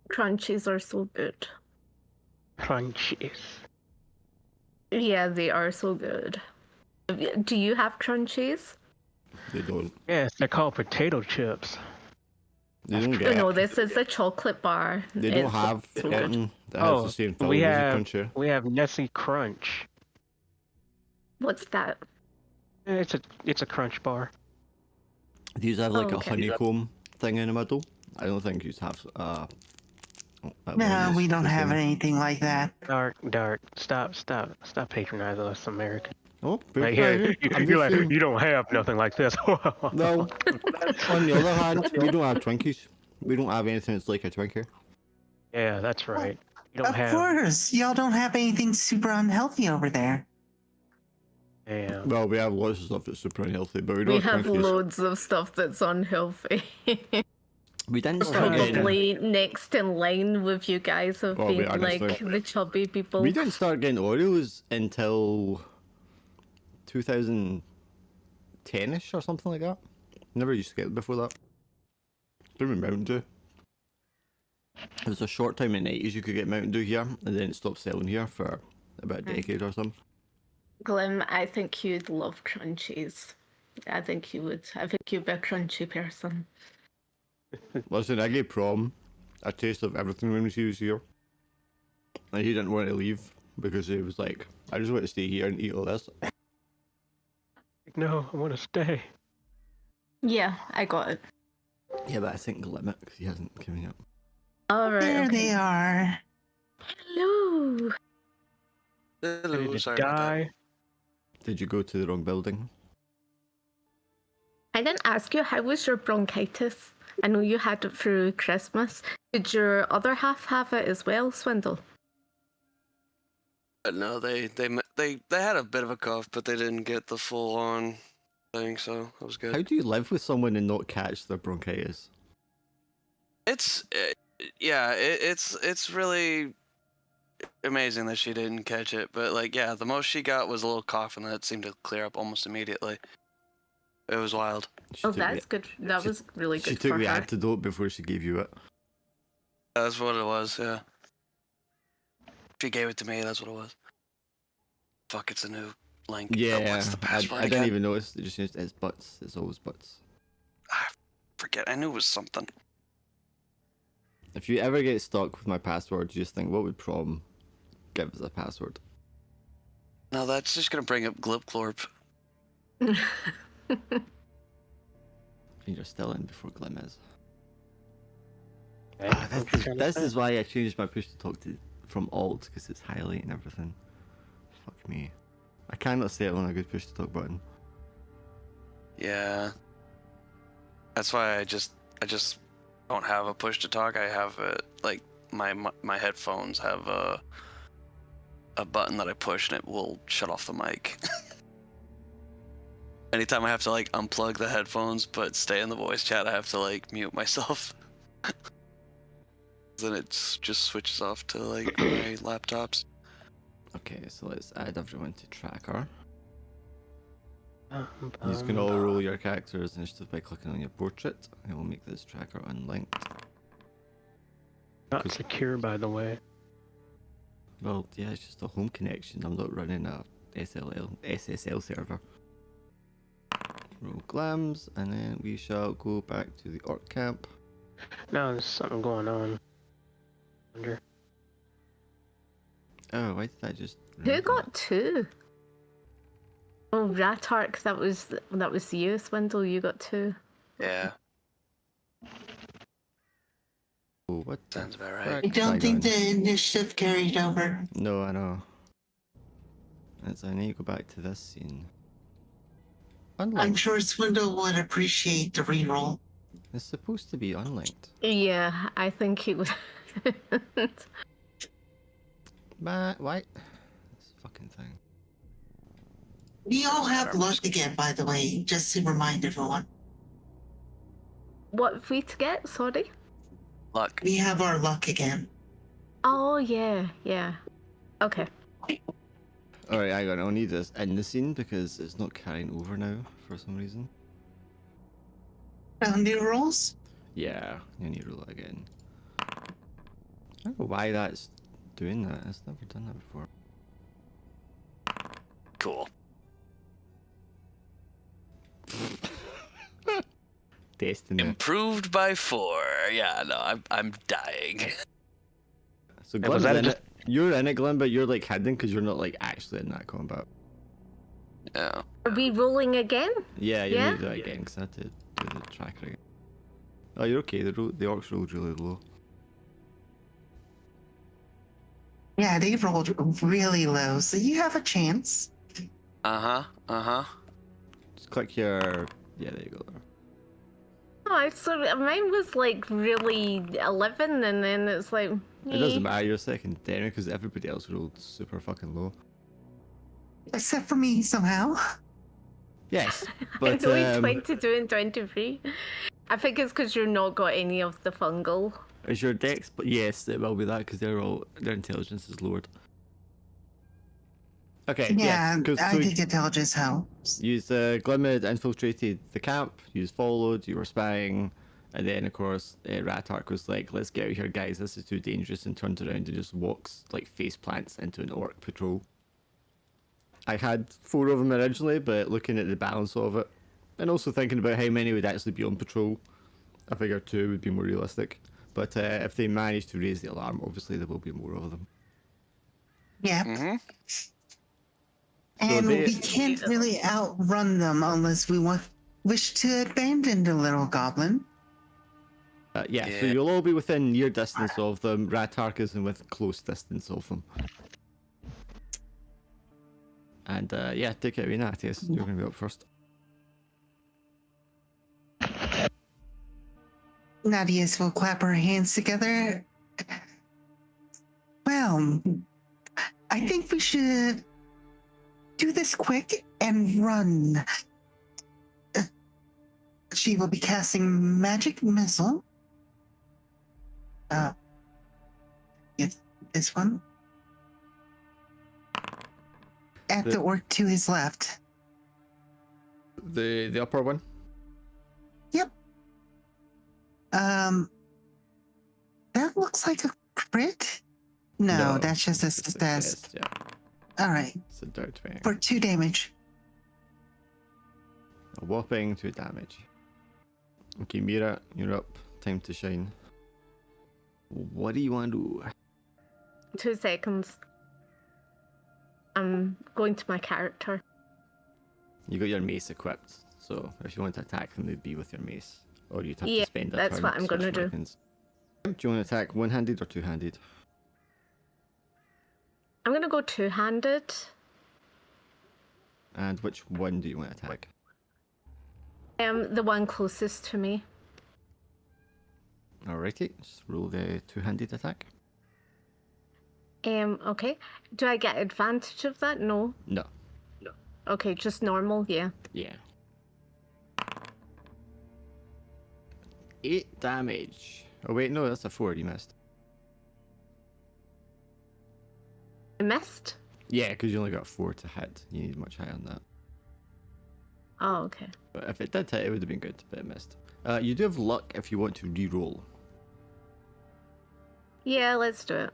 Crunchies are so good. Crunchies. Yeah, they are so good. Do you have crunchies? They don't. Yes, they're called potato chips. They don't Oh get. no, this is a chocolate bar. They don't It's have so good. anything that has the same we filling as a have Cruncher. we have Nestle Crunch. What's that? It's a crunch bar. These have like Oh, a okay. honeycomb thing in the middle. I don't think these have. No, we don't have any. anything like that. Dark. Stop patronizing us Americans. Oh, Like, yeah, I'm you're just like, saying. you don't have nothing like this. No. On the other hand, we don't have Twinkies. We don't have anything that's like a Twinkie. Yeah, that's right. You don't Of have. course, y'all don't have anything super unhealthy over there. Yeah. Well, we have lots of stuff that's super unhealthy, but we don't We have have Twinkies. loads of stuff that's unhealthy. We didn't start getting. Probably next in line with you guys have Well, been honestly, like the chubby people. We didn't start getting Oreos until 2010ish or something like that. Never used to get them before that. Didn't remember Mountain Dew. There was a short time in the 80s you could get Mountain Dew here, and then it stopped selling here for about a decade or something. Glim, I think you'd love crunchies. I think you would. I think you'd be a crunchy person. Listen, I gave Prom a taste of everything when he was here. And he didn't want to leave because he was like, I just want to stay here and eat all this. No, I want to stay. Yeah, I got it. Yeah, but I think limit because he hasn't given up. All There right. they are. Hello. Ready Hello, to sorry about that. die. Did you go to the wrong building? I didn't ask you, how was your bronchitis? I know you had it through Christmas. Did your other half have it as well, Swindle? No, they had a bit of a cough, but they didn't get the full on thing, so it was good. How do you live with someone and not catch their bronchitis? It's really amazing that she didn't catch it, but like yeah, the most she got was a little cough, and that seemed to clear up almost immediately. It was wild. Oh, that's good. That was really good She took for the her. antidote before she gave you it. That's what it was. Yeah. She gave it to me. That's what it was. Fuck, it's a new link. Yeah, What's the password I didn't again? even notice. It just it's butts. It's always butts. I forget. I knew it was something. If you ever get stuck with my password, you just think, what would Prom give as a password? No, that's just gonna bring up Glipglorp. You're still in before Glim is. Hey, This is why I changed my push to talk to from alt, because it's highlighting everything. Fuck me. I cannot say it on a good push to talk button. Yeah. That's why I just don't have a push to talk. I have it like my headphones have a button that I push and it will shut off the mic. Anytime I have to like unplug the headphones but stay in the voice chat, I have to like mute myself. Then it just switches off to like my laptops. Okay, so let's add everyone to tracker. You can all roll your character's initiative by clicking on your portrait. I will make this tracker unlinked. Not secure, by the way. Well, yeah, it's just a home connection. I'm not running a SSL server. Roll glams, and then we shall go back to the orc camp. No, there's something going on. Wonder. Oh, why did I just... Who got 2? Oh, Ratark, that was you, Swindle. You got 2. Yeah, Oh, what the sounds about right. frick I don't is think that the initiative carried over. going? No, I know. I need to go back to this scene. Unlinked. I'm sure Swindle would appreciate the reroll. It's supposed to be unlinked. Yeah, I think he would. But why? This fucking thing. We all have luck again, by the way, just to remind everyone. What have we to get? Sorry? Luck. We have our luck again. Oh, yeah. Okay. Alright, I'll need this in the scene because it's not carrying over now for some reason. Found new rolls? Yeah, you need to roll it again. I don't know why that's doing that. It's never done that before. Cool. Destiny. Improved by 4. Yeah, no, I'm dying. So Yeah, was Glim's that in just- it. You're in it, Glim, but you're like hidden because you're not like actually in that combat. Yeah. Are we rolling again? Yeah, you Yeah? need to do that again because I had to do the tracker again. Oh, you're okay. The orcs rolled really low. Yeah, they rolled really low, so you have a chance. Uh-huh. Just click your. Yeah, there you go. There. Oh, so mine was like really 11, and then it's like. It doesn't matter. You're secondary because everybody else rolled super fucking low. Except for me, somehow. Yes, But but only 22 and 23. I think it's because you're not got any of the fungal. is your dex? But yes, it will be that because their intelligence is lowered. Okay. Yeah, yes, 'cause- I so think intelligence helps. Use Glim had infiltrated the camp. You followed. You were spying, and then of course Ratark was like, "Let's get out of here, guys. This is too dangerous," and turns around and just walks like face plants into an orc patrol. I had 4 of them originally, but looking at the balance of it, and also thinking about how many would actually be on patrol, I figured 2 would be more realistic. But if they manage to raise the alarm, obviously there will be more of them. Yeah. Mm-hmm. And they- we can't really outrun them unless we wish to abandon the little goblin. So Yeah. you'll all be within near distance of them. Ratark is within close distance of them. And yeah, take it away, Natius. You're going to be up first. Nadius will clap her hands together. Well, I think we should do this quick and run. She will be casting magic missile. It's this one. At the orc to his left. The upper one? Yep. That looks like a crit. No, that's just a it's success. Yeah, All right, it's a dirt 20. for 2 damage. A whopping 2 damage. Okay, Mira, you're up. Time to shine. What do you want to do? 2 seconds. I'm going to my character. You got your mace equipped, so if you want to attack them, they'd be with your mace. Or you'd have Yeah, to spend a that's turn what I'm gonna switching do. weapons. Do you want to attack one-handed or two-handed? I'm gonna go 2-handed. And which one do you want to attack? The one closest to me. Alrighty, just roll the two-handed attack. Okay. Do I get advantage of that? No. No. Okay, just normal, yeah. Yeah. 8 damage. Oh wait, no, that's a 4, you missed. I missed? Yeah, because you only got 4 to hit. You need much higher than that. Oh, okay. But if it did hit, it would have been good, but it missed. You do have luck if you want to re-roll. Yeah, let's do it.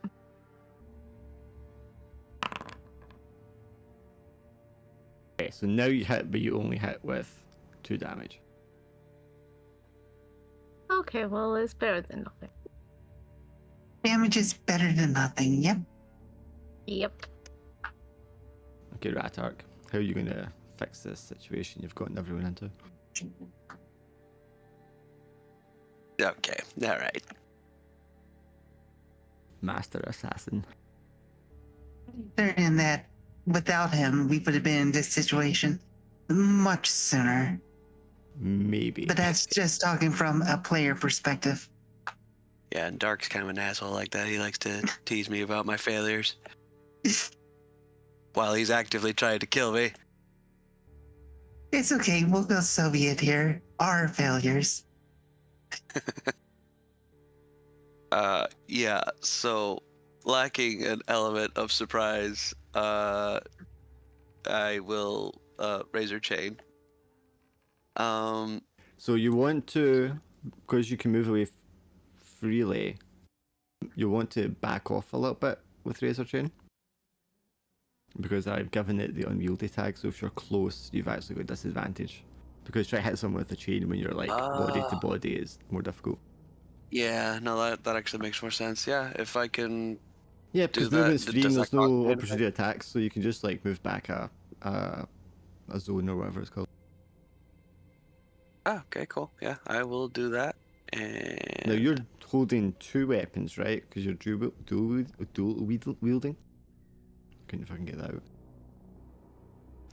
Okay, so now you hit, but you only hit with 2 damage. Okay, well, it's better than nothing. Damage is better than nothing. Yep. Yep. Okay, Ratark, how are you going to fix this situation you've gotten everyone into? Okay. All right. Master Assassin. Certain that without him, we would have been in this situation much sooner. Maybe. But that's just talking from a player perspective. Yeah, and Dark's kind of an asshole like that. He likes to tease me about my failures while he's actively trying to kill me. It's okay. We'll go Soviet here. Our failures. Yeah, so lacking an element of surprise, I will razor chain. So you want to, because you can move away freely, you'll want to back off a little bit with Razor Chain. Because I've given it the unwieldy tag, so if you're close, you've actually got disadvantage. Because try to hit someone with a chain when you're like body to body is more difficult. Yeah, no, that actually makes more sense. Yeah, if I can. Yeah, because movement's free and does there's that cost no me opportunity attacks, so you can just like move back a zone or whatever it's called. Oh, okay, cool. Yeah, I will do that. And Now you're holding 2 weapons, right? Because you're dual wielding. Couldn't fucking get that out.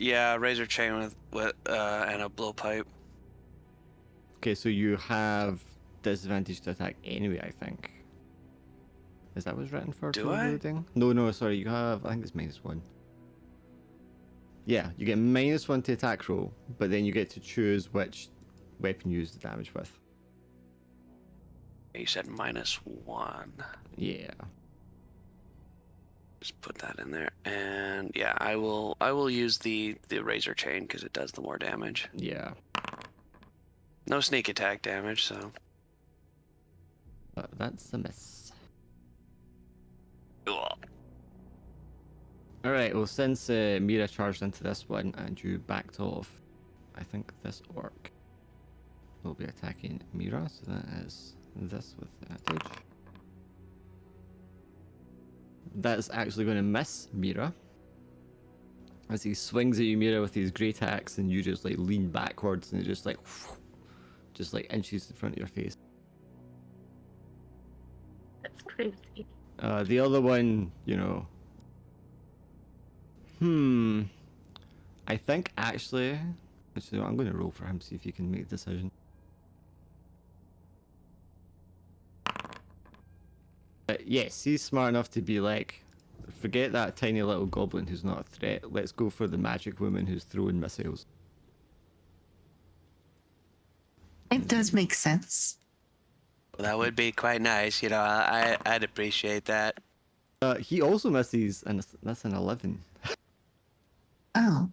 yeah, razor chain with and a blowpipe. Okay, so you have disadvantage to attack anyway, I think. Is that what's written for Do dual I? wielding? No, sorry, you have, I think it's -1. Yeah, you get -1 to attack roll, but then you get to choose which weapon you use the damage with. You said -1. Yeah. Just put that in there, and yeah, I will use the razor chain because it does the more damage. Yeah. No sneak attack damage, so. But that's a miss. Ugh. Alright, well since Mira charged into this one and you backed off, I think this orc will be attacking Mira, so that is this with advantage. That's actually going to miss Mira. As he swings at you, Mira, with his great axe, and you just like lean backwards and it just like inches in front of your face. That's crazy. The other one, you know. I think actually I'm going to roll for him, see if he can make a decision. But yes, he's smart enough to be like, forget that tiny little goblin who's not a threat. Let's go for the magic woman who's throwing missiles. It does make sense. Well, that would be quite nice, you know. I'd appreciate that. He also misses, and that's an 11. Oh.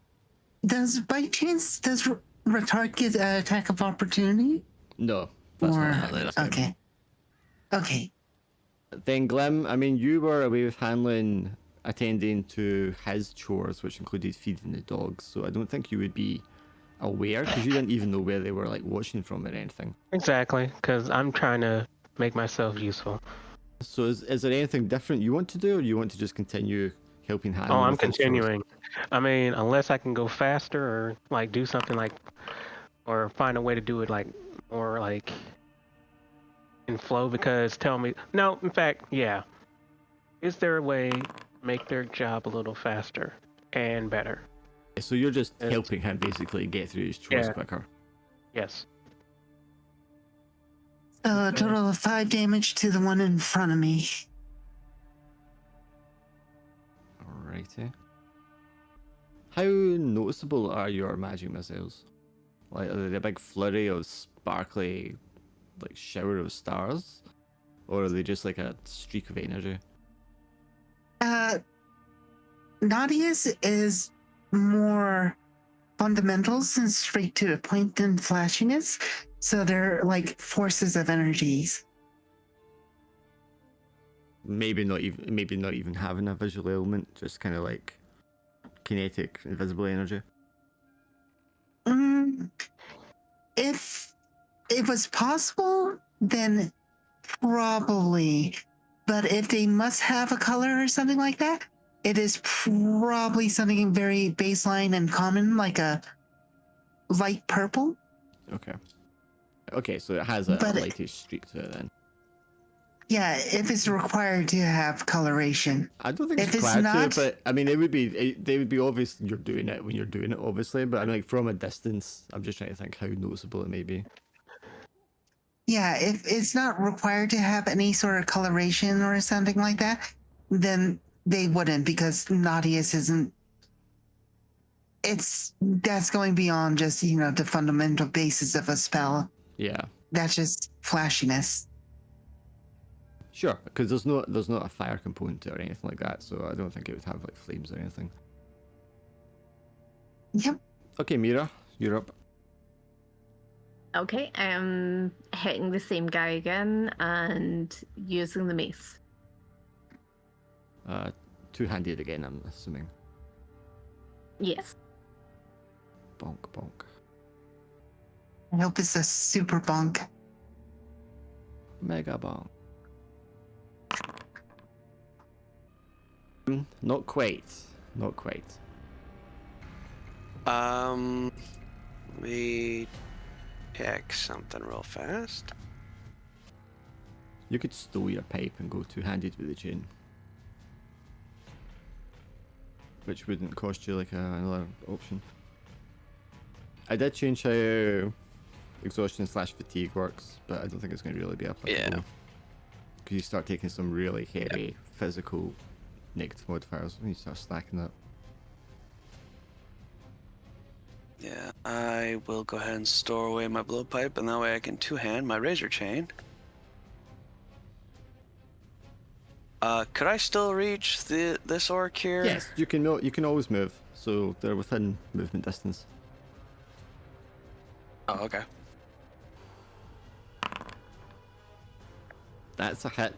Does by chance retard get an attack of opportunity? No, that's Or not how that's okay. Okay. Then Glim, I mean, you were away with Hanlon attending to his chores, which included feeding the dogs, so I don't think you would be aware, because you didn't even know where they were like watching from or anything. Exactly, because I'm trying to make myself useful. So is there anything different you want to do, or you want to just continue helping Hanlon? Oh, I'm with his chores? continuing. I mean, unless I can go faster or like do something like, or find a way to do it like more like in flow. Because tell me, no, in fact, yeah. Is there a way to make their job a little faster and better? So you're just helping him basically get through his chores quicker. Yes. A total of 5 damage to the one in front of me. Alrighty. How noticeable are your magic missiles? Like, are they a big flurry of sparkly, like, shower of stars? Or are they just like a streak of energy? Nadia's is more fundamentals and straight to the point than flashiness. So they're like forces of energies. Maybe not even having a visual element, just kind of like kinetic, invisible energy. If it was possible, then probably. But if they must have a color or something like that, it is probably something very baseline and common, like a light purple. Okay, so it has a lightish streak to it then. Yeah, if it's required to have coloration. I don't think If it's it's required not- to, but I mean, they would be obvious you're doing it when you're doing it, obviously. But I mean, like from a distance, I'm just trying to think how noticeable it may be. Yeah, if it's not required to have any sort of coloration or something like that, then they wouldn't, because Nautilus isn't. That's going beyond just, the fundamental basis of a spell. Yeah. That's just flashiness. Sure, because there's not a fire component to it or anything like that, so I don't think it would have like flames or anything. Yep. Okay, Mira, you're up. Okay, I'm hitting the same guy again and using the mace. Two-handed again, I'm assuming. Yes. Bonk, bonk. I hope it's a super bonk. Mega bonk. Not quite. Not quite. Let me check something real fast. You could stow your pipe and go two-handed with the chain. Which wouldn't cost you like another option. I did change how exhaustion / fatigue works, but I don't think it's going to really be applicable. Yeah. Because you start taking some really heavy physical negative modifiers when you start stacking that. Yeah, I will go ahead and store away my blowpipe, and that way I can two-hand my razor chain. Could I still reach this orc here? Yes, you can always move, so they're within movement distance. Oh, okay. That's a hit.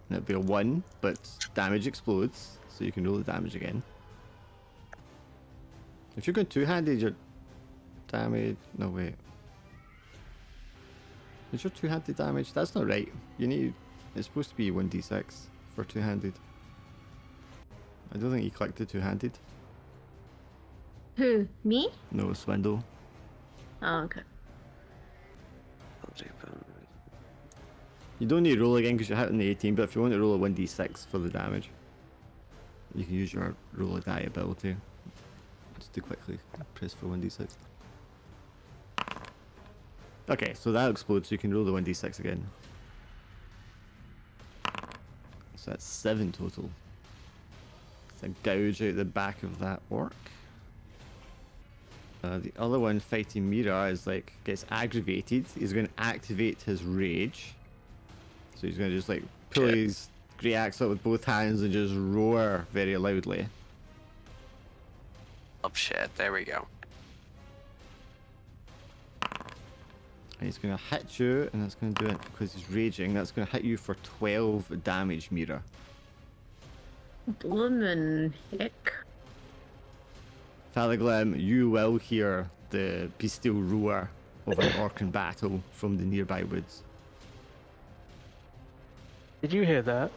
And it'll be a 1, but damage explodes, so you can roll the damage again. If you're going two-handed, your damage... No, wait. Is your two-handed damage? That's not right. You need... It's supposed to be 1d6 for two-handed. I don't think you collected two-handed. Who? Me? No, Swindle. Oh, okay. You don't need to roll again because you're hitting the 18, but if you want to roll a 1d6 for the damage, you can use your roll a die ability. Just to quickly press for 1d6. Okay, so that explodes, so you can roll the 1d6 again. So that's 7 total. So gouge out the back of that orc. The other one fighting Mira is like, gets aggravated. He's going to activate his rage. So he's going to just like pull his great axe up with both hands and just roar very loudly. Oh shit, there we go. And he's going to hit you, and that's going to do it because he's raging. That's going to hit you for 12 damage, Mira. Bloomin' heck. Falaglim, you will hear the bestial roar of an orc in battle from the nearby woods. Did you hear that?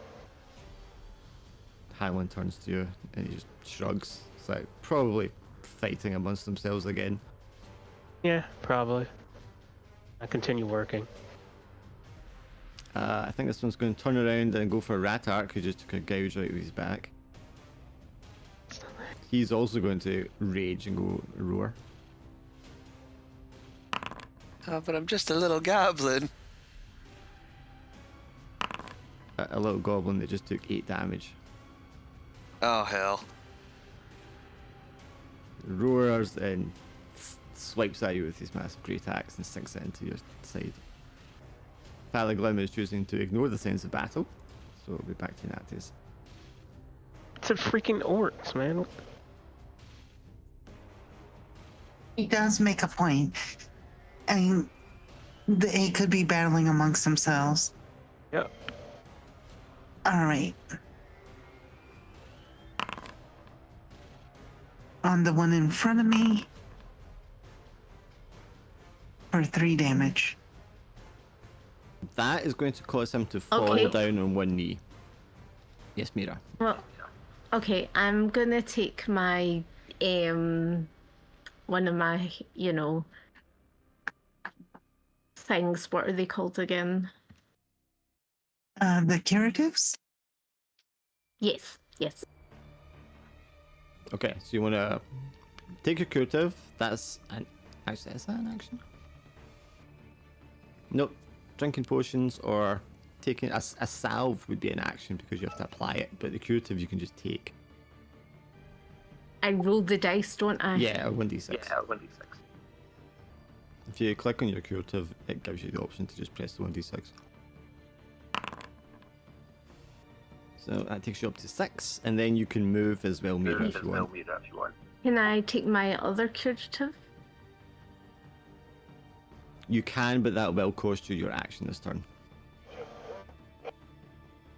Highland turns to you and he just shrugs. It's like, probably fighting amongst themselves again. Yeah, probably. I continue working. I think this one's going to turn around and go for Ratark, who just took a gouge out of his back. He's also going to rage and go roar. Oh, but I'm just a little goblin. A little goblin that just took 8 damage. Oh hell. Roars and swipes at you with his massive great axe and sinks it into your side. Falaglim is choosing to ignore the sense of battle, so we'll be back to Natis. It's a freaking orcs, man. He does make a point. I mean, they could be battling amongst themselves. Yep. All right. On the one in front of me, for 3 damage. That is going to cause him to fall Okay. down on one knee. Yes, Mira. Well, okay, I'm gonna take my, one of my, things. What are they called again? The curatives? Yes, yes. Okay, so you want to take your curative. That's an... Actually, is that an action? Nope. Drinking potions or taking... A salve would be an action because you have to apply it, but the curative you can just take. I rolled the dice, don't I? Yeah, 1d6. If you click on your curative, it gives you the option to just press the 1d6. So that takes you up to 6, and then you can move as well, Mira, if you want. Can I take my other curative? You can, but that will cost you your action this turn.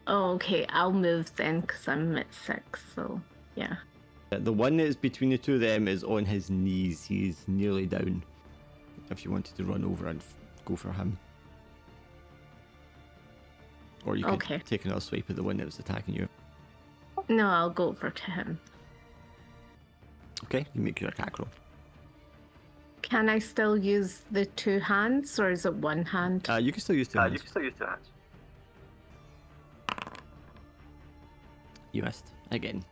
Oh, okay. I'll move then because I'm at 6. So yeah. The one that is between the two of them is on his knees. He's nearly down. If you wanted to run over and go for him. Or you could Okay. take another swipe at the one that was attacking you. No, I'll go over to him. Okay, you make your attack roll. Can I still use the 2 hands, or is it 1 hand? You can still use two hands. You missed. Again.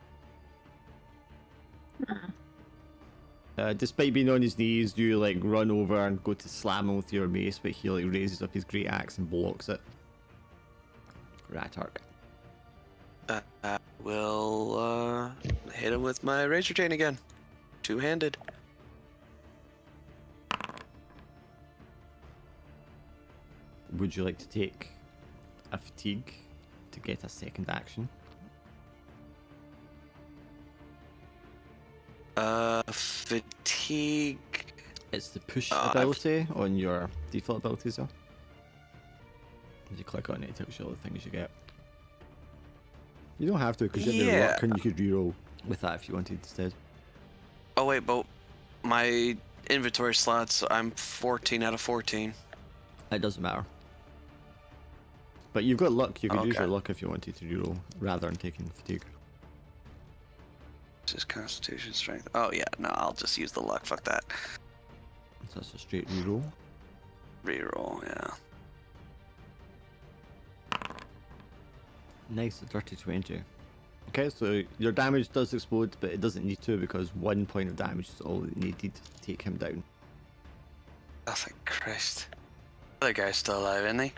Despite being on his knees, you like run over and go to slam him with your mace, but he like raises up his great axe and blocks it. Ratark. Will hit him with my razor chain again. Two-handed. Would you like to take a fatigue to get a second action? Fatigue. It's the push I've- ability on your default abilities, though. If you click on it, it tells you all the things you get. You don't have to, because you have your Yeah. luck and you could reroll with that if you wanted instead. Oh wait, but my inventory slots, I'm 14 out of 14. It doesn't matter. But you've got luck. You could use Okay. your luck if you wanted to reroll rather than taking fatigue. This is Constitution Strength. Oh yeah, no, I'll just use the luck. Fuck that. So that's a straight reroll. Reroll, yeah. Nice, a dirty 20. Okay, so your damage does explode, but it doesn't need to because 1 point of damage is all it needed to take him down. Oh thank Christ. The other guy's still alive, isn't he?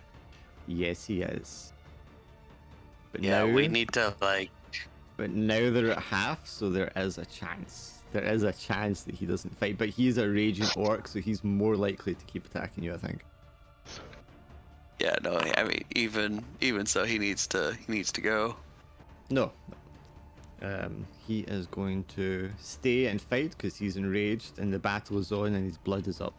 Yes, he is. But Yeah, now, we need to like. But now they're at half, so there is a chance. There is a chance that he doesn't fight, but he's a raging orc, so he's more likely to keep attacking you, I think. Yeah, no, I mean even so, he needs to go. No. He is going to stay and fight because he's enraged and the battle is on and his blood is up.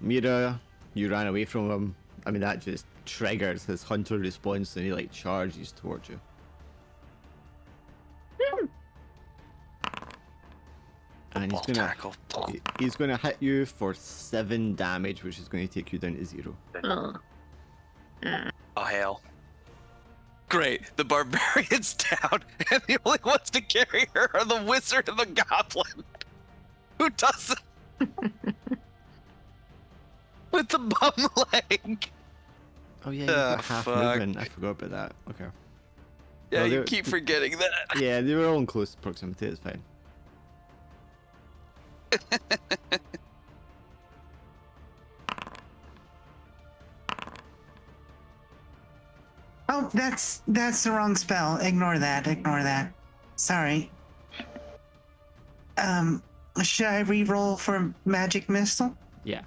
Mira, you ran away from him. I mean, that just triggers his hunter response and he like charges towards you. And Ball tackle. he's gonna hit you for 7 damage, which is going to take you down to 0. Oh. Oh hell. Great, the barbarian's down, and the only ones to carry her are the wizard and the goblin. Who does it? With the bum leg. Oh yeah, you've got Ah, half fuck. movement. I forgot about that. Okay. Yeah, Well, you they're- keep forgetting that. Yeah, they were all in close proximity. It's fine. Oh, that's the wrong spell. Ignore that. Ignore that. Sorry. Should I re-roll for magic missile? Yeah.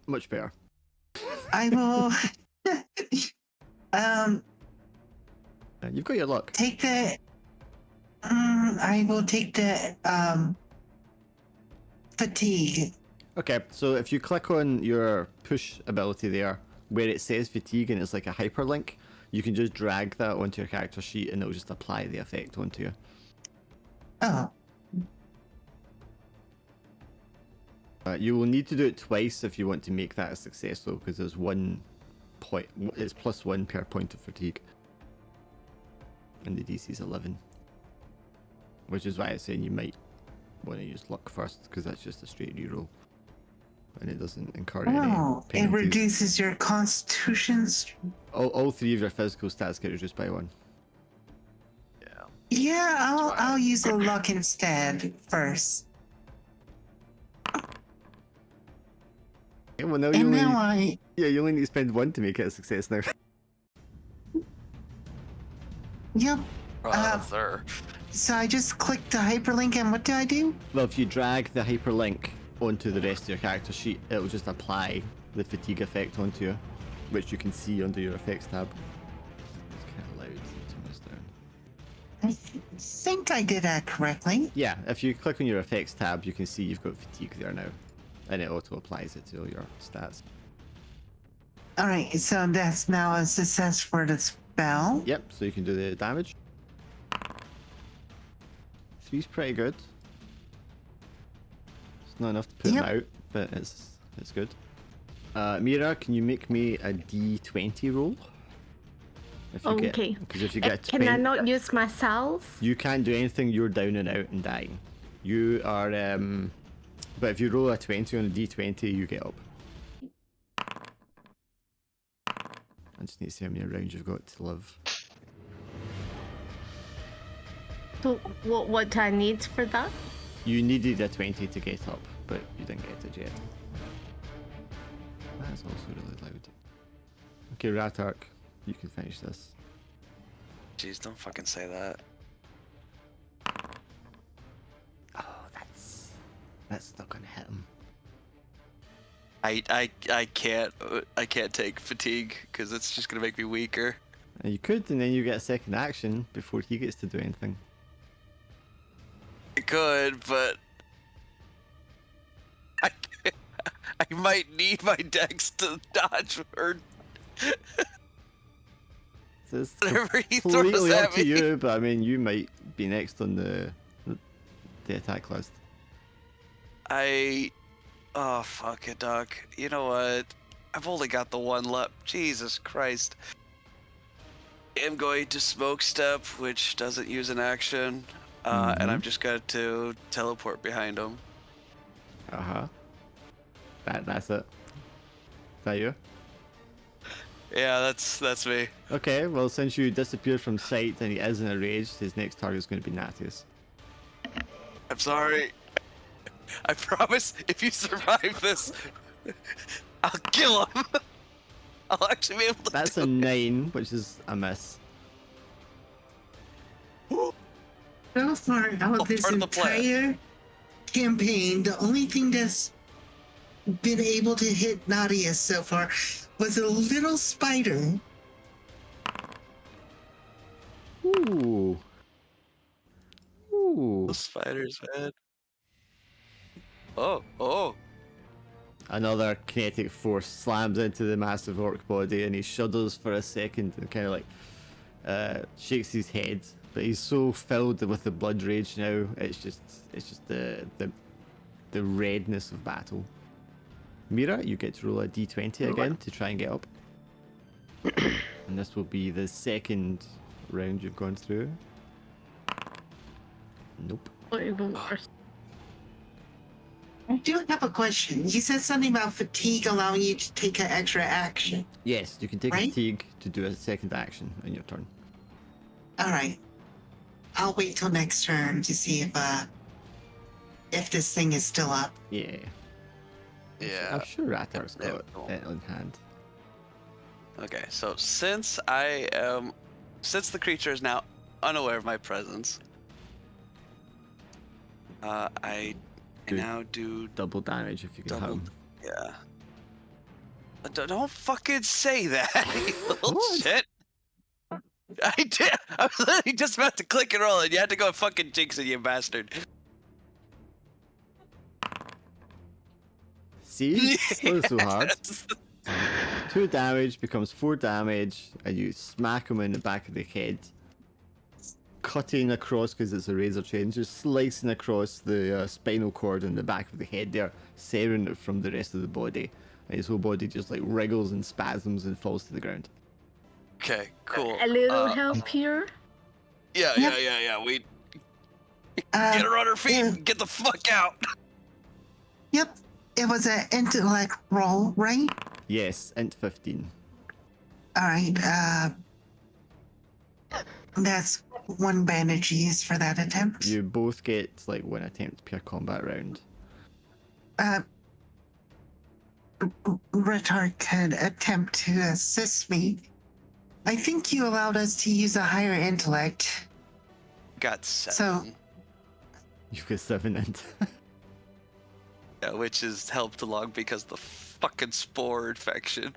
Much better. I will. You've got your luck. Take the. I will take the fatigue. Okay, so if you click on your push ability there, where it says fatigue and it's like a hyperlink, you can just drag that onto your character sheet and it'll just apply the effect onto you. Oh, You will need to do it twice if you want to make that a success though, because there's 1 point, it's +1 per point of fatigue. And the DC is 11. Which is why I'm saying you might want to use luck first, because that's just a straight reroll. And it doesn't incur any oh! It penalties. reduces your constitution's. All 3 of your physical stats get reduced by 1. Yeah. Yeah, fine. I'll use the luck instead first. Okay, well now And you only, now you only need to spend 1 to make it a success now. Yep. Brother. So I just clicked the hyperlink, and what do I do? Well, if you drag the hyperlink onto the rest of your character sheet, it will just apply the fatigue effect onto you, which you can see under your effects tab. It's kind of loud. Turn this down. I think I did that correctly. Yeah, if you click on your effects tab, you can see you've got fatigue there now, and it auto applies it to all your stats. All right, so that's now a success for the spell. Yep, so you can do the damage. 3's pretty good. It's not enough to put Yep. him out, but it's good. Mira, can you make me a D20 roll? If you get, Okay. because if you get Can I 20, not use myself? you can't do anything. You're down and out and dying. You are, but if you roll a 20 on a D20, you get up. I just need to see how many rounds you've got to live. So what do I need for that? You needed a 20 to get up, but you didn't get it yet. That is also really loud. Okay, Ratark, you can finish this. Jeez, don't fucking say that. Oh, that's not gonna hit him. I can't take fatigue because it's just gonna make me weaker. And you could, and then you get a second action before he gets to do anything. I could, but I might need my dex to dodge or So it's whatever he throws completely up at to me. you, but I mean, you might be next on the attack list. Oh fuck it, Doc. You know what? I've only got the one left. Jesus Christ. I'm going to smoke step, which doesn't use an action, and I'm just going to teleport behind him. That's it. Is that you? Yeah, that's me. Okay, well, since you disappeared from sight and he is in a rage, his next target is going to be Natius. I'm sorry. I promise, if you survive this, I'll kill him. I'll actually be able to. That's a 9, which is a miss. So far out of this part of the plan. entire campaign, the only thing that's been able to hit Nadia so far was a little spider. Ooh. Ooh. The spiders, man. Oh. Another kinetic force slams into the massive orc body and he shudders for a second and kind of like shakes his head. But he's so filled with the blood rage now, it's just the redness of battle. Mira, you get to roll a d20 again to try and get up. And this will be the second round you've gone through. Nope. Or even worse. I do have a question. You said something about fatigue allowing you to take an extra action. Yes, you can take Right? fatigue to do a second action on your turn. All right. I'll wait till next turn to see if this thing is still up. Yeah. Yeah. I'm sure Ratar's Yeah, got cool. it on hand. Okay, so since the creature is now unaware of my presence, I Do now do double damage if you can hit double. him. Yeah. Don't fucking say that, you little What? shit. I did. I was literally just about to click and roll, and you had to go fucking jinx it, you bastard. See? It's not so hard. 2 damage becomes 4 damage, and you smack him in the back of the head, cutting across because it's a razor change, just slicing across the spinal cord in the back of the head there, severing it from the rest of the body, and his whole body just like wriggles and spasms and falls to the ground. Okay, cool. A little help here. Yeah. We get her on her feet and get the fuck out. Yep. It was an intellect roll, right? Yes, int 15. All right. That's 1 bandage used for that attempt. You both get like 1 attempt per combat round. Retard could attempt to assist me. I think you allowed us to use a higher intellect. Got 7. You've got 7 int. Yeah, which is helped along because the fucking spore infection.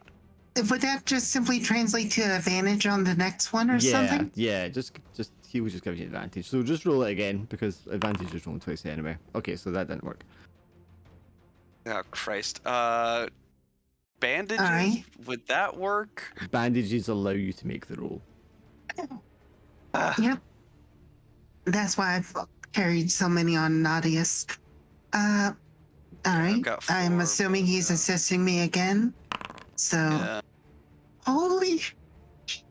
Would that just simply translate to advantage on the next one or something? Yeah, just he was just giving you advantage. So just roll it again because advantage is rolling twice anyway. Okay, so that didn't work. Oh Christ. bandages? Alright. Would that work? Bandages allow you to make the roll. Yep. That's why I've carried so many on Nadius. Alright. got I'm four, assuming but, he's yeah. assisting me again. So, Yeah. holy shit.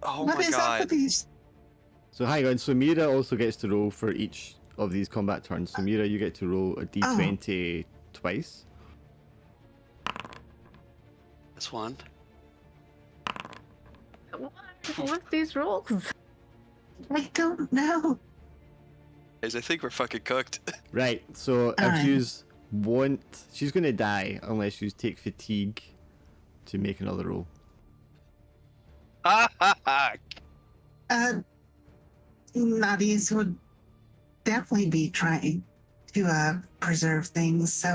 Oh What my is up with god. these? So hang on, so Mira also gets to roll for each of these combat turns. So Mira, you get to roll a d20 twice. This one. What these rolls? I don't know. Guys, I think we're fucking cooked. Right, so if Alright. you want... She's going to die unless you take fatigue to make another roll. Nadius would definitely be trying to preserve things. So,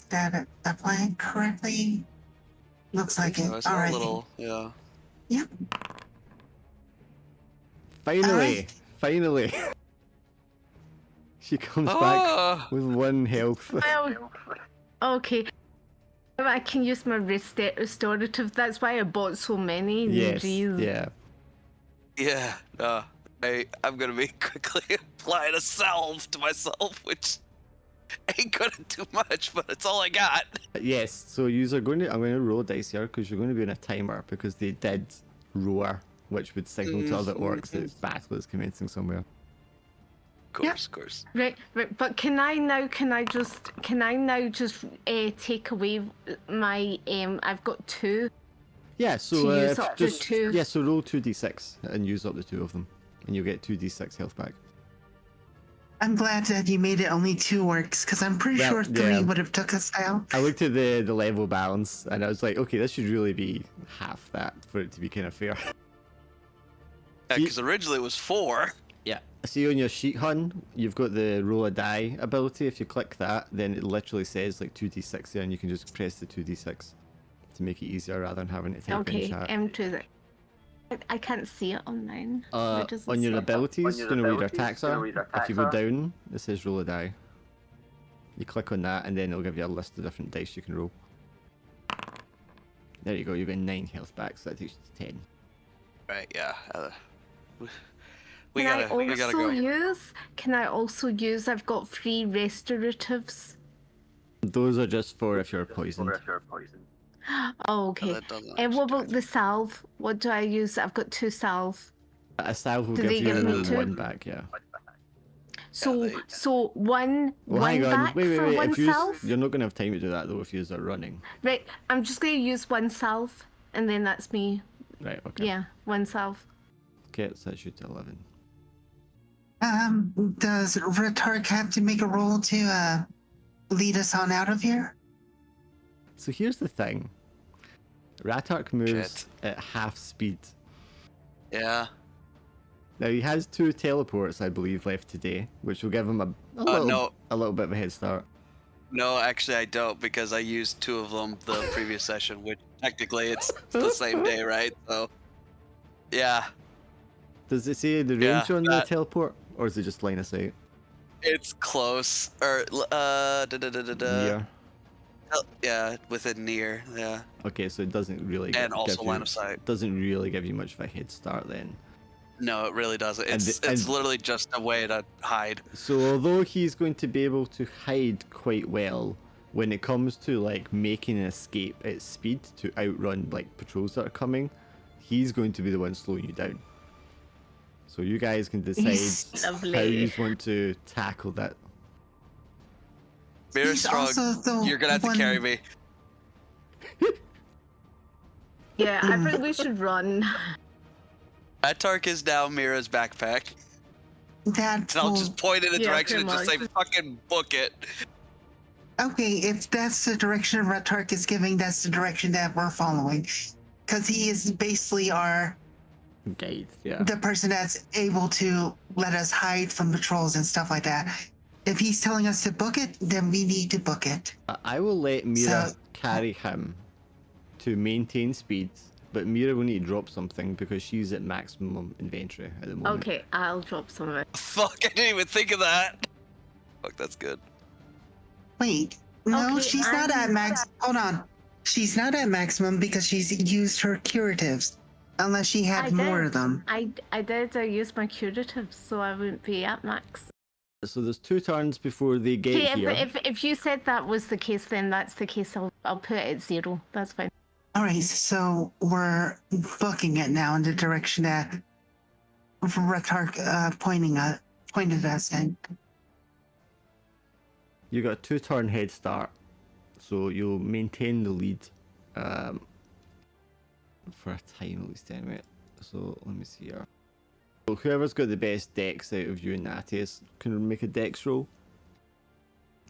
that applied correctly? Looks like it. So it's not Alright. a little, yeah. Yep. Finally! Alright. Finally! She comes back Ah! with 1 health. Well, okay. I can use my restorative. That's why I bought so many. Yes, Jeez. yeah. Yeah, I'm gonna be quickly applying a salve to myself, which ain't gonna do much, but it's all I got. Yes, so I'm going to roll a dice here because you're going to be in a timer because they did roar, which would signal to other orcs that battle is commencing somewhere. Of course. Right. But can I now just take away my I've got 2. Yeah, so To use up to just 2. yeah, so roll 2d6 and use up the 2 of them, and you'll get 2d6 health back. I'm glad that you made it only 2 works, because I'm pretty Well, sure 3 yeah. would have took us down. I looked at the level balance and I was like, okay, this should really be half that for it to be kind of fair. Yeah, because originally it was 4. Yeah. See on your sheet, hun, you've got the roll a die ability. If you click that, then it literally says like 2d6 there, and you can just press the 2d6 to make it easier rather than having to type in Okay, chat. M2 that. I can't see it online. Where does it On your say? abilities, you know where your attacks are? If you go down, it says roll a die. You click on that, and then it'll give you a list of different dice you can roll. There you go, you get 9 health back, so that takes you to 10. Right, yeah. We Can gotta I also go. use? Can I also use? I've got 3 restoratives. Those are just for if you're poisoned. Oh, okay. that doesn't And what actually about the salve? What do I use? I've got 2 salve. A salve will Do give they give me you two? 1 back, yeah. So they- so one Well, one hang on, back wait, for one if salve. you're not going to have time to do that though if you are running. Right. I'm just gonna use 1 salve, and then that's me. Right, okay. Yeah, 1 salve. Okay, so that shoots 11. Does Retark have to make a roll to lead us on out of here? So here's the thing. Ratark moves Shit. at half speed. Yeah. Now he has 2 teleports, I believe, left today, which will give him a little bit of a head start. No, actually I don't, because I used 2 of them the previous session, which technically it's the same day, right? So, yeah, Does it say the Yeah, range on the that- teleport, or is it just line of sight? it's close. Or, Near. Yeah, within near, yeah. Okay, so it doesn't really And also give line you, of sight. doesn't really give you much of a head start then. No, it really doesn't. And It's the- it's and- literally just a way to hide. So although he's going to be able to hide quite well, when it comes to like making an escape at speed to outrun like patrols that are coming, he's going to be the one slowing you down. So you guys can decide how Lovely. you want to tackle that. Mira's He's strong. also the You're gonna have to one- carry me. Yeah, I think we should run. Atark is now Mira's backpack. That And I'll will- just point in a Yeah, direction and pretty just say, much. fucking book it. Okay, if that's the direction Retark is giving, that's the direction that we're following. Because he is basically Guide, yeah. the person that's able to let us hide from patrols and stuff like that. If he's telling us to book it, then we need to book it. I will let Mira So- carry him to maintain speed, but Mira will need to drop something because she's at maximum inventory at the moment. Okay, I'll drop some of it. Fuck, I didn't even think of that. Fuck, that's good. Wait, No, Okay, she's not at max. Hold on. She's not at maximum because she's used her curatives. Unless she had more of them. I used my curatives, so I wouldn't be at max. So there's 2 turns before they get Okay, here. if you said that was the case, then that's the case. I'll put it at 0. That's fine. All right, so we're booking it now in the direction that Retark pointed us in. You got a 2-turn head start, so you'll maintain the lead for a time at least anyway. So let me see here. So whoever's got the best dex out of you and Natius can make a dex roll.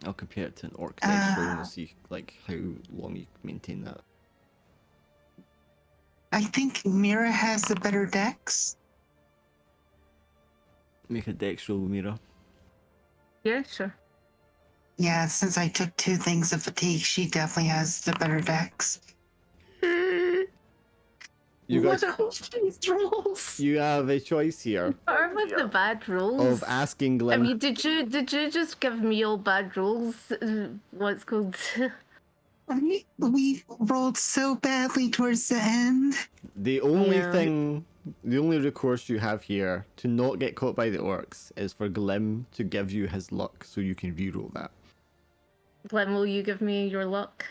I'll compare it to an orc dex roll and we'll see like how long you maintain that. I think Mira has the better dex. Make a dex roll, Mira. Yeah, sure. Yeah, since I took 2 things of fatigue, she definitely has the better dex. You What got. are these rolls? You have a choice here What are with the bad rolls? of asking I Glim. mean, did you just give me all bad rolls? What's called? We rolled so badly towards the end. The only Yeah. thing, the only recourse you have here to not get caught by the orcs is for Glim to give you his luck so you can reroll that. When will you give me your luck?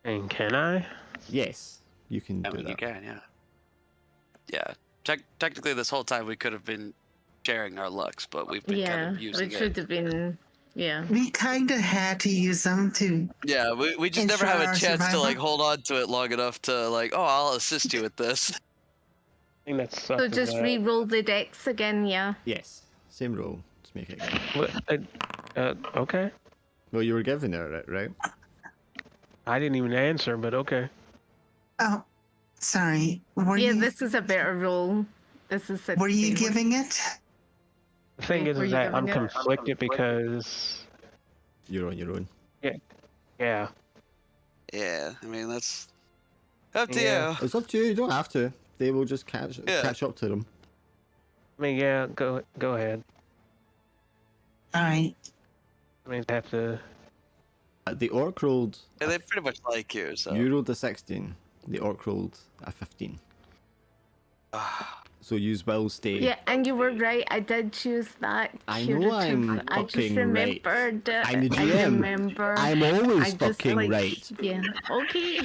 And can I? Yes, you can I do mean, that. you can, yeah. Yeah. Technically, this whole time we could have been sharing our lucks, but we've been kind Yeah, of using it it. should have been. Yeah. We kind of had to use them to. Yeah, we just never ensure have a our chance to survival. like hold on to it long enough to like, oh, I'll assist you with this. I think that's So just re-roll the decks again, yeah. Yes, same roll. Just make it again. Okay. Well, you were given it, right? I didn't even answer, but okay. Oh, sorry. Were Yeah, you this is a better roll. This is 16. were you giving it? The thing Were is you that I'm giving it? conflicted because, You're on your own. yeah. Yeah, I mean that's up to Yeah. you. It's up to you. You don't have to. They will just catch up to them. I mean, yeah, go ahead. All right. I mean, have to. The orc rolled. Yeah, they pretty much like you, so. You rolled a 16. The orc rolled a 15. So use will stay. Yeah, and you were right. I did choose that. I know I'm curative. I just fucking right. remembered it. I'm the I GM. remember. I'm always I just, fucking like, right. Yeah. Okay.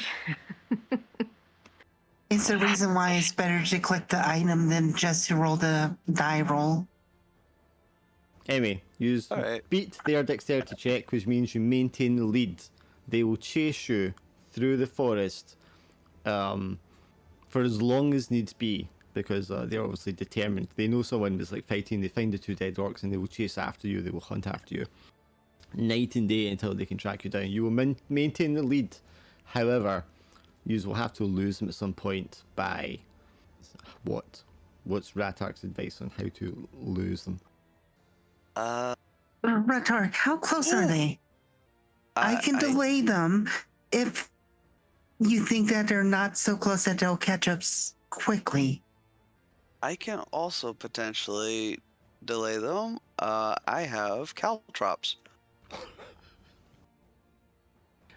It's the reason why it's better to click the item than just to roll the die roll. Anyway, use Alright. beat their dexterity check, which means you maintain the lead. They will chase you through the forest for as long as needs be, because they're obviously determined. They know someone was like fighting, they find the 2 dead orcs and they will chase after you, they will hunt after you. Night and day until they can track you down. You will maintain the lead. However, you will have to lose them at some point by what? What's Ratark's advice on how to lose them? Retark, how close are they? I can delay them if you think that they're not so close that they'll catch up quickly. I can also potentially delay them. I have caltrops.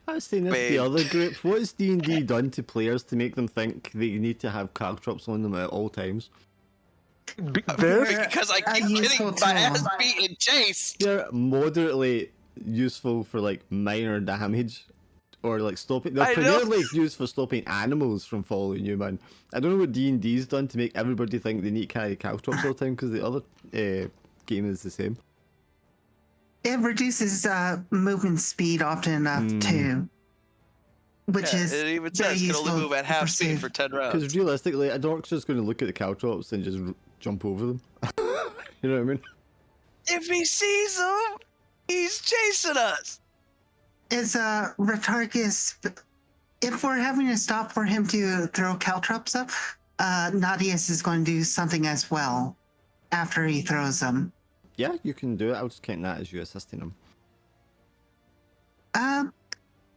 I was saying this to the Babe. other group. What's D&D done to players to make them think they need to have caltrops on them at all times? They're Because I a keep useful getting my ass tool. beat in chase. They're moderately useful for like minor damage, or like stopping. They're I know. primarily used for stopping animals from following you, man. I don't know what D&D's done to make everybody think they need to carry caltrops all the time, because the other game is the same. It reduces movement speed often enough too, which is it even very says can useful only move at half speed pursue. for 10 rounds. Because realistically, a dork's just going to look at the caltrops and just jump over them. You know what I mean? If he sees them, he's chasing us. Is Retarkus, if we're having to stop for him to throw caltrops up, Nadius is going to do something as well after he throws them. Yeah, you can do it. I'll just count that as you assisting them.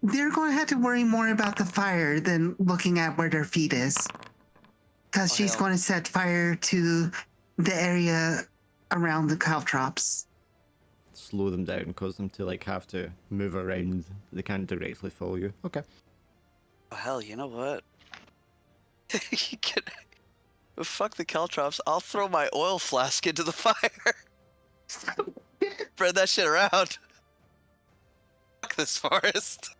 They're going to have to worry more about the fire than looking at where their feet is. Because Oh, she's hell. going to set fire to the area around the caltrops. slow them down, cause them to like have to move around. They can't directly follow you. Okay. Oh, hell, you know what? You can... Fuck the caltrops. I'll throw my oil flask into the fire. Spread that shit around. Fuck this forest.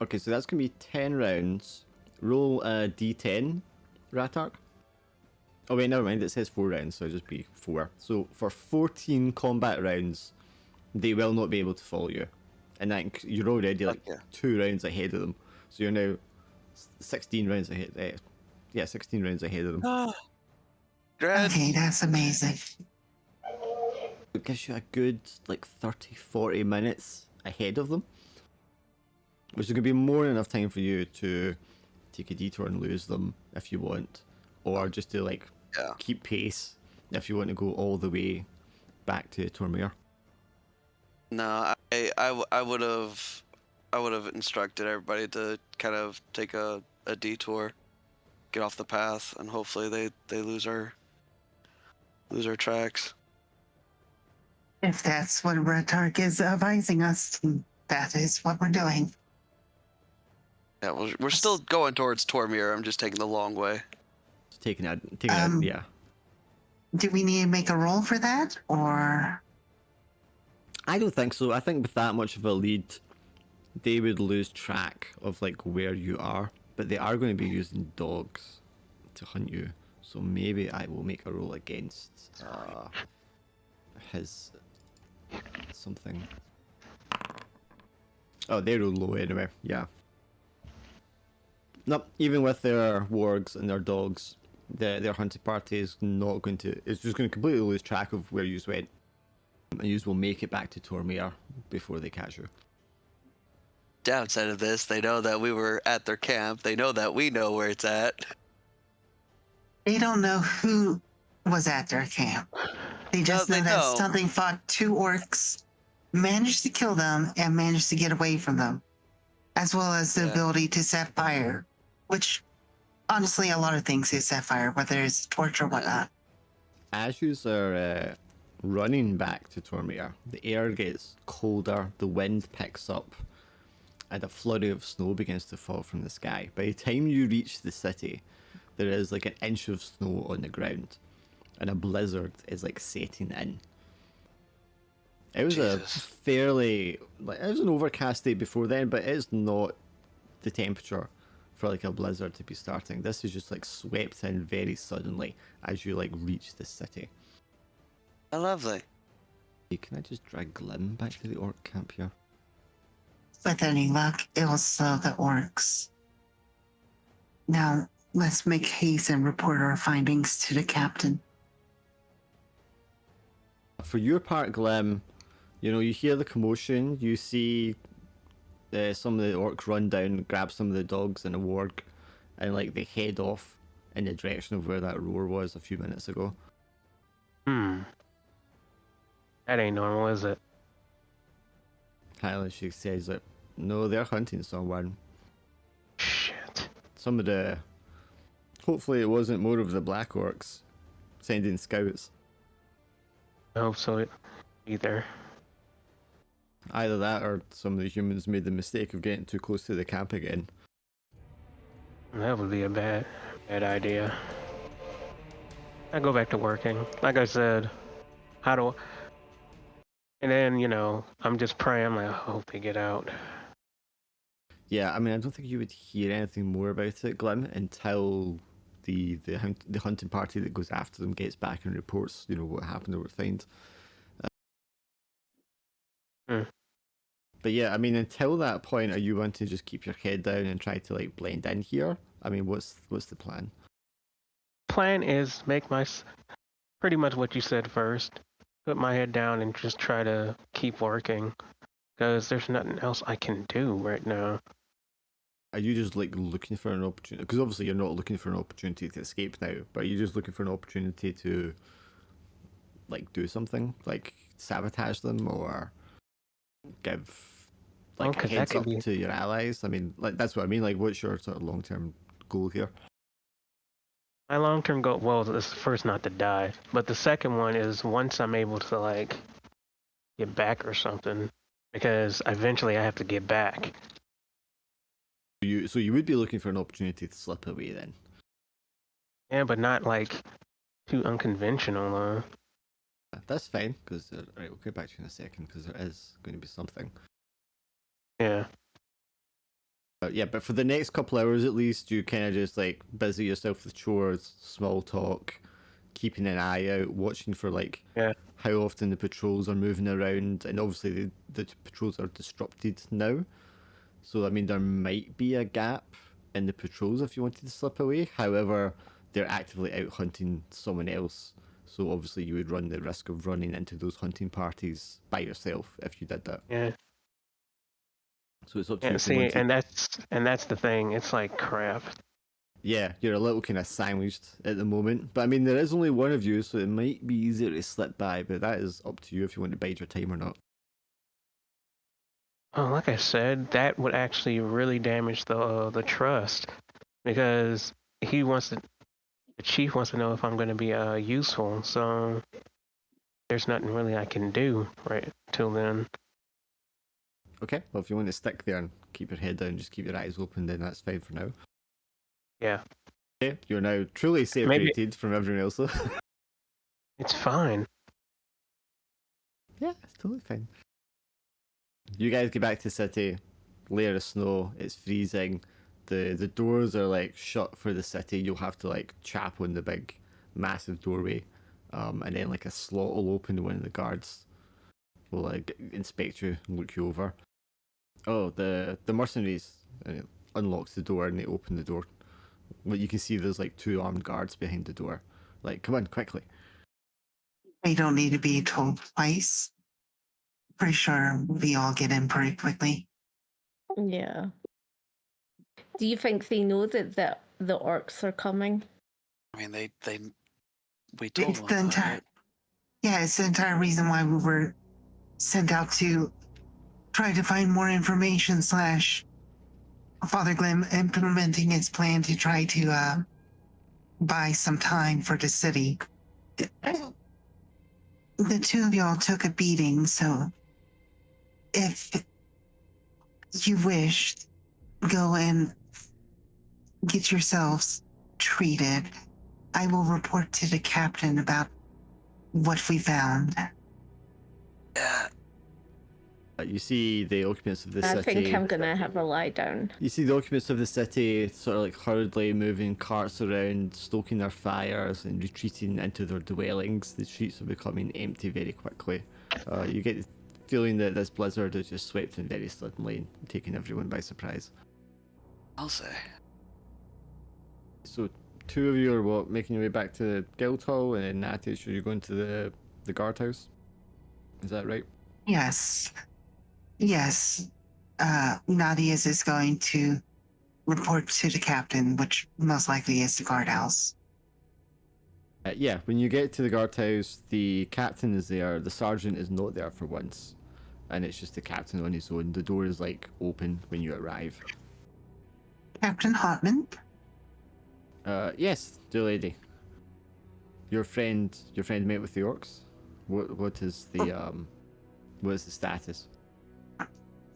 Okay, so that's gonna be 10 rounds. Roll a d10, Ratark. Oh wait, never mind, it says 4 rounds, so it'll just be 4. So for 14 combat rounds, they will not be able to follow you. And that you're already like Okay. 2 rounds ahead of them. So you're now 16 rounds ahead. Yeah, 16 rounds ahead of them. Dread. Okay, that's amazing. It gives you a good like 30-40 minutes ahead of them. Which is going to be more than enough time for you to take a detour and lose them if you want. Or just to like keep pace if you want to go all the way back to Tormaer. No, I would have instructed everybody to kind of take a detour, get off the path, and hopefully they lose our tracks. If that's what Retark is advising us, that is what we're doing. Yeah, we're still going towards Tormaer. I'm just taking the long way. Just taking it, yeah. Do we need to make a roll for that, or? I don't think so. I think with that much of a lead, they would lose track of like where you are. But they are going to be using dogs to hunt you. So maybe I will make a roll against his something. Oh, they roll low anyway. Yeah. Nope. Even with their wargs and their dogs, their hunting party is not going to. It's just going to completely lose track of where you went. And you will make it back to Tormaer before they catch you. Downside of this, they know that we were at their camp. They know that we know where it's at. They don't know who was at their camp. They just No, know they that know. something fought 2 orcs, managed to kill them, and managed to get away from them, as well as the Yeah. ability to set fire, which honestly a lot of things they set fire, whether it's torch or whatnot. As you are running back to Tormaer, the air gets colder, the wind picks up, and a flurry of snow begins to fall from the sky. By the time you reach the city, there is like an inch of snow on the ground, and a blizzard is like setting in. It was a Jesus. fairly, like, it was an overcast day before then, but it's not the temperature for like a blizzard to be starting. This is just like swept in very suddenly as you like reach the city. Oh, lovely. Hey, can I just drag Glim back to the orc camp here? With any luck, it will slow the orcs. Now, let's make haste and report our findings to the captain. For your part, Glim, you know, you hear the commotion, you see some of the orcs run down, grab some of the dogs and a warg, and like they head off in the direction of where that roar was a few minutes ago. That ain't normal, is it? Kyla, she says that, no, they're hunting someone. Shit. Some of the... Hopefully it wasn't more of the black orcs sending scouts. I hope so either. Either that or some of the humans made the mistake of getting too close to the camp again. That would be a bad idea. I go back to working. Like I said, and then, you know, I'm just praying, I'm like, I hope they get out. Yeah, I mean, I don't think you would hear anything more about it, Glim, until the hunting party that goes after them gets back and reports, you know, what happened or what they find. But yeah, I mean, until that point, are you want to just keep your head down and try to like blend in here? I mean, what's the plan? Plan is pretty much what you said first. Put my head down and just try to keep working. Because there's nothing else I can do right now. Are you just like looking for an opportunity? Because obviously you're not looking for an opportunity to escape now, but are you just looking for an opportunity to like do something? Like sabotage them or give like a 'Cause that heads could up be- to your allies? I mean, like that's what I mean. Like, what's your sort of long-term goal here? My long-term goal, well, is first not to die. But the second one is once I'm able to, like, get back or something, because eventually I have to get back. So you would be looking for an opportunity to slip away then. Yeah, but not like too unconventional. That's fine, because right, we'll get back to you in a second, because there is going to be something. Yeah. Yeah, but for the next couple hours at least, you kind of just like busy yourself with chores, small talk, keeping an eye out, watching for like how often the patrols are moving around, and obviously the patrols are disrupted now. So I mean, there might be a gap in the patrols if you wanted to slip away. However, they're actively out hunting someone else. So obviously you would run the risk of running into those hunting parties by yourself if you did that. Yeah. So it's up to you Yeah. if you See, want to. and that's the thing. It's like crap. Yeah, you're a little kind of sandwiched at the moment. But I mean, there is only one of you, so it might be easier to slip by. But that is up to you if you want to bide your time or not. Oh, like I said, that would actually really damage the trust, because the chief wants to know if I'm going to be useful. So there's nothing really I can do right till then. Okay, well, if you want to stick there and keep your head down, just keep your eyes open, then that's fine for now. Yeah. Okay, you're now truly separated from everyone else. It's fine. Yeah, it's totally fine. You guys get back to the city, layer of snow, it's freezing. The doors are like shut for the city. You'll have to like chap on the big, massive doorway. And then like a slot will open and one of the guards will like inspect you and look you over. Oh, the mercenaries unlocks the door and they open the door. Well, you can see there's like 2 armed guards behind the door. Like, come on, quickly. They don't need to be told twice. Pretty sure we all get in pretty quickly. Yeah. Do you think they know that the orcs are coming? I mean, we told It's them the about entire, it. yeah, it's the entire reason why we were sent out to try to find more information / Father Glim implementing his plan to try to buy some time for the city. The 2 of y'all took a beating, so if you wish, go and get yourselves treated. I will report to the captain about what we found. Yeah. You see the occupants of the city. I think I'm gonna have a lie down. You see the occupants of the city sort of like hurriedly moving carts around, stoking their fires and retreating into their dwellings. The streets are becoming empty very quickly. You get the feeling that this blizzard has just swept in very suddenly, taking everyone by surprise. I'll say. So 2 of you are making your way back to Guildhall, and then Natish, you're going to the guardhouse. Is that right? Yes. Nadia's is going to report to the captain, which most likely is the guardhouse. Yeah, when you get to the guardhouse, the captain is there, the sergeant is not there for once, and it's just the captain on his own. The door is like open when you arrive. Captain Hotman? Yes, dear lady. Your friend met with the orcs. What is the status?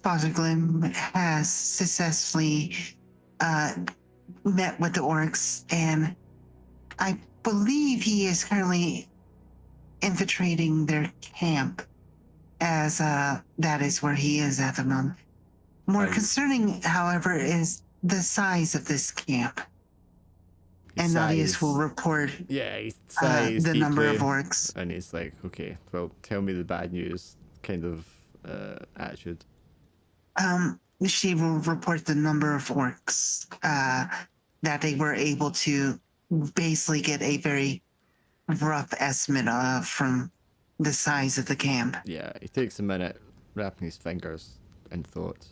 Father Glim has successfully met with the orcs, and I believe he is currently infiltrating their camp, as that is where he is at the moment. More concerning, however, is the size of this camp. And Nadius will report the number of orcs. And he's like, okay, well, tell me the bad news kind of attitude. She will report the number of orcs that they were able to basically get a very rough estimate of from the size of the camp. Yeah, he takes a minute, wrapping his fingers in thought.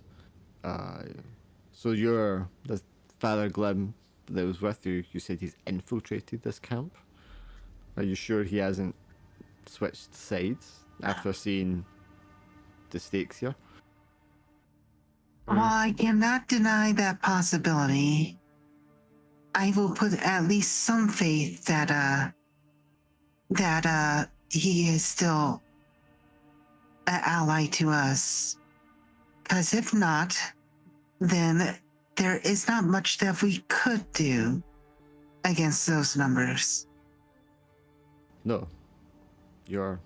So you're the Father Glim that was with you. You said he's infiltrated this camp. Are you sure he hasn't switched sides after seeing the stakes here? Well, I cannot deny that possibility. I will put at least some faith that he is still an ally to us. Because if not, then there is not much that we could do against those numbers. No, you're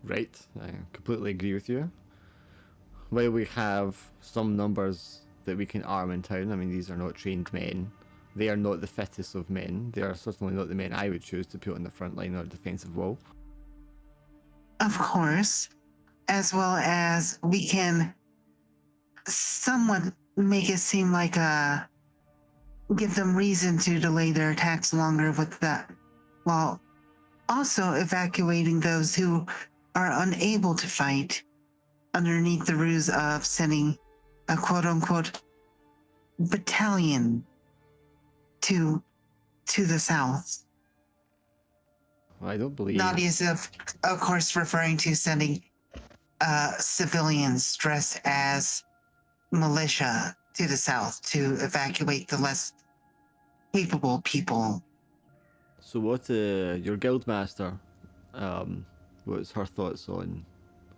right. I completely agree with you. While we have some numbers that we can arm in town, I mean, these are not trained men. They are not the fittest of men. They are certainly not the men I would choose to put on the front line or defensive wall. Of course, as well as we can somewhat make it seem like give them reason to delay their attacks longer with that, while also evacuating those who are unable to fight underneath the ruse of sending a quote-unquote battalion to the south. I don't believe. Nadia's of course referring to sending civilians dressed as militia to the south to evacuate the less capable people. So what, your guildmaster, what's her thoughts on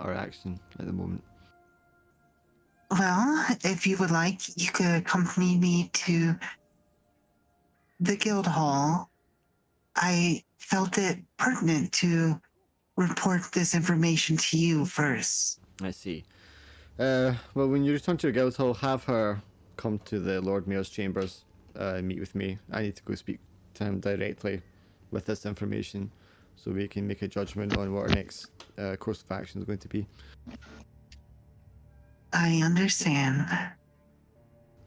our action at the moment? Well, if you would like, you could accompany me to the guild hall. I felt it pertinent to report this information to you first. I see. Well, when you return to your guild hall, have her come to the Lord Mayor's chambers and meet with me. I need to go speak to him directly with this information so we can make a judgment on what our next course of action is going to be. I understand.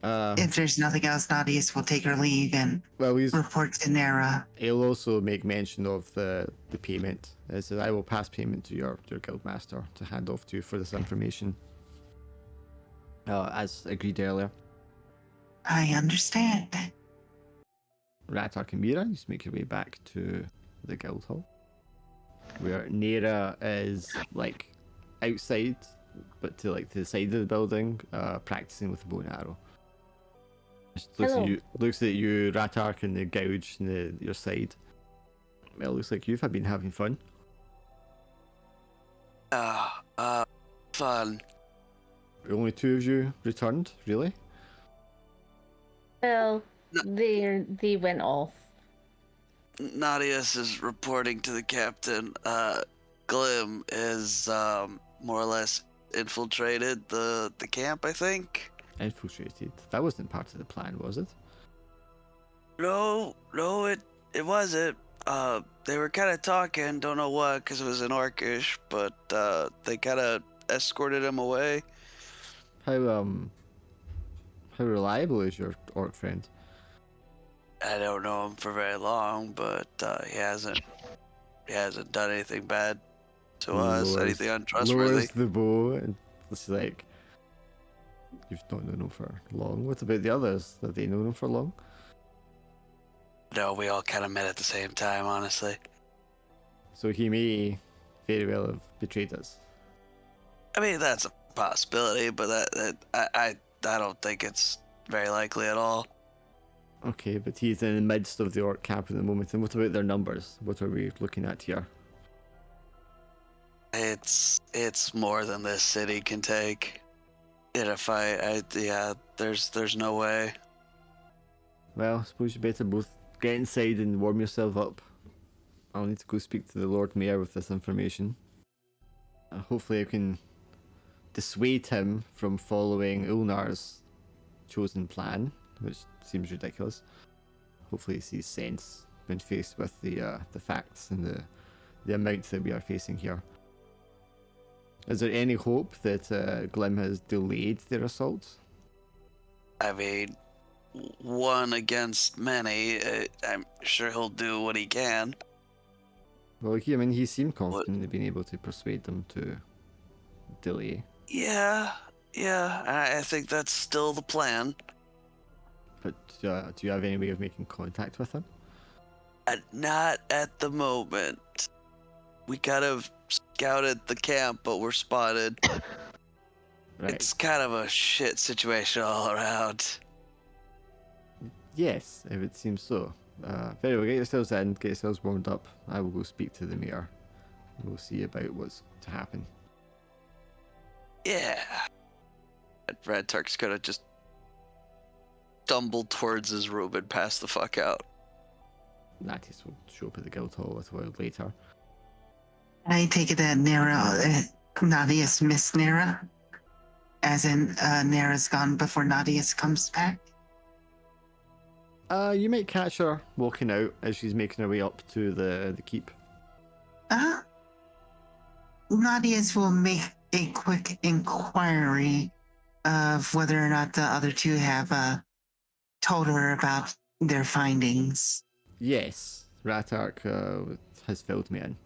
Uh, If there's nothing else, Nadius will take her leave and well, report to Nara. he'll also make mention of the payment. So I will pass payment to your guildmaster to hand off to you for this information. As agreed earlier. I understand. Ratar and Mira, you just make your way back to the guild hall, where Nera is like outside, but to like the side of the building, practicing with a bow and arrow. She looks at you, Ratar, and the gouge in your side. Well, looks like you've been having fun. Fun. Only two of you returned, really? Well, they went off. Nadius is reporting to the captain. Glim is more or less infiltrated the camp, I think. Infiltrated. That wasn't part of the plan, was it? No, it wasn't. They were kind of talking, don't know what, because it was in Orcish, but they kind of escorted him away. How reliable is your orc friend? I don't know him for very long, but he hasn't done anything bad to us, anything untrustworthy. Lowers the bow, and it's like, you've not known him for long. What about the others? Have they known him for long? No, we all kind of met at the same time, honestly. So he may very well have betrayed us. I mean, that's a possibility, but I don't think it's very likely at all. Okay, but he's in the midst of the orc camp at the moment. And what about their numbers? What are we looking at here? It's more than this city can take. In a fight, there's no way. Well, I suppose you better both get inside and warm yourself up. I'll need to go speak to the Lord Mayor with this information. Hopefully I can dissuade him from following Ulnar's chosen plan, which seems ridiculous. Hopefully he sees sense when faced with the facts and the amount that we are facing here. Is there any hope that Glim has delayed their assault? I mean, one against many. I'm sure he'll do what he can. Well, he seemed confident in being able to persuade them to delay. Yeah. I think that's still the plan. But do you have any way of making contact with him? Not at the moment. We kind of scouted the camp, but we're spotted. Right. It's kind of a shit situation all around. Yes, it would seem so. Very well, get yourselves in, get yourselves warmed up. I will go speak to the mayor. We'll see about what's to happen. Yeah. Red Tark's gonna just stumble towards his room and pass the fuck out. Natis will show up at the guild hall a little while later. I take it that Nadia's missed Nera? As in, Nera's gone before Nadia's comes back? You might catch her walking out as she's making her way up to the keep. Nadia's will make a quick inquiry of whether or not the other two have told her about their findings. Yes, Ratark has filled me in.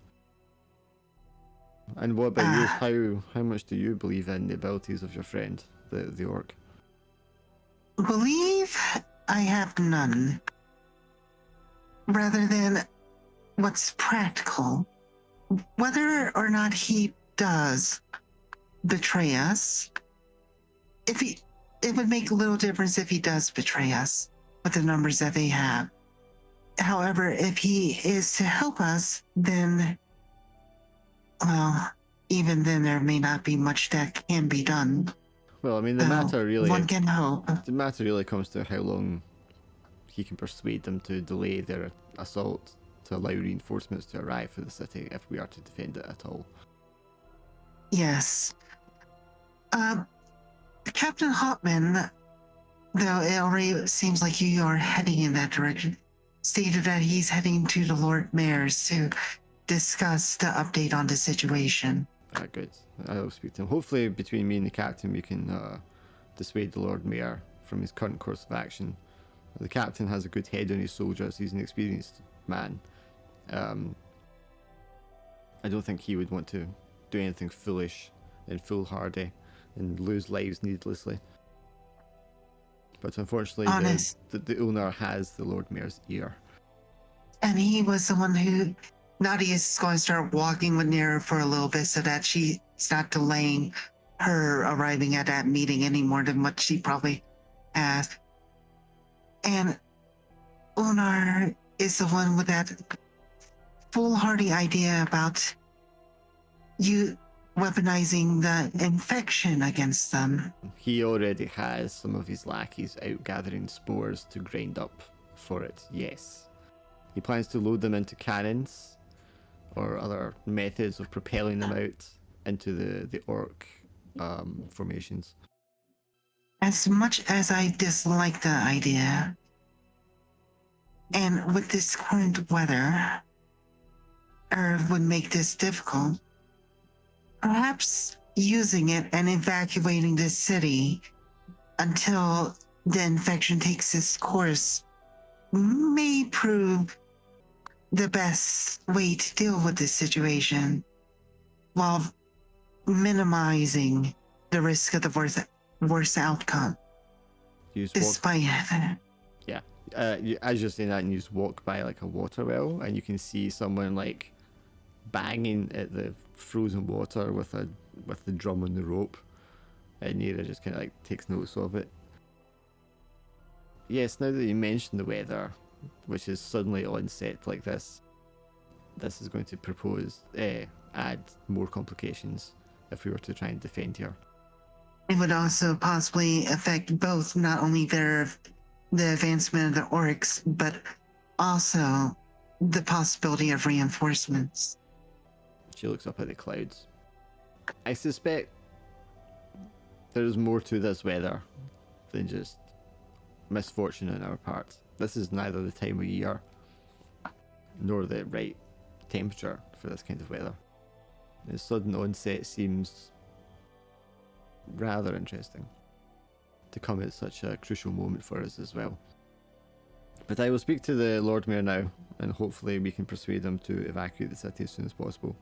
And what about you? How much do you believe in the abilities of your friend, the orc? Believe I have none. Rather than what's practical. Whether or not he does betray us, it would make little difference if he does betray us with the numbers that they have. However, if he is to help us, then, well, even then there may not be much that can be done. Well, I mean, the matter one can hope. The matter really comes to how long he can persuade them to delay their assault to allow reinforcements to arrive for the city if we are to defend it at all. Yes. Captain Hopman, though it already seems like you are heading in that direction, stated that he's heading to the Lord Mayor's to discuss the update on the situation. Good. I'll speak to him. Hopefully, between me and the captain, we can dissuade the Lord Mayor from his current course of action. The captain has a good head on his soldiers. He's an experienced man. I don't think he would want to do anything foolish and foolhardy and lose lives needlessly. But unfortunately, the owner has the Lord Mayor's ear. And he was the one who Nadia's going to start walking with Nera for a little bit so that she's not delaying her arriving at that meeting any more than what she probably has. And Unar is the one with that foolhardy idea about you weaponizing the infection against them. He already has some of his lackeys out gathering spores to grind up for it, yes. He plans to load them into cannons or other methods of propelling them out into the orc formations. As much as I dislike the idea, and with this current weather, would make this difficult, perhaps using it and evacuating the city until the infection takes its course may prove the best way to deal with this situation while minimizing the risk of the worst outcome. Despite it. Yeah. As you're saying that, and you just walk by like a water well and you can see someone like banging at the frozen water with the drum and the rope, and Nera just kind of like takes notice of it. Yes, now that you mention the weather, which is suddenly onset like this is going to add more complications if we were to try and defend here. It would also possibly affect both, not only the advancement of the orcs, but also the possibility of reinforcements. She looks up at the clouds. I suspect there's more to this weather than just misfortune on our part. This is neither the time of year nor the right temperature for this kind of weather. The sudden onset seems rather interesting to come at such a crucial moment for us as well. But I will speak to the Lord Mayor now, and hopefully we can persuade him to evacuate the city as soon as possible.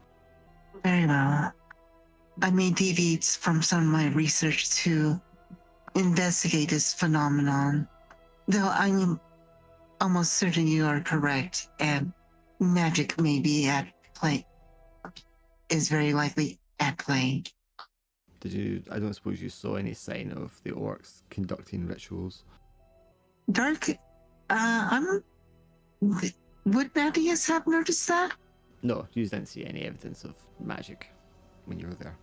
Very well. I made deviates from some of my research to investigate this phenomenon, though I'm almost certain you are correct, and magic may be at play, is very likely at play. I don't suppose you saw any sign of the orcs conducting rituals? Dark, would Nadius have noticed that? No, you didn't see any evidence of magic when you were there.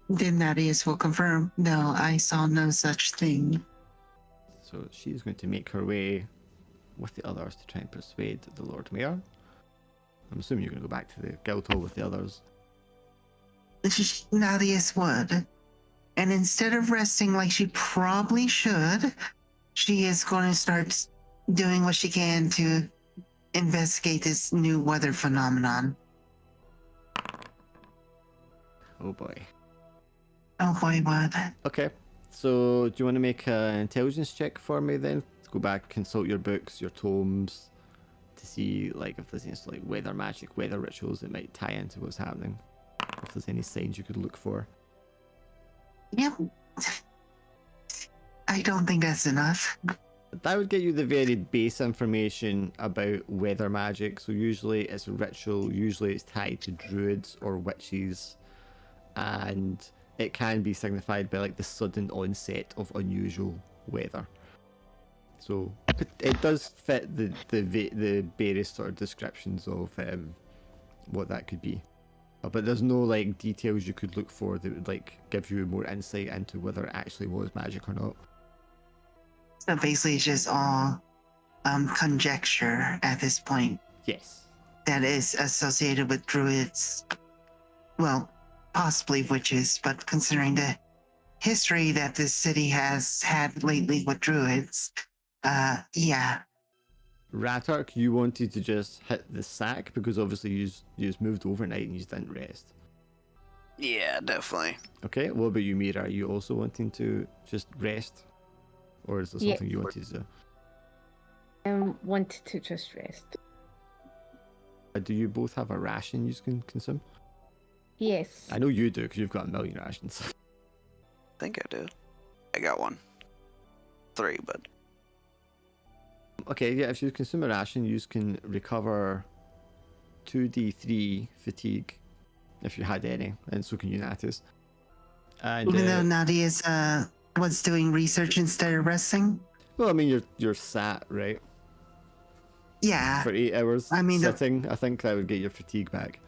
Then Nadius will confirm, no, I saw no such thing. So she's going to make her way with the others to try and persuade the Lord Mayor. I'm assuming you're going to go back to the guild hall with the others. Nadius would. And instead of resting like she probably should, she is going to start doing what she can to investigate this new weather phenomenon. Oh boy. Oh boy, what? Okay, so do you want to make an intelligence check for me then? Go back, consult your books, your tomes, to see like if there's any like weather magic, weather rituals that might tie into what's happening. If there's any signs you could look for. Yep. I don't think that's enough. That would get you the very base information about weather magic. So usually it's a ritual, usually it's tied to druids or witches, and it can be signified by like the sudden onset of unusual weather. So it does fit the various sort of descriptions of what that could be. But there's no like details you could look for that would like give you more insight into whether it actually was magic or not. So basically it's just all conjecture at this point Yes. that is associated with druids. Well, possibly witches, but considering the history that this city has had lately with druids, yeah. Ratark, you wanted to just hit the sack because obviously you just moved overnight and you just didn't rest. Yeah, definitely. Okay, what about you, Mira? Are you also wanting to just rest? Or is there Yeah. something you wanted to do? Wanted to just rest. Do you both have a ration you can consume? Yes. I know you do because you've got a million rations. I think I do. I got one. 3, but Okay, yeah, if you consume a ration, you can recover 2d3 fatigue if you had any, and so can you, Natus. And Even though Nadia's was doing research instead of resting. well, I mean, you're sat, right, Yeah. for 8 hours I mean, sitting. I think that would get your fatigue back.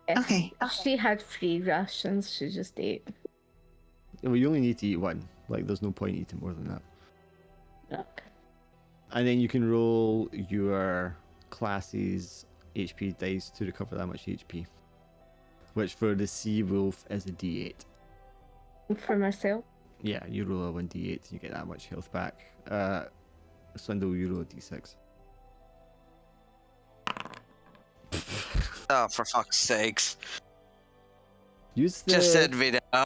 Okay. She had 3 rations. She just ate. Well, you only need to eat one. Like, there's no point eating more than that. Okay. And then you can roll your class's HP dice to recover that much HP. Which for the Sea Wolf is a D8. For myself. Yeah, you roll a 1d8 and you get that much health back. Swindle, you roll a d6. Oh, for fuck's sakes. Use the Just send me now.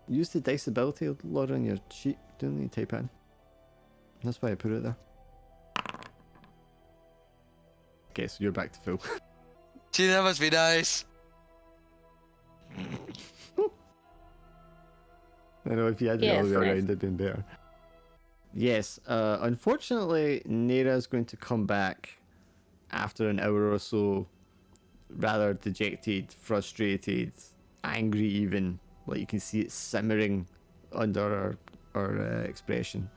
use the dice ability Laura on your sheet. Don't need to type in. That's why I put it there. Okay, so you're back to full. Gee, that must be nice. I know if you had it all Yes, the way nice. around, it'd been better. Yes, unfortunately, Nera's going to come back after an hour or so, rather dejected, frustrated, angry even. Like you can see it simmering under her expression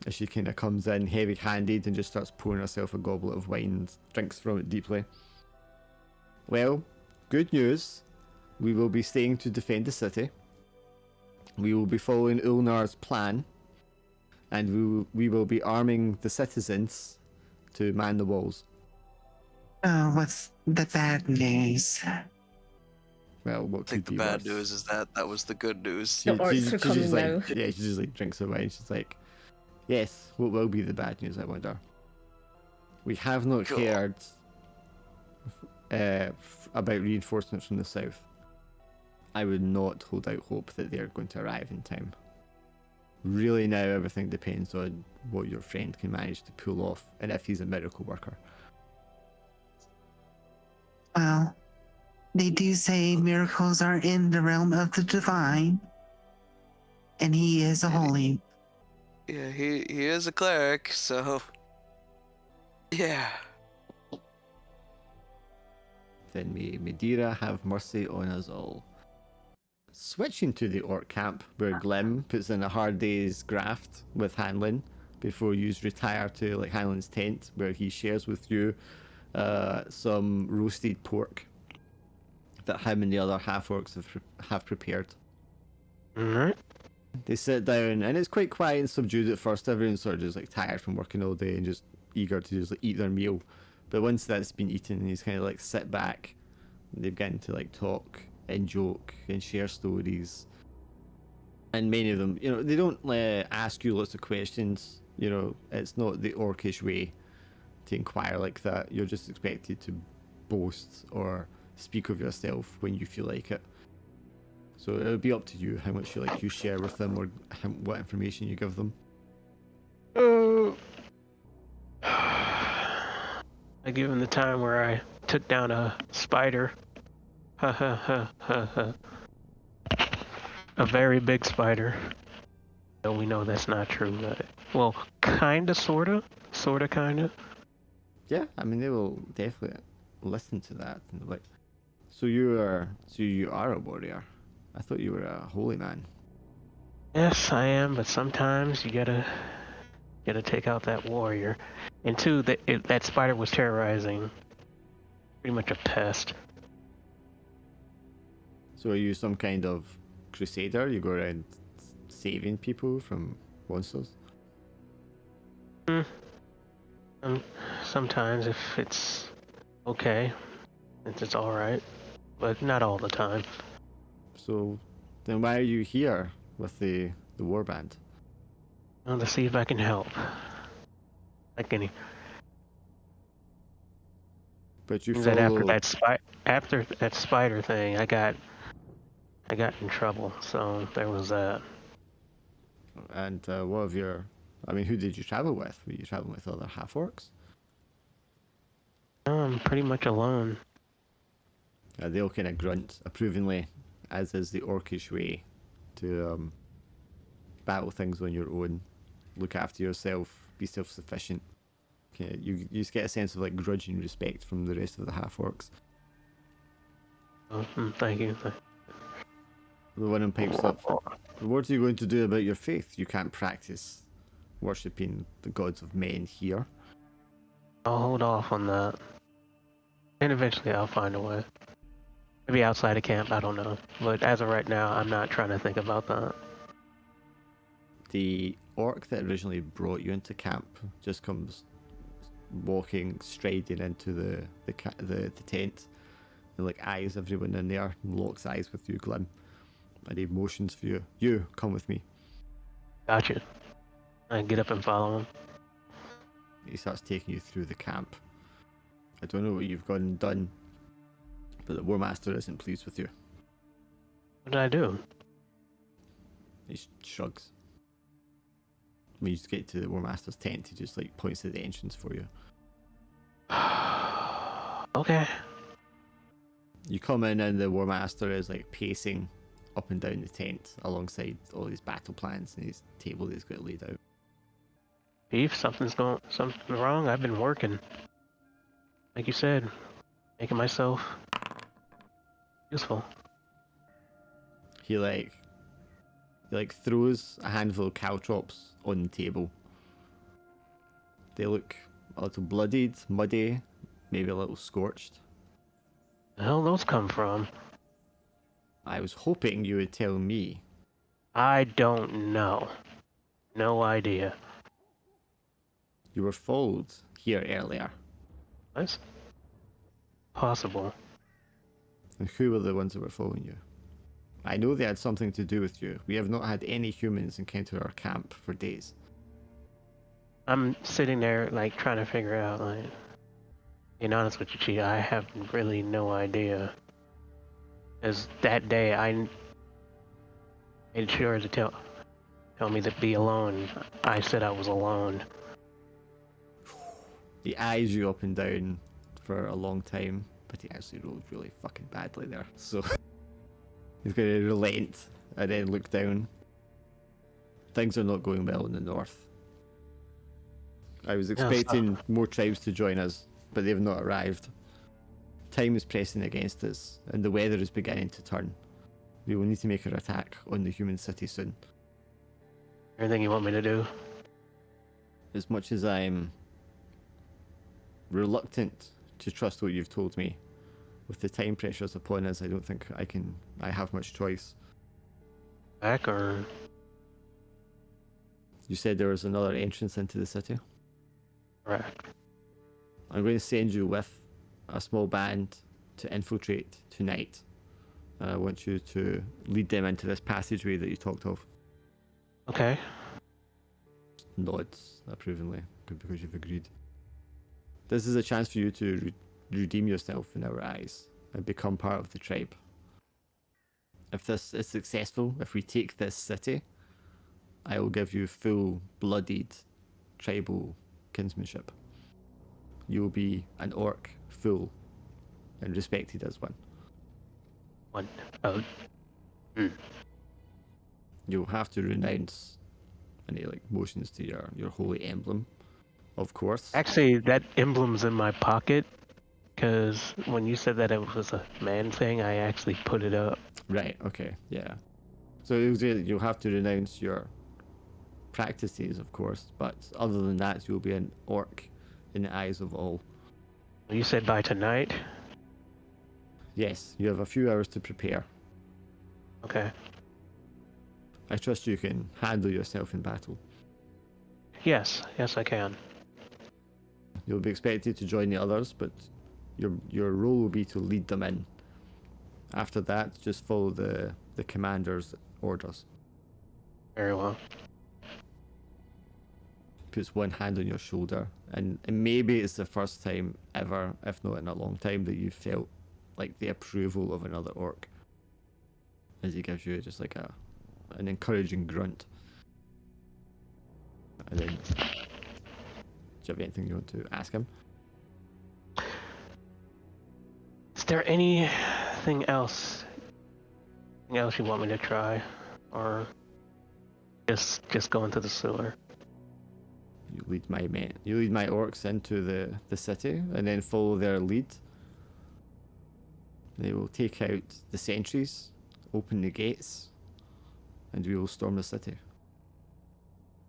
as she kind of comes in heavy-handed and just starts pouring herself a goblet of wine and drinks from it deeply. Well, good news. We will be staying to defend the city. We will be following Ulnar's plan, and we will be arming the citizens to man the walls. Oh, what's the bad news? Well, what I could think the be bad worse? news is that was the good news. The orcs are She's coming just like, now. yeah, she just like drinks her wine. She's like, yes, what will be the bad news, I wonder? We have not Cool. heard about reinforcements from the south. I would not hold out hope that they're going to arrive in time. Really now everything depends on what your friend can manage to pull off and if he's a miracle worker. Well, they do say miracles are in the realm of the divine, and he is a holy. Yeah, he is a cleric, so yeah. Then may Madeira have mercy on us all. Switching to the orc camp, where Glim puts in a hard day's graft with Hanlon before you retire to like Hanlon's tent, where he shares with you some roasted pork that him and the other half-orcs have prepared. Alright. They sit down, and it's quite quiet and subdued at first. Everyone's sort of just like tired from working all day and just eager to just like eat their meal. But once that's been eaten, he's kind of like sit back. They begin to like talk and joke and share stories. And many of them, you know, they don't ask you lots of questions. You know, it's not the orcish way to inquire like that. You're just expected to boast or speak of yourself when you feel like it. So it'll be up to you how much you share with them or what information you give them. I give him the time where I took down a spider. Ha ha ha ha ha. A very big spider. Though we know that's not true. Well, kinda, sorta, kinda. Yeah, I mean they will definitely listen to that. And like, so you are a warrior. I thought you were a holy man. Yes, I am, but sometimes you gotta take out that warrior. And two, that spider was terrorizing. Pretty much a pest. So are you some kind of crusader? You go around saving people from monsters? Sometimes if it's okay, if it's alright, but not all the time. So then why are you here with the warband? Well, to see if I can help. Like any. But you That follow... after that spider thing, I got in trouble. So there was that. And what of your... I mean, who did you travel with? Were you traveling with other half-orcs? No, I'm pretty much alone. They all kind of grunt approvingly, as is the orcish way to battle things on your own, look after yourself, be self-sufficient. You just get a sense of like grudging respect from the rest of the half-orcs. Oh, thank you. The one in pipes up. What are you going to do about your faith? You can't practice worshipping the gods of men here. I'll hold off on that. And eventually I'll find a way. Maybe outside of camp, I don't know. But as of right now, I'm not trying to think about that. The orc that originally brought you into camp just comes walking, striding into the tent, and like eyes everyone in there, and locks eyes with you, Glim. And he motions for you. You, come with me. Gotcha. I get up and follow him. He starts taking you through the camp. I don't know what you've gone and done, but the War Master isn't pleased with you. What did I do? He shrugs. When you just get to the War Master's tent, he just like points to the entrance for you. Okay. You come in and the War Master is like pacing up and down the tent alongside all his battle plans and his table that he's got laid out. Beef, something wrong. I've been working. Like you said, making myself useful. He throws a handful of caltrops on the table. They look a little bloodied, muddy, maybe a little scorched. The hell those come from? I was hoping you would tell me. I don't know. No idea. You were followed here earlier. That's possible. And who were the ones that were following you? I know they had something to do with you. We have not had any humans encounter our camp for days. I'm sitting there, like, trying to figure out, like, being honest with you, Chi, I have really no idea. As that day, I made sure to tell me to be alone. I said I was alone. He eyes you up and down for a long time, but he actually rolled really fucking badly there. So he's going to relent and then look down. Things are not going well in the north. I was expecting more tribes to join us, but they've not arrived. Time is pressing against us, and the weather is beginning to turn. We will need to make our attack on the human city soon. Anything you want me to do? As much as I'm reluctant to trust what you've told me, with the time pressures upon us, I don't think I have much choice. Back or You said there was another entrance into the city. correct? I'm going to send you with a small band to infiltrate tonight. And I want you to lead them into this passageway that you talked of. Okay. Nods approvingly, good, because you've agreed. This is a chance for you to redeem yourself in our eyes and become part of the tribe. If this is successful, if we take this city, I will give you full-blooded tribal kinsmanship. You will be an orc full and respected as one. One. Oh. You'll have to renounce any motions to your holy emblem, of course. Actually, that emblem's in my pocket, because when you said that it was a man thing, I actually put it up. Right, okay, yeah. So you'll have to renounce your practices, of course, but other than that, you'll be an orc in the eyes of all. You said by tonight? Yes, you have a few hours to prepare. Okay. I trust you can handle yourself in battle. Yes, I can. You'll be expected to join the others, but your role will be to lead them in. After that, just follow the commander's orders. Very well. Puts one hand on your shoulder, and maybe it's the first time ever, if not in a long time, that you felt like the approval of another orc. As he gives you just an encouraging grunt. And then, do you have anything you want to ask him? Is there anything else? Anything else you want me to try, or just go into the sewer? You lead my orcs into the city, and then follow their lead. They will take out the sentries, open the gates, and we will storm the city.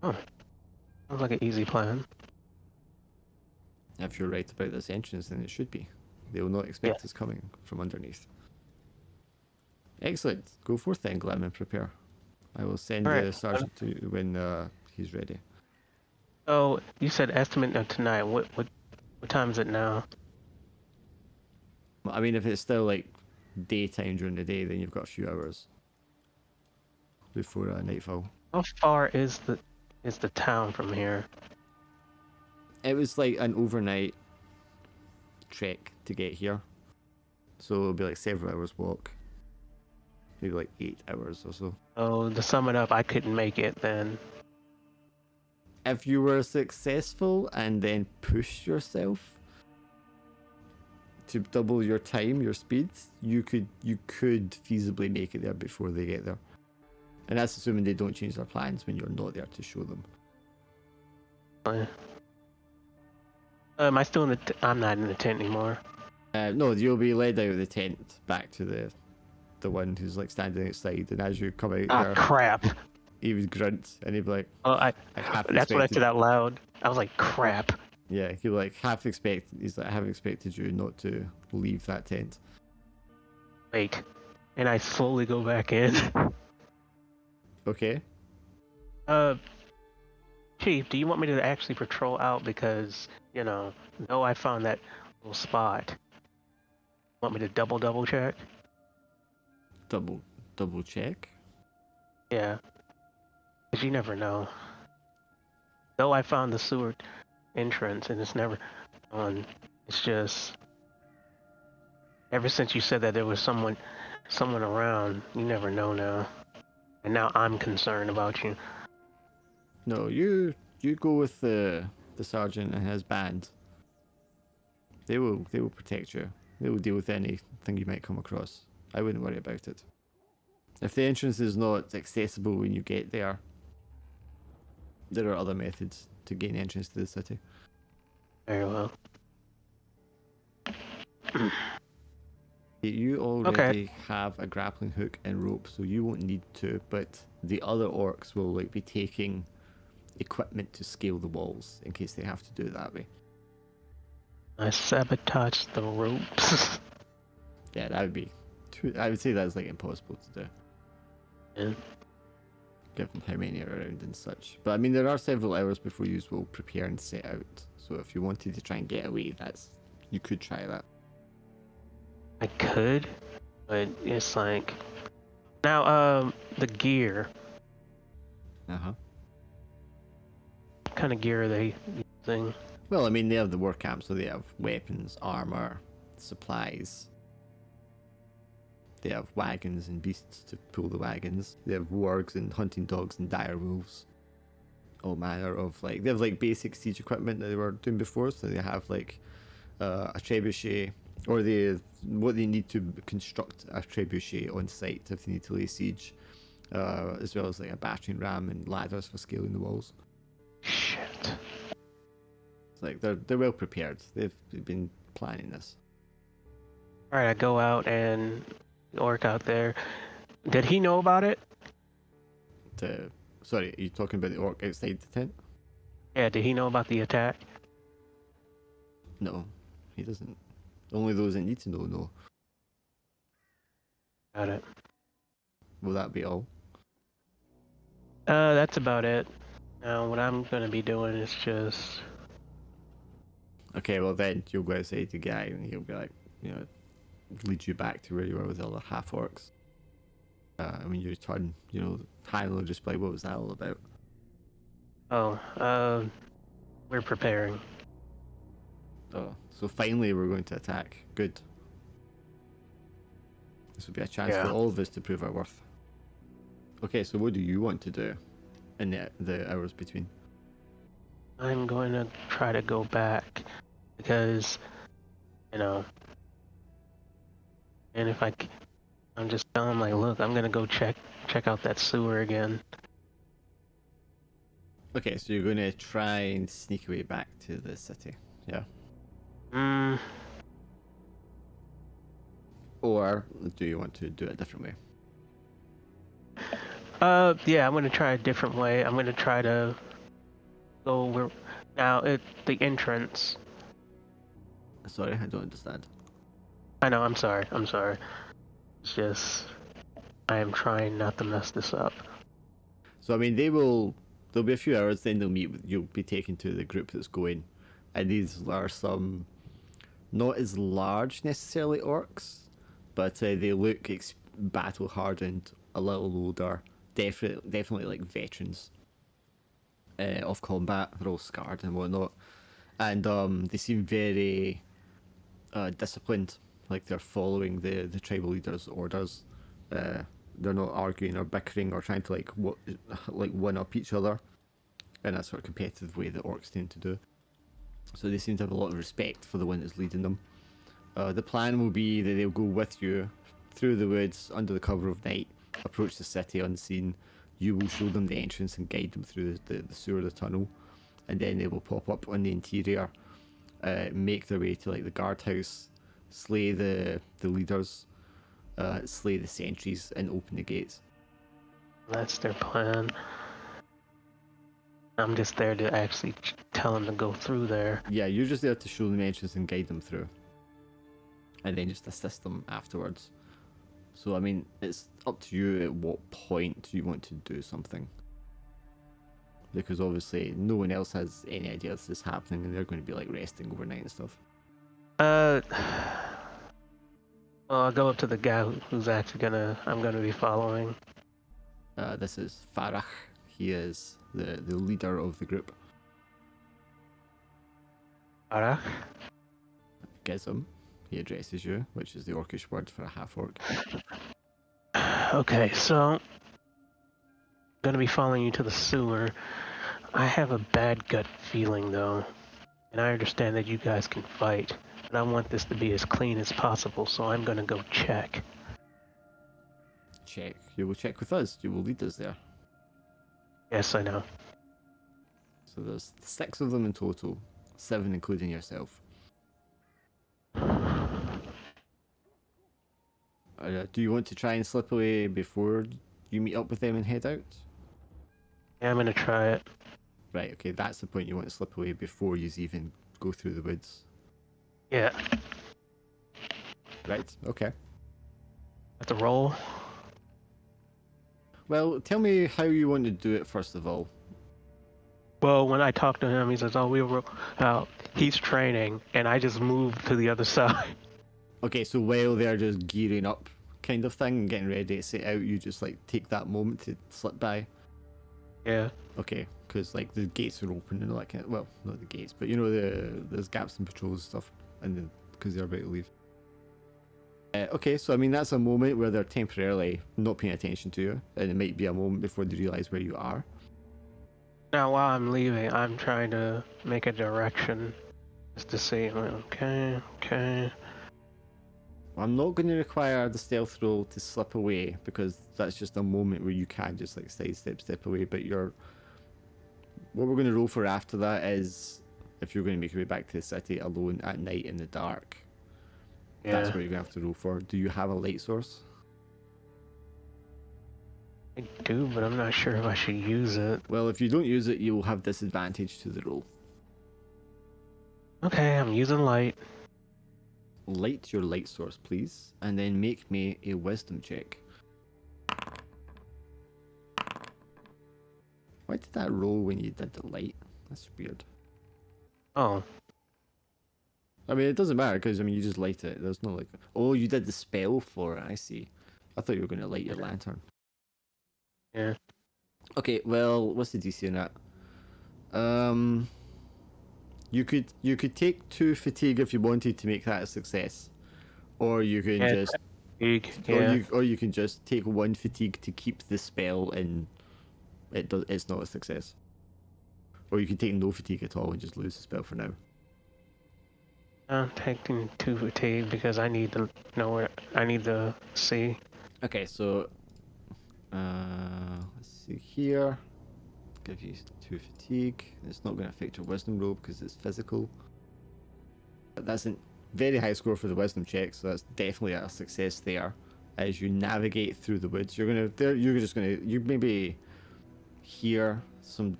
Oh, sounds like an easy plan. If you're right about this entrance, then it should be. They will not expect us coming from underneath. Excellent. Go forth then, Glim, and prepare. I will send the sergeant to you when he's ready. Oh, you said estimate of tonight. What time is it now? I mean, if it's still daytime during the day, then you've got a few hours before nightfall. How far is the town from here? It was an overnight trek to get here, so it'll be several hours walk, maybe 8 hours or so. Oh, to sum it up, I couldn't make it then. If you were successful and then push yourself to double your time, your speed, you could feasibly make it there before they get there. And that's assuming they don't change their plans when you're not there to show them. Am I still in the? I'm not in the tent anymore. No, you'll be led out of the tent back to the one who's standing outside, and as you come out there, Crap. he would grunt and he'd be like, Oh, that's what I said out loud. I was like, crap. Yeah, he'd be he's I have expected you not to leave that tent. Wait. And I slowly go back in. Okay. Chief, do you want me to actually patrol out because, though I found that little spot, want me to double check? Double check? Yeah. Because you never know. Though I found the sewer entrance and it's never on, it's just ever since you said that there was someone around, you never know now. And now I'm concerned about you. No, you go with the sergeant and his band. They will protect you. They will deal with anything you might come across. I wouldn't worry about it. If the entrance is not accessible when you get there, there are other methods to gain entrance to the city. Very well. You already have a grappling hook and rope, so you won't need to, but the other orcs will be taking equipment to scale the walls in case they have to do it that way. I sabotaged the ropes. Yeah, that would be. I would say that's like impossible to do, Yeah. given how many are around and such. But I mean, there are several hours before you will prepare and set out. So if you wanted to try and get away, you could try that. I could, but it's like now the gear. Uh-huh. What kind of gear are they using? Well, I mean, they have the war camp, so they have weapons, armor, supplies. They have wagons and beasts to pull the wagons. They have wargs and hunting dogs and dire wolves. All manner of they have like basic siege equipment that they were doing before. So they have like a trebuchet, or what they need to construct a trebuchet on site if they need to lay siege, as well as like a battering ram and ladders for scaling the walls. Shit. It's like they're well prepared. They've been planning this. All right, I go out and the orc out there. Did he know about it? Sorry, are you talking about the orc outside the tent? Yeah, did he know about the attack? No, he doesn't. Only those that need to know. Got it. Will that be all? That's about it. Now, what I'm gonna be doing is just... Okay, well then you'll go outside the guy and he'll be like, lead you back to where you were with the other half orcs. When you return, Han will just be like, what was that all about? We're preparing. Oh, so finally we're going to attack. Good. This will be a chance for all of us to prove our worth. Okay, so what do you want to do in the hours between? I'm going to try to go back because, and if I'm just telling him, like, look, I'm gonna go check out that sewer again. Okay, so you're going to try and sneak away back to the city, yeah? Or do you want to do it a different way? Yeah, I'm gonna try a different way. I'm gonna try to go where now the entrance. Sorry, I don't understand. I know, I'm sorry. It's just I am trying not to mess this up. So I mean, there'll be a few hours, then you'll be taken to the group that's going, and these are some not as large necessarily orcs, but they look battle hardened, a little older, definitely like veterans of combat. They're all scarred and whatnot, and they seem very disciplined, like they're following the tribal leaders' orders. They're not arguing or bickering or trying to one up each other in a sort of competitive way that orcs tend to do. So they seem to have a lot of respect for the one that's leading them. The plan will be that they'll go with you through the woods under the cover of night, approach the city unseen. You will show them the entrance and guide them through the sewer, the tunnel, and then they will pop up on the interior, make their way to the guardhouse, slay the leaders, slay the sentries, and open the gates. That's their plan. I'm just there to actually tell them to go through there. Yeah, you're just there to show them the entrance and guide them through, and then just assist them afterwards. So I mean, it's up to you at what point you want to do something, because obviously no one else has any idea this is happening, and they're going to be resting overnight and stuff. Well, I'll go up to the guy who's actually I'm gonna be following. This is Farah. He is the leader of the group. Farah? Gizm. He addresses you, which is the orcish word for a half-orc. Okay, so I'm gonna be following you to the sewer. I have a bad gut feeling though, and I understand that you guys can fight, but I want this to be as clean as possible, so I'm gonna go check. Check. You will check with us. You will lead us there. Yes, I know. So there's 6 of them in total, 7 including yourself. Do you want to try and slip away before you meet up with them and head out? Yeah, I'm gonna try it. Right, okay, that's the point. You want to slip away before you even go through the woods. Yeah. Right. Okay. That's a roll. Well, tell me how you want to do it first of all. Well, when I talked to him, he says, "Oh, we were out. He's training," and I just moved to the other side. Okay, so while they're just gearing up, kind of thing, and getting ready to set out, you just like take that moment to slip by. Yeah. Okay, because like the gates are open and all that kind of, well, not the gates, but there's gaps in patrols and stuff, and because they're about to leave. Okay, so I mean that's a moment where they're temporarily not paying attention to you, and it might be a moment before they realize where you are. Now, while I'm leaving, I'm trying to make a direction, just to see. I'm like, okay. I'm not going to require the stealth roll to slip away because that's just a moment where you can just like step away. But what we're going to roll for after that is if you're going to make your way back to the city alone at night in the dark. Yeah. That's what you're going to have to roll for. Do you have a light source? I do, but I'm not sure if I should use it. Well, if you don't use it, you will have disadvantage to the roll. Okay, I'm using light. Light your light source, please, and then make me a wisdom check. Why did that roll when you did the light? That's weird. Oh, I mean, it doesn't matter because I mean, you just light it. There's no like, oh, you did the spell for it. I see. I thought you were going to light your lantern. yeah. Okay, well, what's the DC on that? You could take 2 fatigue if you wanted to make that a success, or you can Yeah, just, Yeah. or you can just take 1 fatigue to keep the spell and it's not a success. Or you can take no fatigue at all and just lose the spell for now. I'm taking 2 fatigue because I need to know where I need to see. Okay, so let's see here. Give you 2 fatigue. It's not going to affect your wisdom roll because it's physical. But that's a very high score for the wisdom check, so that's definitely a success there. As you navigate through the woods, you maybe hear some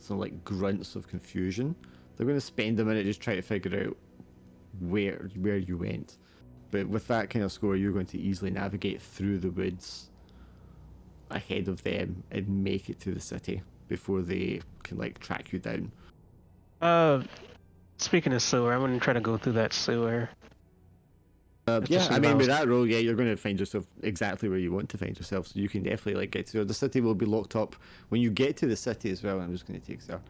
like grunts of confusion. They're going to spend a minute just trying to figure out where you went. But with that kind of score, you're going to easily navigate through the woods ahead of them and make it to the city before they can like track you down. Speaking of sewer, I'm gonna try to go through that sewer. Yeah, I mean with that roll, yeah, you're going to find yourself exactly where you want to find yourself, so you can definitely like get to the city. Will be locked up when you get to the city as well. I'm just going to take there.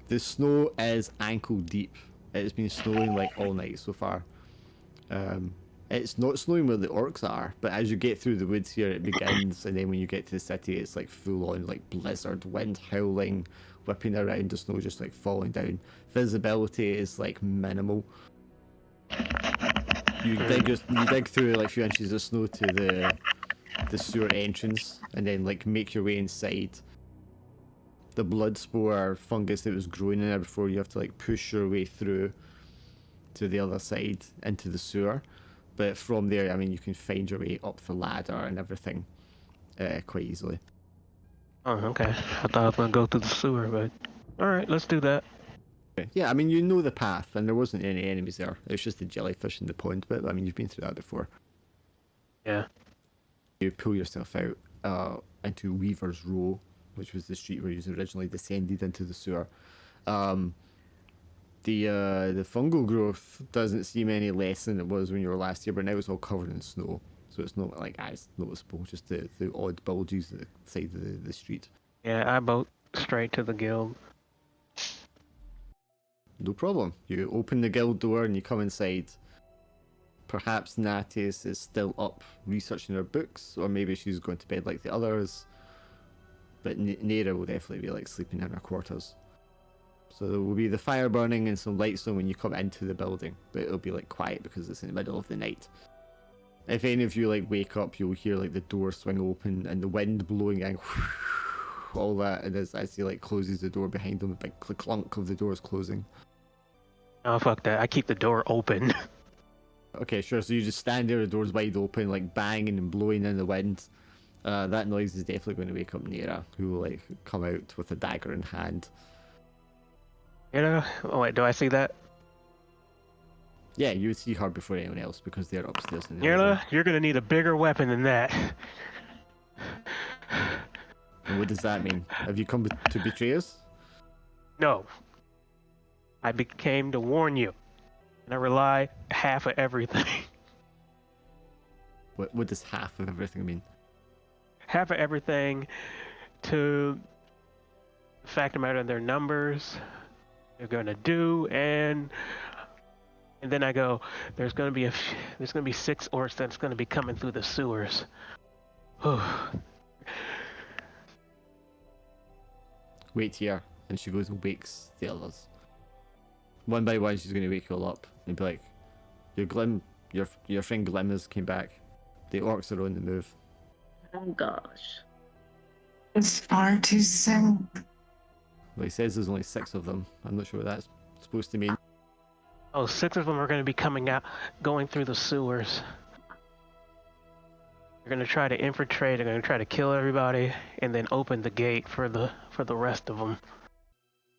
The snow is ankle deep. It's been snowing like all night so far. It's not snowing where the orcs are, but as you get through the woods here, it begins, and then when you get to the city, it's like full on like blizzard, wind howling, whipping around, the snow just like falling down. Visibility is like minimal. You dig through like a few inches of snow to the sewer entrance, and then like make your way inside. The blood spore fungus that was growing in there before, you have to like push your way through to the other side into the sewer. But from there, I mean, you can find your way up the ladder and everything quite easily. Oh, okay. I thought I was gonna go through the sewer, but all right, let's do that. Okay. Yeah, I mean, you know the path, and there wasn't any enemies there. It was just the jellyfish in the pond, but I mean, you've been through that before. Yeah. You pull yourself out into Weaver's Row, which was the street where you originally descended into the sewer. The fungal growth doesn't seem any less than it was when you were last here, but now it's all covered in snow, so it's not like as noticeable. Just the odd bulges at the side of the street. Yeah, I boat straight to the guild. No problem. You open the guild door and you come inside. Perhaps Natius is still up researching her books, or maybe she's going to bed like the others. But Nera will definitely be like sleeping in her quarters. So there will be the fire burning and some lights on when you come into the building, but it'll be like quiet because it's in the middle of the night. If any of you like wake up, you'll hear like the door swing open and the wind blowing in, all that, and as he like closes the door behind him, a big clunk of the doors closing. Oh, fuck that. I keep the door open. Okay, sure. So you just stand there, the door's wide open, like banging and blowing in the wind. That noise is definitely going to wake up Nera, who will like come out with a dagger in hand. You know? Oh, wait, do I see that? Yeah, you would see her before anyone else because they're upstairs in the Nirla, elevator. you're gonna need a bigger weapon than that. And what does that mean? Have you come to betray us? No. I came to warn you. And I rely half of everything. What does half of everything mean? Half of everything to the fact of the matter, their numbers, they're gonna do, and then I go, there's gonna be 6 orcs that's gonna be coming through the sewers. Whew. Wait here. And she goes and wakes the others. One by one, she's going to wake you all up and be like, your friend Glim has came back. The orcs are on the move. Oh gosh. It's far too soon. Well, he says there's only 6 of them. I'm not sure what that's supposed to mean. Oh, 6 of them are gonna be going through the sewers. They're gonna try to infiltrate, they're gonna try to kill everybody, and then open the gate for the rest of them.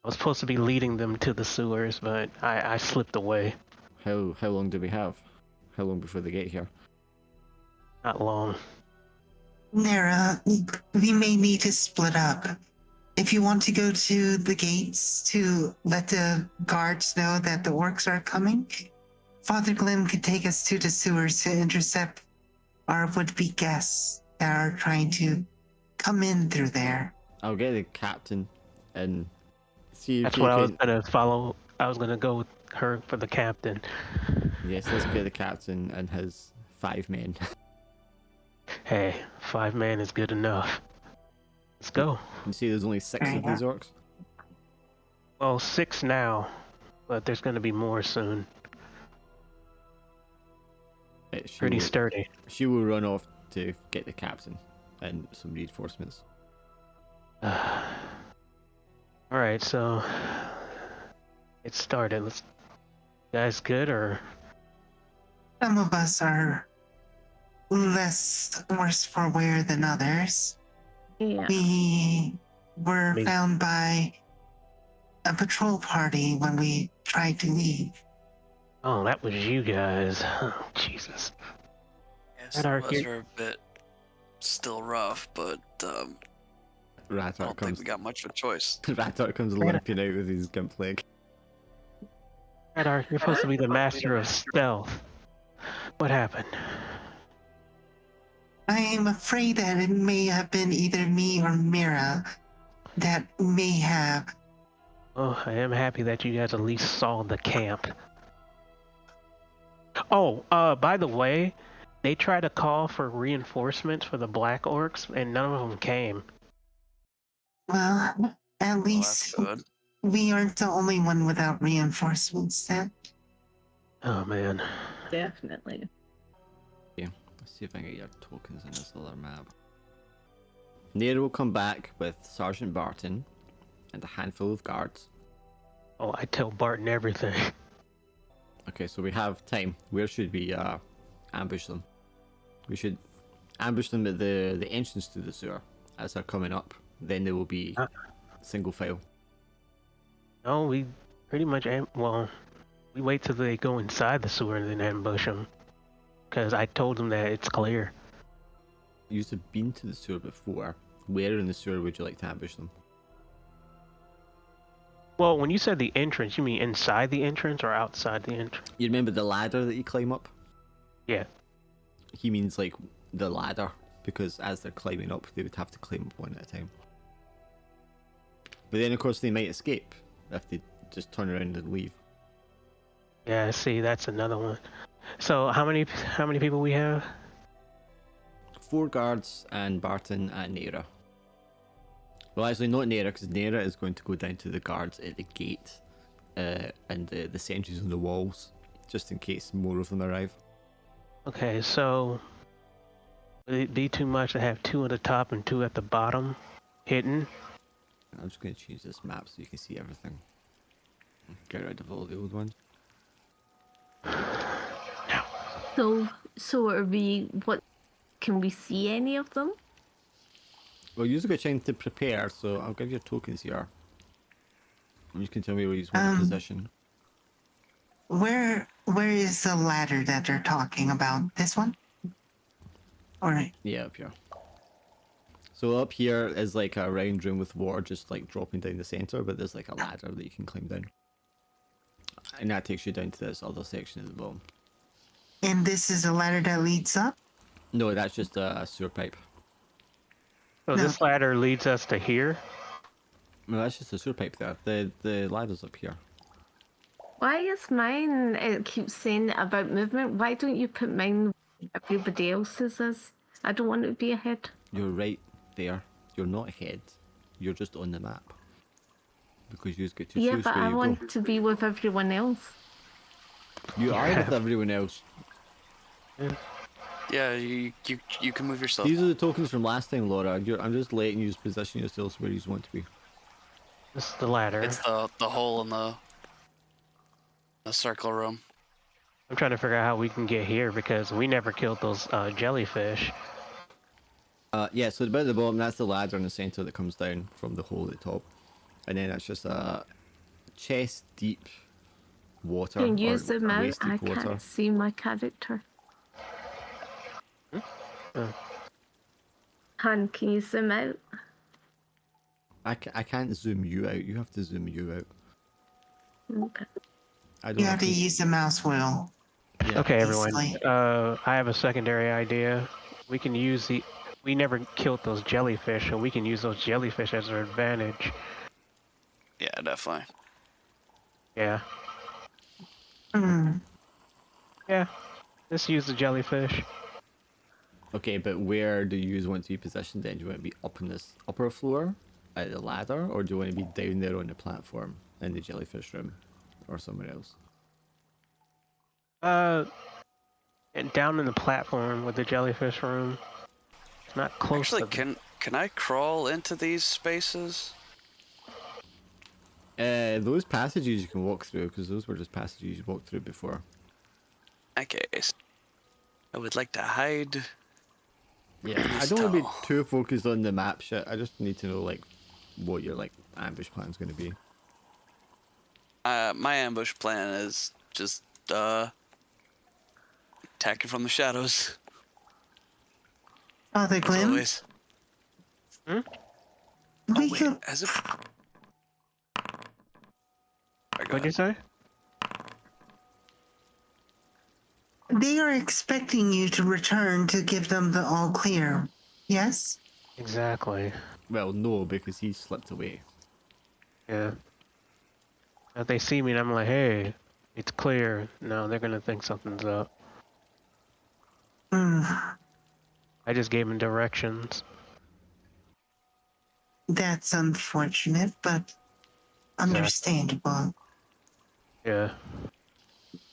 I was supposed to be leading them to the sewers, but I slipped away. How long do we have? How long before they get here? Not long. Nara, we may need to split up. If you want to go to the gates to let the guards know that the orcs are coming, Father Glim could take us to the sewers to intercept our would-be guests that are trying to come in through there. I'll get the captain and see if That's he what I was can... gonna follow. I was gonna go with her for the captain. Yes, let's get the captain and his 5 men. Hey, 5 man is good enough. Let's go. You see there's only 6 of these orcs? Well, 6 now, but there's gonna be more soon. Pretty sturdy. She will run off to get the captain and some reinforcements. Alright, so it started. You guys good or? Some of us are less worse for wear than others. Yeah. We were Me- found by a patrol party when we tried to leave. Oh, that was you guys. Oh, Jesus. Yeah, That some are of us here- are a bit still rough, but I Ratar don't think comes. we got much of a choice. Ratar comes We're gonna- limping out with his gimp leg. You're supposed to be the master of stealth. What happened? I am afraid that it may have been either me or Mira that may have. Oh, I am happy that you guys at least saw the camp. Oh, by the way, they tried to call for reinforcements for the black orcs, and none of them came. Well, at Well, that's least good. we aren't the only one without reinforcements then. Oh, man. Definitely. Let's see if I can get your tokens in this other map. Nero will come back with Sergeant Barton and a handful of guards. Oh, I tell Barton everything. Okay, so we have time. Where should we ambush them? We should ambush them at the entrance to the sewer as they're coming up. Then they will be single file. No, we pretty much, we wait till they go inside the sewer and then ambush them. Because I told them that it's clear. You've been to the sewer before. Where in the sewer would you like to ambush them? Well, when you said the entrance, you mean inside the entrance or outside the entrance? You remember the ladder that you climb up? Yeah. He means like the ladder, because as they're climbing up, they would have to climb up one at a time. But then, of course, they might escape if they just turn around and leave. Yeah, see, that's another one. So how many people we have? 4 guards and Barton and Nera. Well, actually, not Nera, because Nera is going to go down to the guards at the gate and the sentries on the walls, just in case more of them arrive. Okay, so would it be too much to have 2 at the top and 2 at the bottom, hidden? I'm just going to change this map so you can see everything. Get rid of all the old ones. So are we? What? Can we see any of them? Well, you've got time to prepare, so I'll give you tokens here. And you can tell me where you want to position. where is the ladder that they're talking about? This one? All right. Yeah, up here. So up here is like a round room with water just like dropping down the center, but there's like a ladder that you can climb down. And that takes you down to this other section at the bottom. And this is a ladder that leads up? No, that's just a sewer pipe. So No. this ladder leads us to here. No, that's just a sewer pipe there. The ladder's up here. Why is mine? It keeps saying about movement. Why don't you put mine where everybody else's is? I don't want it to be ahead. You're right there. You're not ahead. You're just on the map. Because you just get to Yeah, choose but where I you want to be with everyone else. go. You are with everyone else. Yeah, you can move yourself. These are the tokens from last time, Laura. I'm just letting you position yourselves where you want to be. This is the ladder. It's the hole in the circle room. I'm trying to figure out how we can get here because we never killed those jellyfish. Yeah, so about the bottom, that's the ladder in the center that comes down from the hole at the top. And then that's just a chest deep water. Can you or zoom out? waist deep I water. can't see my character. Han, can you zoom out? I can't zoom you out. You have to zoom you out. Okay. I don't You have to think- use the mouse wheel. Yeah. Okay, everyone. Easily. I have a secondary idea. We can use the. We never killed those jellyfish, and we can use those jellyfish as our advantage. Yeah, definitely. Yeah. Hmm. Yeah. Let's use the jellyfish. Okay, but where do you want to be positioned then? Do you want to be up on this upper floor at the ladder, or do you want to be down there on the platform in the jellyfish room, or somewhere else? And down in the platform with the jellyfish room. It's not close. Actually, to the- can I crawl into these spaces? Those passages you can walk through, because those were just passages you walked through before. Okay. I would like to hide. Yeah, I Just don't want to be tell. too focused on the map shit. I just need to know like what your like ambush plan's going to be. My ambush plan is just attacking from the shadows. Father As Glim, always. we Wait, could, has it? Sorry, go What'd you ahead. say? they are expecting you to return to give them the all clear. Yes? Exactly. Well, no, because he slipped away. Yeah. If they see me and I'm like, hey, it's clear. No, they're gonna think something's up. Hmm. I just gave them directions. That's unfortunate, but understandable. Yeah.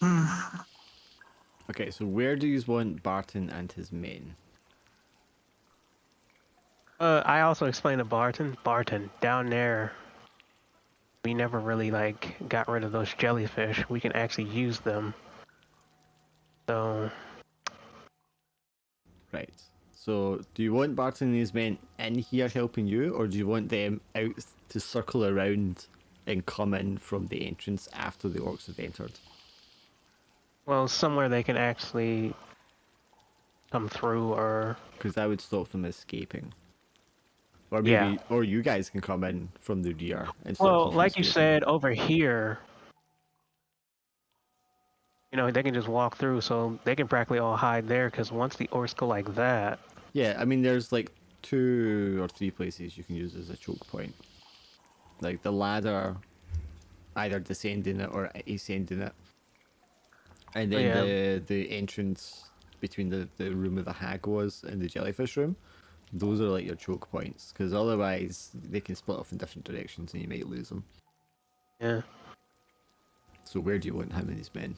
Hmm. Okay, so where do you want Barton and his men? I also explained to Barton, down there, we never really like got rid of those jellyfish. We can actually use them. So Right. So, do you want Barton and his men in here helping you, or do you want them out to circle around and come in from the entrance after the orcs have entered? well, somewhere they can actually come through or Because that would stop them escaping. Or maybe, Yeah. or you guys can come in from the rear and stop well, them from like you escaping. said, over here, you know, they can just walk through, so they can practically all hide there. Because once the orcs go like that, Yeah, I mean, there's like 2 or 3 places you can use as a choke point. Like the ladder, either descending it or ascending it. And then Yeah. the entrance between the room where the hag was and the jellyfish room. Those are like your choke points, because otherwise they can split off in different directions and you might lose them. yeah. So where do you want him and his men?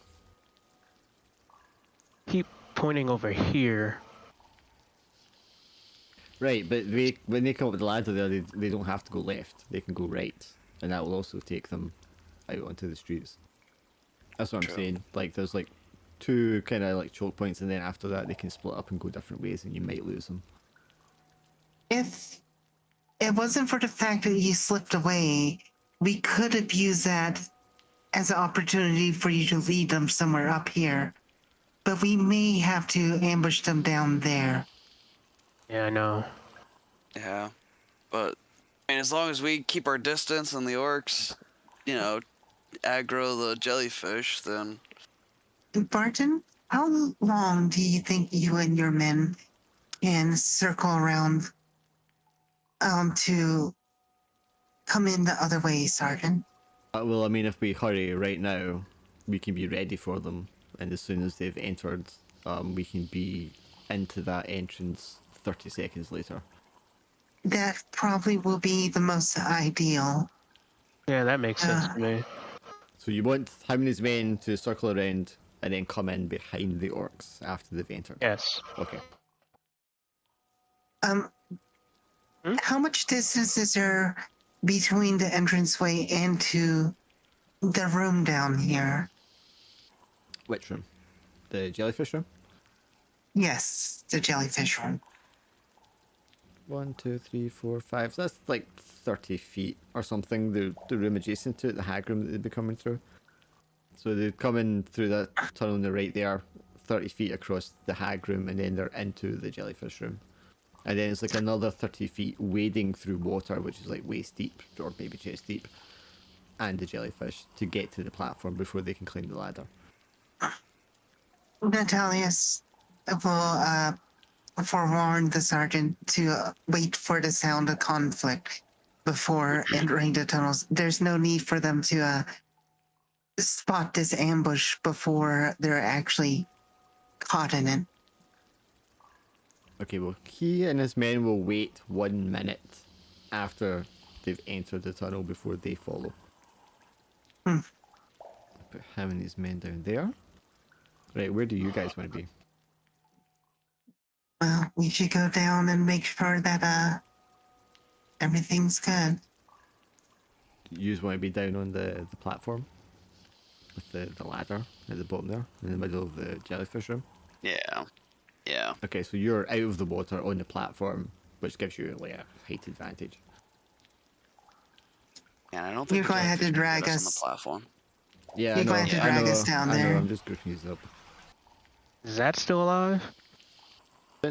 Keep pointing over here. Right, but when they come up the ladder there, they don't have to go left. They can go right, and that will also take them out onto the streets. That's what I'm True. saying. Like, there's like 2 kind of like choke points, and then after that they can split up and go different ways, and you might lose them. If it wasn't for the fact that you slipped away, we could have used that as an opportunity for you to lead them somewhere up here. But we may have to ambush them down there. Yeah, I know. Yeah, but I mean, as long as we keep our distance and the orcs, you know, aggro the jellyfish, then Barton, how long do you think you and your men can circle around to come in the other way, Sergeant? Well, I mean, if we hurry right now, we can be ready for them, and as soon as they've entered, we can be into that entrance 30 seconds later. That probably will be the most ideal. Yeah, that makes sense to me. So you want how many men to circle around and then come in behind the orcs after they've entered? Yes. Okay. How much distance is there between the entranceway and to the room down here? Which room? The jellyfish room? Yes, the jellyfish room. 1, 2, 3, 4, 5. So that's like 30 feet or something. The room adjacent to it, the hag room that they'd be coming through. So they'd come in through that tunnel on the right there, 30 feet across the hag room, and then they're into the jellyfish room. And then it's like another 30 feet wading through water, which is like waist deep, or maybe chest deep, and the jellyfish to get to the platform before they can climb the ladder. Natalius will forewarn the sergeant to wait for the sound of conflict before entering the tunnels. There's no need for them to spot this ambush before they're actually caught in it. Okay, well, he and his men will wait 1 minute after they've entered the tunnel before they follow. Put him and his men down there. Right, where do you guys want to be? Well, we should go down and make sure that everything's good. You just want to be down on the platform with the ladder at the bottom there, in the middle of the jellyfish room. yeah, yeah. Okay, so you're out of the water on the platform, which gives you like a height advantage. Yeah, I don't think You're the going to have to jellyfish can drag get on the us. platform. Yeah, You're I know. going to I drag know, us down I know, there. I'm just grouping these up. Is that still alive?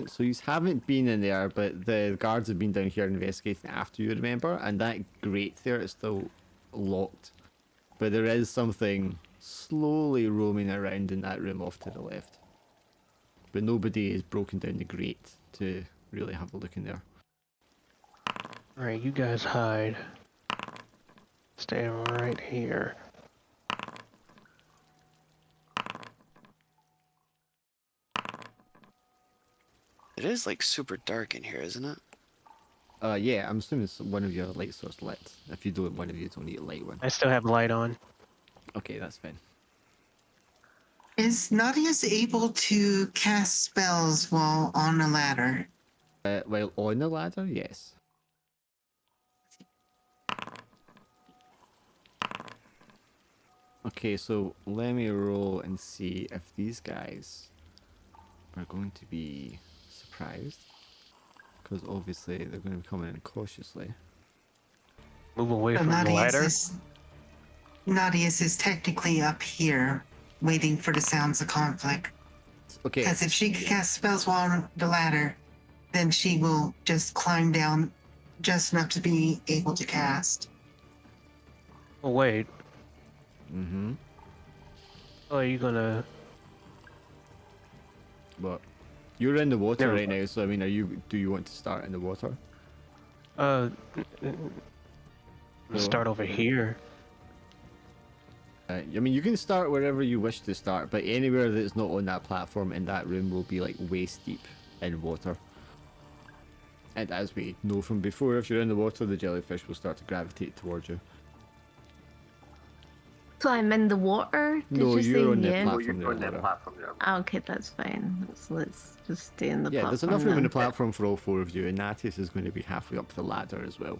So you haven't been in there, but the guards have been down here investigating after you, remember? And that grate there is still locked. But there is something slowly roaming around in that room off to the left. But nobody has broken down the grate to really have a look in there. Alright, you guys hide. Stay right here. It is like super dark in here, isn't it? Yeah, I'm assuming it's one of your light source lit. If you don't, one of you don't need a light one. I still have light on. Okay, that's fine. Is Nadia's able to cast spells while on a ladder? While on the ladder, yes. Okay, so let me roll and see if these guys are going to be surprised. Because obviously they're going to be coming in cautiously. Move away So from the ladder. Nadia's is technically up here, waiting for the sounds of conflict. Okay, Because if she can cast spells while on the ladder, then she will just climb down just enough to be able to cast. Oh wait. mm-hmm. Oh, are you gonna? But you're in the water Never right now, so I mean, do you want to start in the water? Uh, No. start over here. I mean, you can start wherever you wish to start, but anywhere that's not on that platform in that room will be like waist deep in water. And as we know from before, if you're in the water, the jellyfish will start to gravitate towards you. So I'm in the water? Did No, you you're say on the yeah? platform there. Ah, okay, that's fine. Let's just stay in the Yeah, platform. there's enough room on then. the platform for all four of you, and Natius is going to be halfway up the ladder as well.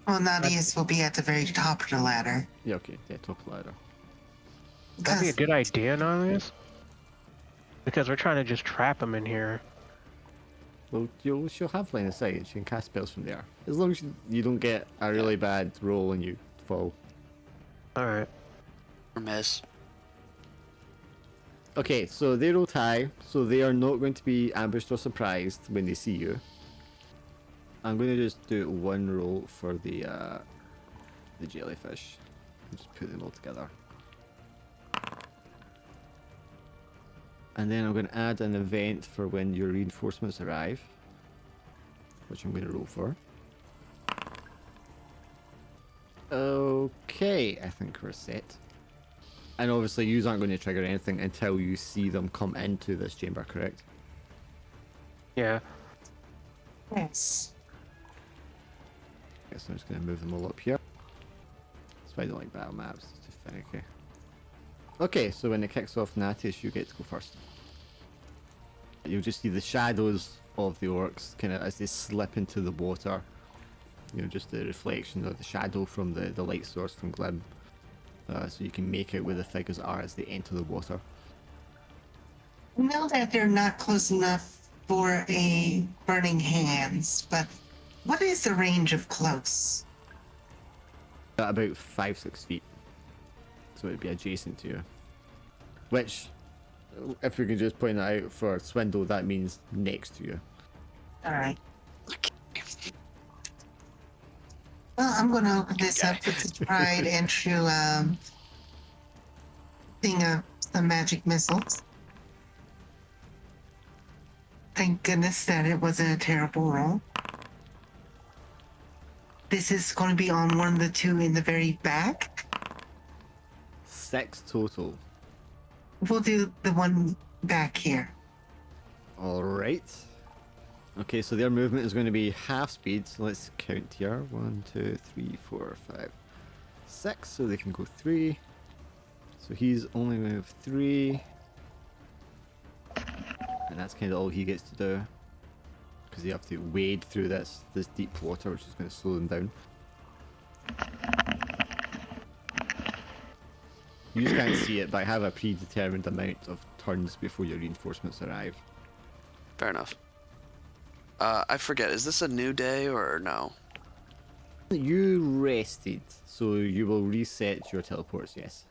Well, Nadia's will be at the very top of the ladder. Yeah, okay, yeah, top of the ladder. That'd be a 'Cause- good idea, Narius. Because we're trying to just trap him in here. Well, she'll have line of sight. She can cast spells from there, as long as you don't get a really bad roll and you fall. All right. Or miss. Okay, so they rolled high, so they are not going to be ambushed or surprised when they see you. I'm going to just do one roll for the jellyfish. Just put them all together. And then I'm going to add an event for when your reinforcements arrive, which I'm going to roll for. Okay, I think we're set. And obviously, you aren't going to trigger anything until you see them come into this chamber, correct? Yeah. Yes. Okay, so I'm just going to move them all up here. That's why I don't like battle maps, it's too finicky. Okay, so when it kicks off, Natius, you get to go first. You'll just see the shadows of the orcs kind of as they slip into the water. You know, just the reflection of the shadow from the light source from Glim. So you can make out where the figures are as they enter the water. I know that they're not close enough for a burning hands, but what is the range of close? At about 5-6 feet. So it'd be adjacent to you. Which, if we can just point that out for Swindle, that means next to you. Alright. Well, I'm going to open this up with the tried and true thing of the magic missiles. Thank goodness that it wasn't a terrible roll. This is going to be on one of the two in the very back. 6 total. We'll do the one back here. Alright. Okay, so their movement is going to be half speed, so let's count here. 1, 2, 3, 4, 5, 6, so they can go 3. So he's only moved 3. And that's kind of all he gets to do. Because they have to wade through this deep water, which is going to slow them down. You just can't see it, but I have a predetermined amount of turns before your reinforcements arrive. Fair enough. I forget, is this a new day or no? You rested, so you will reset your teleports, yes.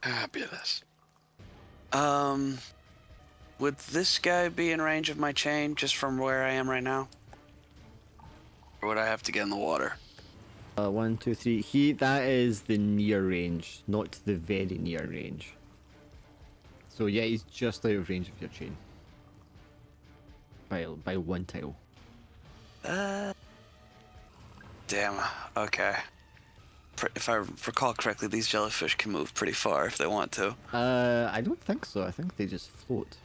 Happy of this. Would this guy be in range of my chain just from where I am right now? Or would I have to get in the water? 1, 2, 3. That is the near range, not the very near range. So yeah, he's just out of range of your chain. By 1 tile. Damn, okay. If I recall correctly, these jellyfish can move pretty far if they want to. I don't think so. I think they just float.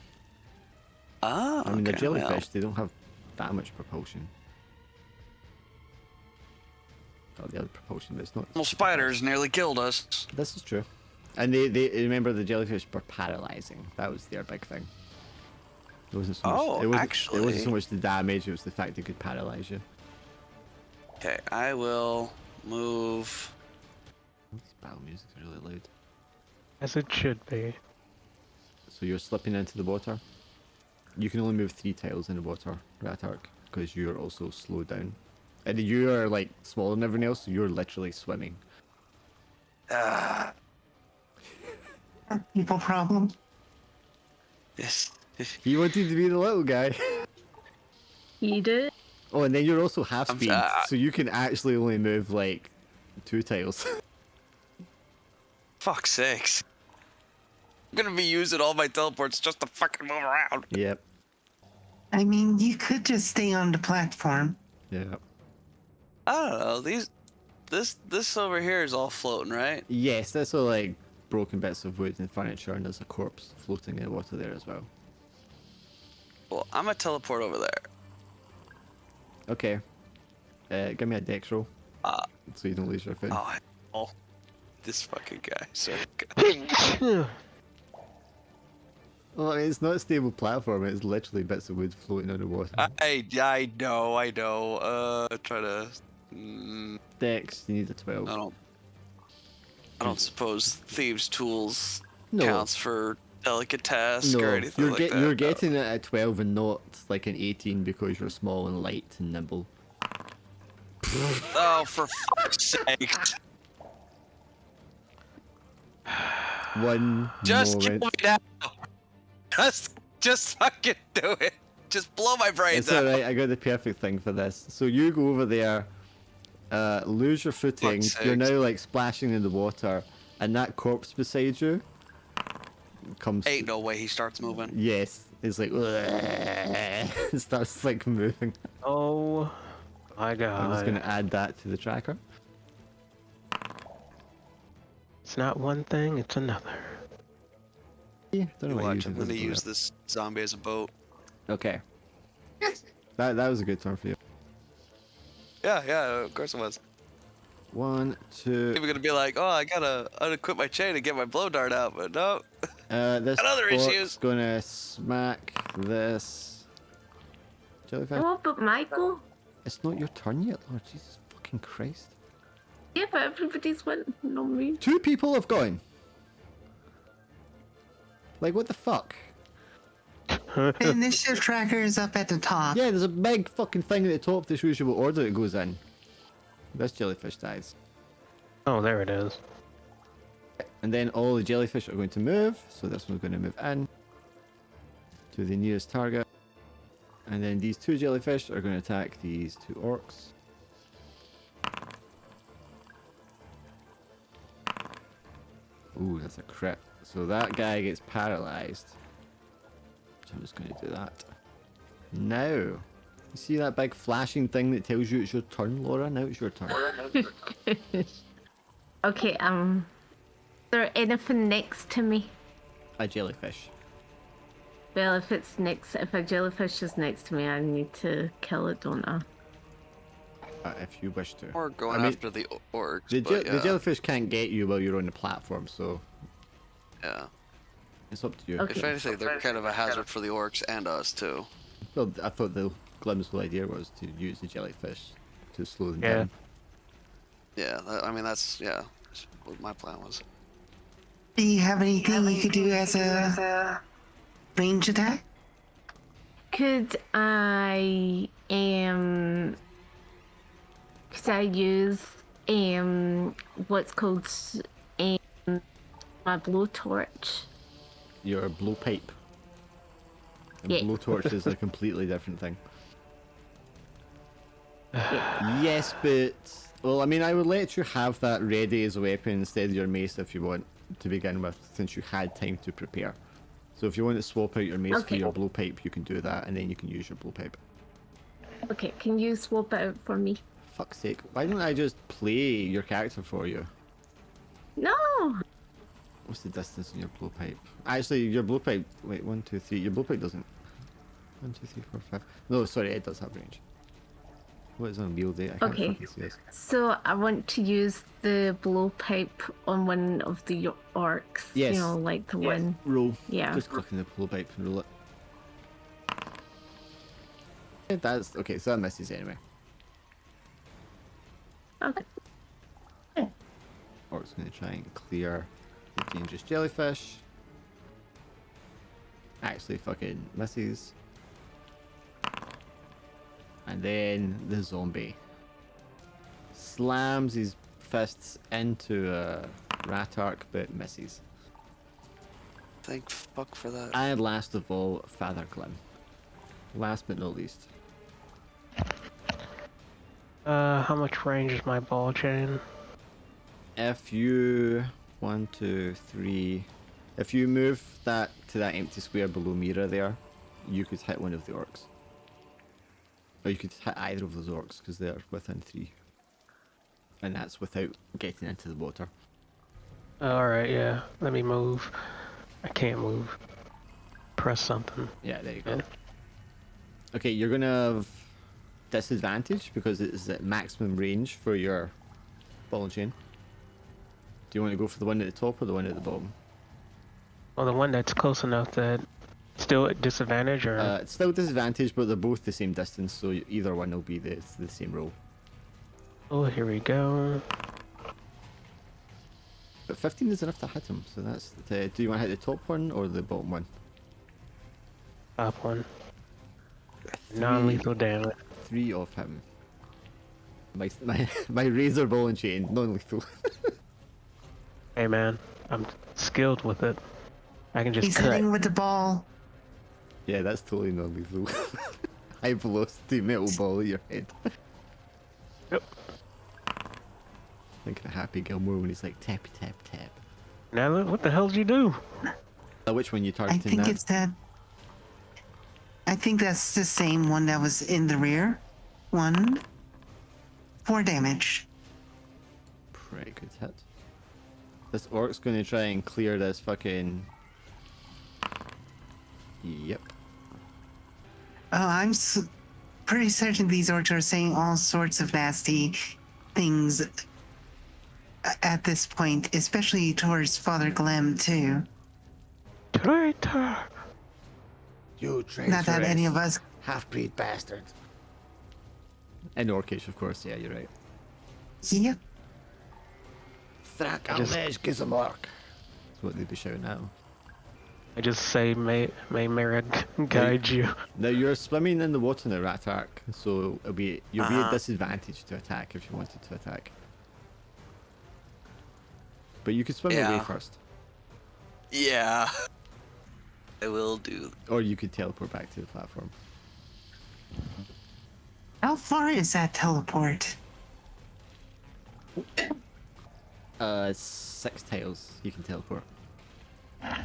Oh, I mean, they're okay, jellyfish. well. They don't have that much propulsion. Oh, the other propulsion, but it's not. Well, spiders nearly killed us. This is true. And they remember the jellyfish were paralyzing. That was their big thing. It wasn't so much. It wasn't so much the damage. It was the fact they could paralyze you. Okay, I will move. This battle music's really loud. As it should be. So you're slipping into the water. You can only move 3 tiles in the water, Ratark, because you're also slowed down. And you are like smaller than everyone else, so you're literally swimming. People problem. Yes. He wanted to be the little guy. You do? Oh, and then you're also half I'm speed, so you can actually only move like 2 tiles. Fuck's sakes. I'm gonna be using all my teleports just to fucking move around. Yep. I mean, you could just stay on the platform. Yeah. I don't know. This over here is all floating, right? Yes, that's all like broken bits of wood and furniture, and there's a corpse floating in the water there as well. Well, I'm gonna teleport over there. Okay. Give me a dex roll. So you don't lose your food. Oh, this fucking guy. So good. Well, I mean, it's not a stable platform, it's literally bits of wood floating underwater. I know. Try to. Dex, you need a 12. I don't suppose thieves' tools No. counts for delicate tasks No, or anything like that. you're getting it at 12 and not like an 18 because you're small and light and nimble. Oh, for fuck's sake! One Just kill moment. me now. Just fucking do it. Just blow my brains It's out. alright, I got the perfect thing for this. So you go over there, lose your footing, Fuck's you're sakes. now like splashing in the water, and that corpse beside you comes. Ain't no way he starts moving. Yes, it's like it starts like moving. Oh my I'm just god. gonna add that to the tracker. It's not one thing, it's another. Yeah, don't know You why watch, you I'm gonna use this zombie as a boat. Okay. That was a good turn for you. Yeah, of course it was. 1, 2. People gonna be like, oh, I gotta unequip my chain and get my blow dart out, but no. This Got other orc's issues. gonna smack this jellyfish. Oh, but Michael. It's not your turn yet, Lord Jesus fucking Christ. Yeah, but everybody's went, not me. 2 people have gone. Like, what the fuck? The initiative tracker is up at the top. Yeah, there's a big fucking thing at the top that shows you what order it goes in. This jellyfish dies. Oh, there it is. And then all the jellyfish are going to move. So this one's going to move in to the nearest target. And then these 2 jellyfish are going to attack these 2 orcs. Ooh, that's a crit. So that guy gets paralyzed. So I'm just going to do that. Now, you see that big flashing thing that tells you it's your turn, Laura? Now it's your turn. Okay, is there anything next to me? A jellyfish. Well, if a jellyfish is next to me, I need to kill it, don't I? If you wish to. Or going I mean, after the orcs. The, but yeah. the jellyfish can't get you while you're on the platform, so Yeah. it's up to you. Okay. If anything, they're kind of a hazard for the orcs and us too. Well, I thought the Glim's whole idea was to use the jellyfish to slow them Yeah. down. Yeah, I mean that's what my plan was. Do you have anything you could do as a range attack? Could I use what's called my blowtorch? Your blowpipe. And Yeah. blowtorch is a completely different thing. Yes, but well, I mean, I would let you have that ready as a weapon instead of your mace if you want to begin with, since you had time to prepare. So if you want to swap out your mace for Okay. your blowpipe, you can do that, and then you can use your blowpipe. Okay, can you swap it out for me? Fuck's sake! Why don't I just play your character for you? No! What's the distance in your blowpipe? Actually, your blowpipe. Wait, 1, 2, 3. Your blowpipe doesn't. 1, 2, 3, 4, 5. No, sorry, it does have range. What is on wheel date? I can't Okay. fucking see this. So I want to use the blowpipe on one of the orcs. Yes. You know, like the one. Roll. Yeah. Just click on the blowpipe and roll it. Yeah, that's okay. So that misses anyway. Okay. Orc's gonna try and clear the dangerous jellyfish. Actually, fucking misses. And then the zombie slams his fists into a Ratark but misses. Thank fuck for that. And last of all, Father Glim. Last but not least. How much range is my ball chain? If you 1, 2, 3, if you move that to that empty square below Mira there, you could hit one of the orcs. Or you could hit either of those orcs because they're within 3. And that's without getting into the water. Alright, yeah. Let me move. I can't move. Press something. Yeah, there you go. Yeah. Okay, you're gonna have disadvantage because it's at maximum range for your ball and chain. Do you want to go for the one at the top or the one at the bottom? Well, the one that's close enough that still at disadvantage, or It's still disadvantage, but they're both the same distance, so either one will be the same roll. oh, here we go. But 15 is enough to hit him, so that's the, do you want to hit the top one or the bottom one? Top one. Non-lethal damage. 3 of him. My razor ball and chain, non-lethal. Hey man, I'm skilled with it. I can just He's cut. hitting with the ball. Yeah, that's totally non-lethal. High velocity metal ball at your head. Yep. Thinking of Happy Gilmore when he's like tappy tap tap. Now, what the hell did you do? Which one you I targeting think that? it's that. I think that's the same one that was in the rear. 4 damage. Pretty good hit. This orc's gonna try and clear this fucking... Yep. Oh, I'm pretty certain these orcs are saying all sorts of nasty things at this point, especially towards Father Glem too. Traitor! You Not that any of us. half-breed bastard. In Orcish, of course, yeah, you're right. Yep. That's what they'd be shouting at him. I just say, may Mara guide you. Now you're swimming in the water in the Ratark, so you'll be at Uh-huh. disadvantage to attack if you wanted to attack. But you could swim away Yeah. first, Yeah. I will do. or you could teleport back to the platform. How far is that teleport? 6 tiles you can teleport. What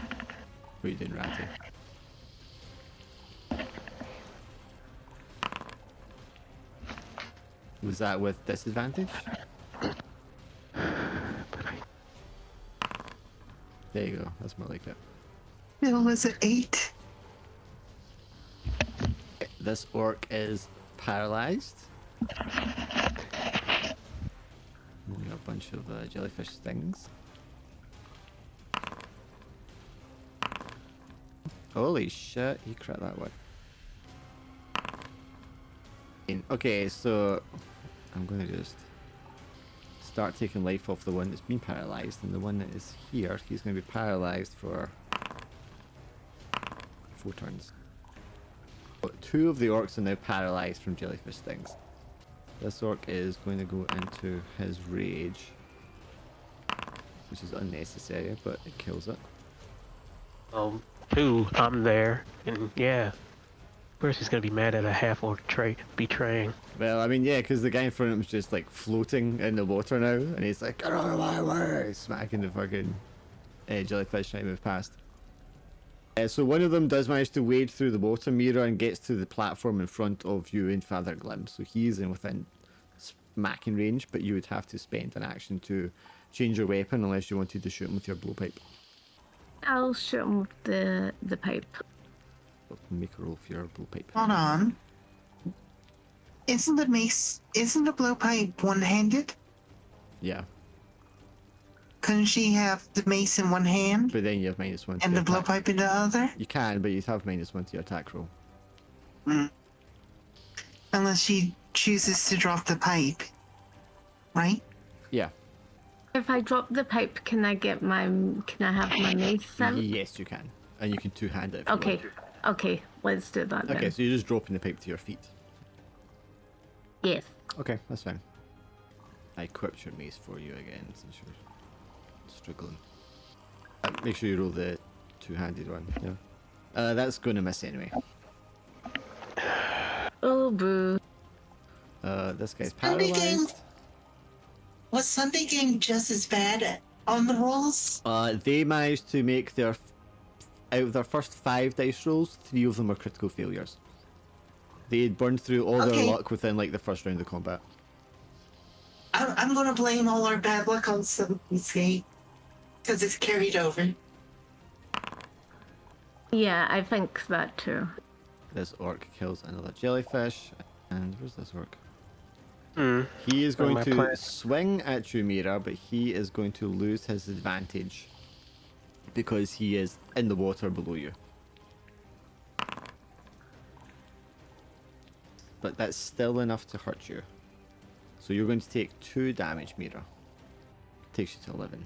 are you doing, Ratty? Was that with disadvantage? There you go, that's more like it. It was an 8. This orc is paralyzed. And we got a bunch of jellyfish stings. Holy shit, he crit that one. Okay, so I'm gonna just start taking life off the one that's been paralyzed, and the one that is here, he's gonna be paralyzed for 4 turns. 2 of the orcs are now paralyzed from jellyfish stings. This orc is going to go into his rage, which is unnecessary, but it kills it. 2, I'm there, and yeah. Of course he's gonna be mad at a half-orc betraying. Well, I mean, yeah, because the guy in front of him's just like floating in the water now, and he's like, "Get out of my way!" Smacking the fucking jellyfish trying to move past. So one of them does manage to wade through the water mirror and gets to the platform in front of you and Father Glim. So he's in within smacking range, but you would have to spend an action to change your weapon unless you wanted to shoot him with your blowpipe. I'll shoot him with the pipe. Make a roll for your blowpipe. Hold on. Isn't the blowpipe one-handed? Yeah, Couldn't she have the mace in one hand but then you have -1 to and your the attack. blowpipe in the other? You can, but you'd have -1 to your attack roll. Unless she chooses to drop the pipe. Right? Yeah. If I drop the pipe, can I have my mace out? Yes, you can. And you can two-hand it if you Okay. want. Okay, let's do that then. Okay, so you're just dropping the pipe to your feet. Yes. Okay, that's fine. I equipped your mace for you again since you're struggling. Make sure you roll the two-handed one. Yeah. That's going to miss anyway. Oh, boo. This guy's Sunday game. paralyzed. Was Sunday game just as bad on the rolls? They managed to make their out of their first 5 dice rolls, 3 of them were critical failures. They had burned through all their Okay. luck within like the first round of combat. I'm gonna blame all our bad luck on Sunday's game because it's carried over. Yeah, I think that too. This orc kills another jellyfish, and where's this orc? Hmm. He is going my to plan. swing at you, Mira, but he is going to lose his advantage because he is in the water below you. But that's still enough to hurt you. So you're going to take 2 damage, Mira. Takes you to 11.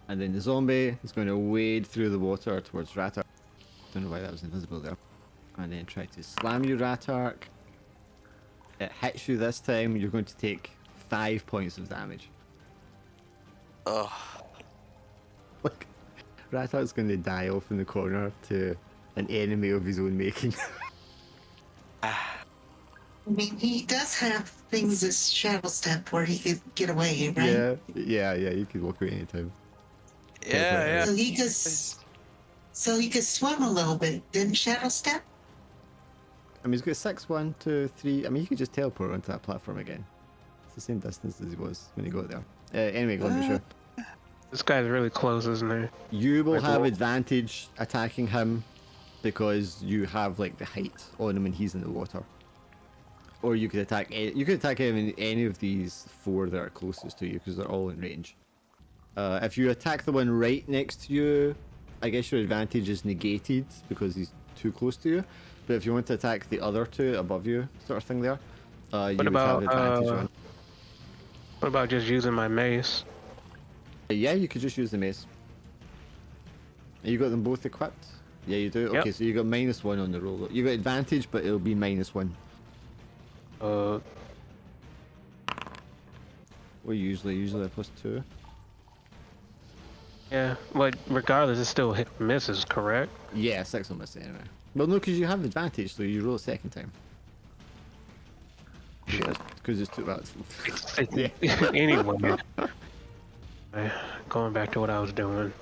And then the zombie is going to wade through the water towards Ratark. Don't know why that was invisible there. And then try to slam you, Ratark. It hits you this time, you're going to take 5 points of damage. Ugh. Like, Ratar's going to die off in the corner to an enemy of his own making. I mean, he does have things as Shadow Step where he could get away, right? Yeah, you could walk away anytime. Yeah. So he could swim a little bit. Didn't Shadow Step? I mean, he's got 6, 1, 2, 3. I mean, you could just teleport onto that platform again. It's the same distance as he was when he got there. Anyway, go on, Michelle. This guy's really close, isn't he? You will Like have what? advantage attacking him because you have like the height on him and he's in the water. Or you could attack. You could attack him in any of these 4 that are closest to you because they're all in range. If you attack the one right next to you, I guess your advantage is negated because he's too close to you. But if you want to attack the other 2 above you, sort of thing there, you would have advantage on. What about just using my mace? Yeah, you could just use the mace. You got them both equipped? Yeah, you do? Yep. Okay, so you got -1 on the roll. You got advantage, but it'll be -1. Well, usually a +2. Yeah, but regardless, it's still hit misses, correct? Yeah, 6 will miss it anyway. Well, no, because you have advantage, so you roll a second time. Because it's 2. Well, yeah. Anyway, going back to what I was doing.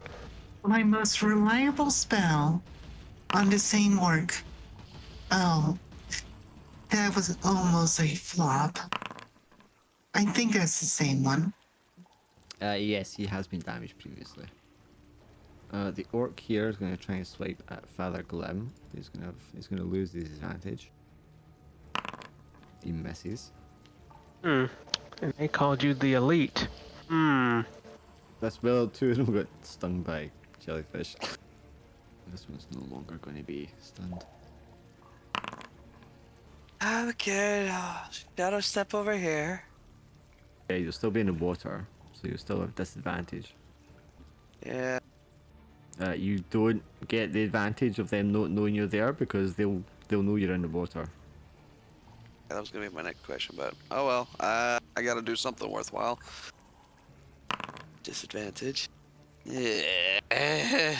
My most reliable spell on the same orc. Oh, that was almost a flop. I think that's the same one. Yes, he has been damaged previously. The orc here is going to try and swipe at Father Glim. He's going to lose his advantage. He misses. And they called you the elite. That's well, 2 of them got stung by jellyfish. This one's no longer going to be stunned. Okay, Shadow Step over here. Yeah, you'll still be in the water, so you'll still have disadvantage. Yeah. You don't get the advantage of them not knowing you're there because they'll know you're in the water. That was gonna be my next question, but oh well. I gotta do something worthwhile. Disadvantage. Yeah.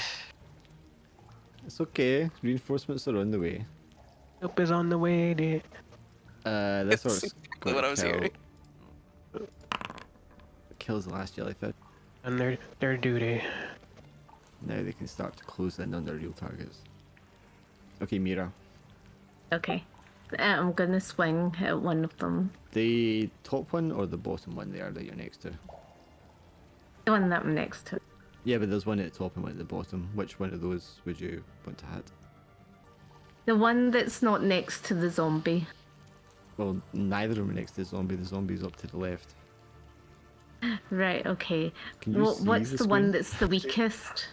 It's okay. Reinforcements are on the way. Help is on the way, dear. This That's horse exactly what I was hearing. kills the last jellyfish. And their duty. Now they can start to close in on their real targets. Okay, Mira. Okay. I'm gonna swing at one of them. The top one or the bottom one there that you're next to? The one that I'm next to. Yeah, but there's one at the top and one at the bottom. Which one of those would you want to hit? The one that's not next to the zombie. Well, neither of them are next to the zombie. The zombie's up to the left. Right, okay. Can you see What's the the one screen? that's the weakest?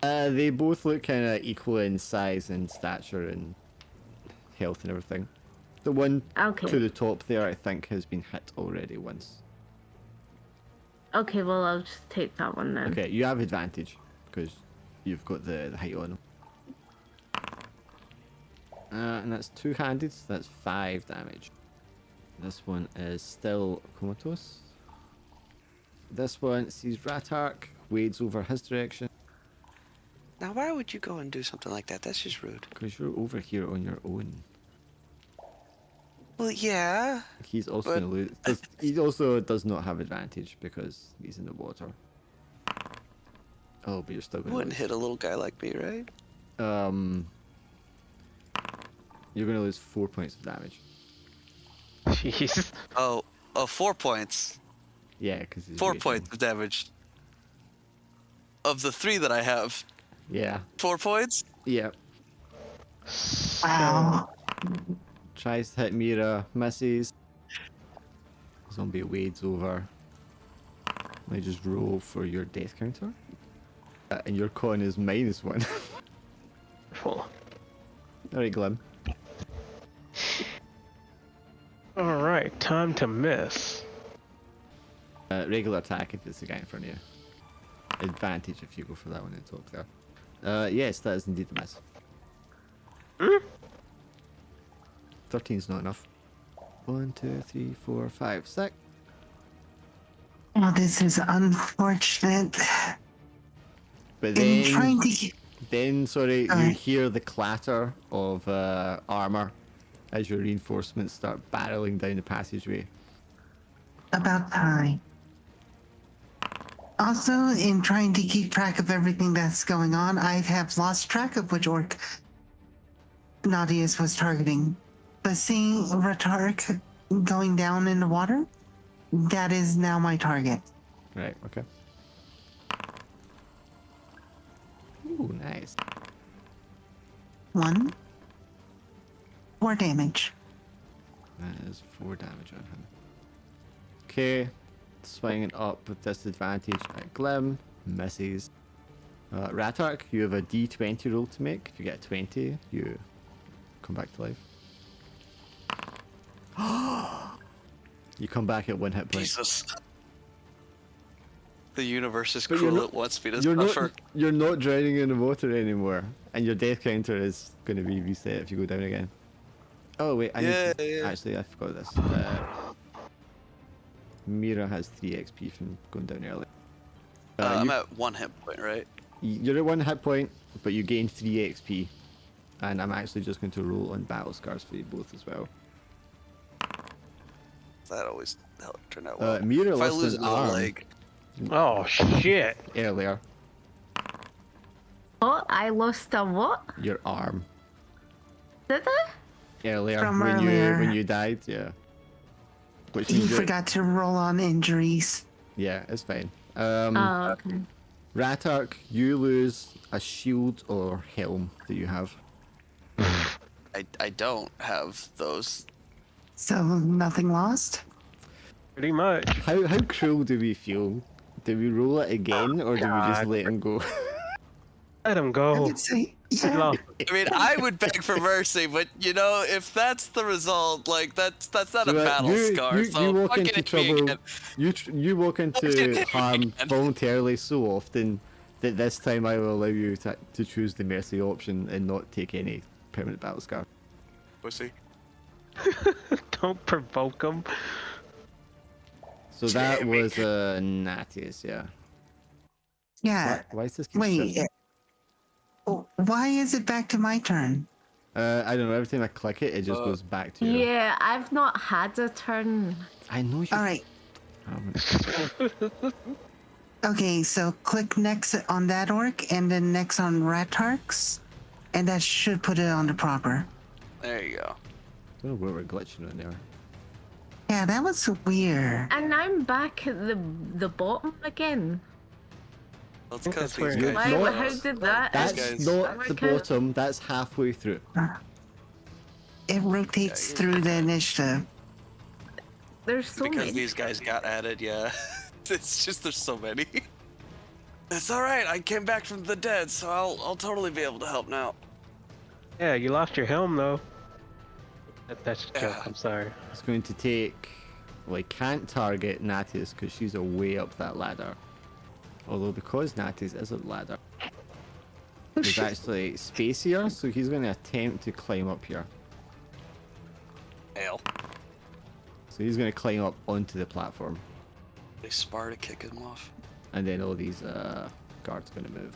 They both look kind of equal in size and stature and health and everything. The one Okay. to the top there, I think, has been hit already once. Okay, well, I'll just take that one then. Okay, you have advantage because you've got the height on him. And that's 2-handed, so that's 5 damage. This one is still comatose. This one sees Ratark, wades over his direction. Now, why would you go and do something like that? That's just rude. Because you're over here on your own. Well, yeah. He's also But- gonna lose. He also does not have advantage because he's in the water. Oh, but you're still You gonna wouldn't lose. hit a little guy like me, right? You're gonna lose 4 points of damage. Jeez. Oh, 4 points. Yeah, because 4 points of damage. Of the 3 that I have, Yeah, 4 points? yeah. Wow. Tries to hit Mira, misses. Zombie wades over. I just roll for your death counter. And your con is -1. Full. Alright, Glim. Alright, time to miss. Regular attack if it's the guy in front of you. Advantage if you go for that one at the top there. Yes, that is indeed a miss. 13's not enough. 1, 2, 3, 4, 5, 6. Oh, this is unfortunate. But In then, trying to get... sorry, you Alright. hear the clatter of armor as your reinforcements start barreling down the passageway. About time. Also, in trying to keep track of everything that's going on, I have lost track of which orc Nadius was targeting. But seeing Ratark going down in the water, that is now my target. Right, okay. Ooh, nice. 1. 4 damage. That is 4 damage on him. Okay, swinging up with disadvantage at Glim. Misses. Ratark, you have a d20 roll to make. If you get a 20, you come back to life. You come back at 1 hit point. Jesus. The universe is But you're cruel. not- It wants me to You're suffer. you're not drowning in the water anymore, and your death counter is going to be reset if you go down again. Oh wait, I need to, Yeah. actually I forgot this. Mira has 3 XP from going down early. I'm at 1 hit point, right? You're at 1 hit point, but you gain 3 XP, and I'm actually just going to roll on battle scars for you both as well. That always turned out well. Mira If I lost lose an another arm leg, Oh shit! earlier. What? I lost a what? Your arm Did I? earlier From when earlier. you died, yeah. Which You means that- forgot to roll on injuries. Yeah, it's fine. Oh, okay. Ratark, you lose a shield or helm that you have. I don't have those. So nothing lost? Pretty much. How cruel do we feel? Do we roll it again, or do we just God. let him go? Let him I go. would say, Good yeah. luck. I mean, I would beg for mercy, but you know, if that's the result, like that's not a So, battle scar. you So walk fucking into hit me trouble. again. You walk into Fucking hit me harm again. voluntarily so often that this time I will allow you to choose the mercy option and not take any permanent battle scar. Pussy. Don't provoke him. So that Damn it. was Natius, yeah. Yeah. Why is this keep Wait. shifting? Why is it back to my turn? I don't know. Every time I click it, it just goes back to you. Yeah, I've not had a turn. I know you. All right. haven't. Okay, so click next on that orc and then next on Ratark's, and that should put it on the proper. There you go. I don't know where we're glitching on there. Yeah, that was weird. And I'm back at the bottom again. That's think because that's where these it guys. is. Why? No, How did that? That's guys- not Oh the my God. bottom. That's halfway through. It rotates through the initiative. There's so Because many. these guys got added, yeah. It's just there's so many. It's all right. I came back from the dead, so I'll totally be able to help now. Yeah, you lost your helm though. That's a joke. Yeah. I'm sorry. It's going to take. Well, I can't target Natius because she's way up that ladder. Although because Natius is up the ladder, there's actually space here, so he's going to attempt to climb up here. Hail. So he's going to climb up onto the platform, They spar to kick him off. and then all these guards are going to move.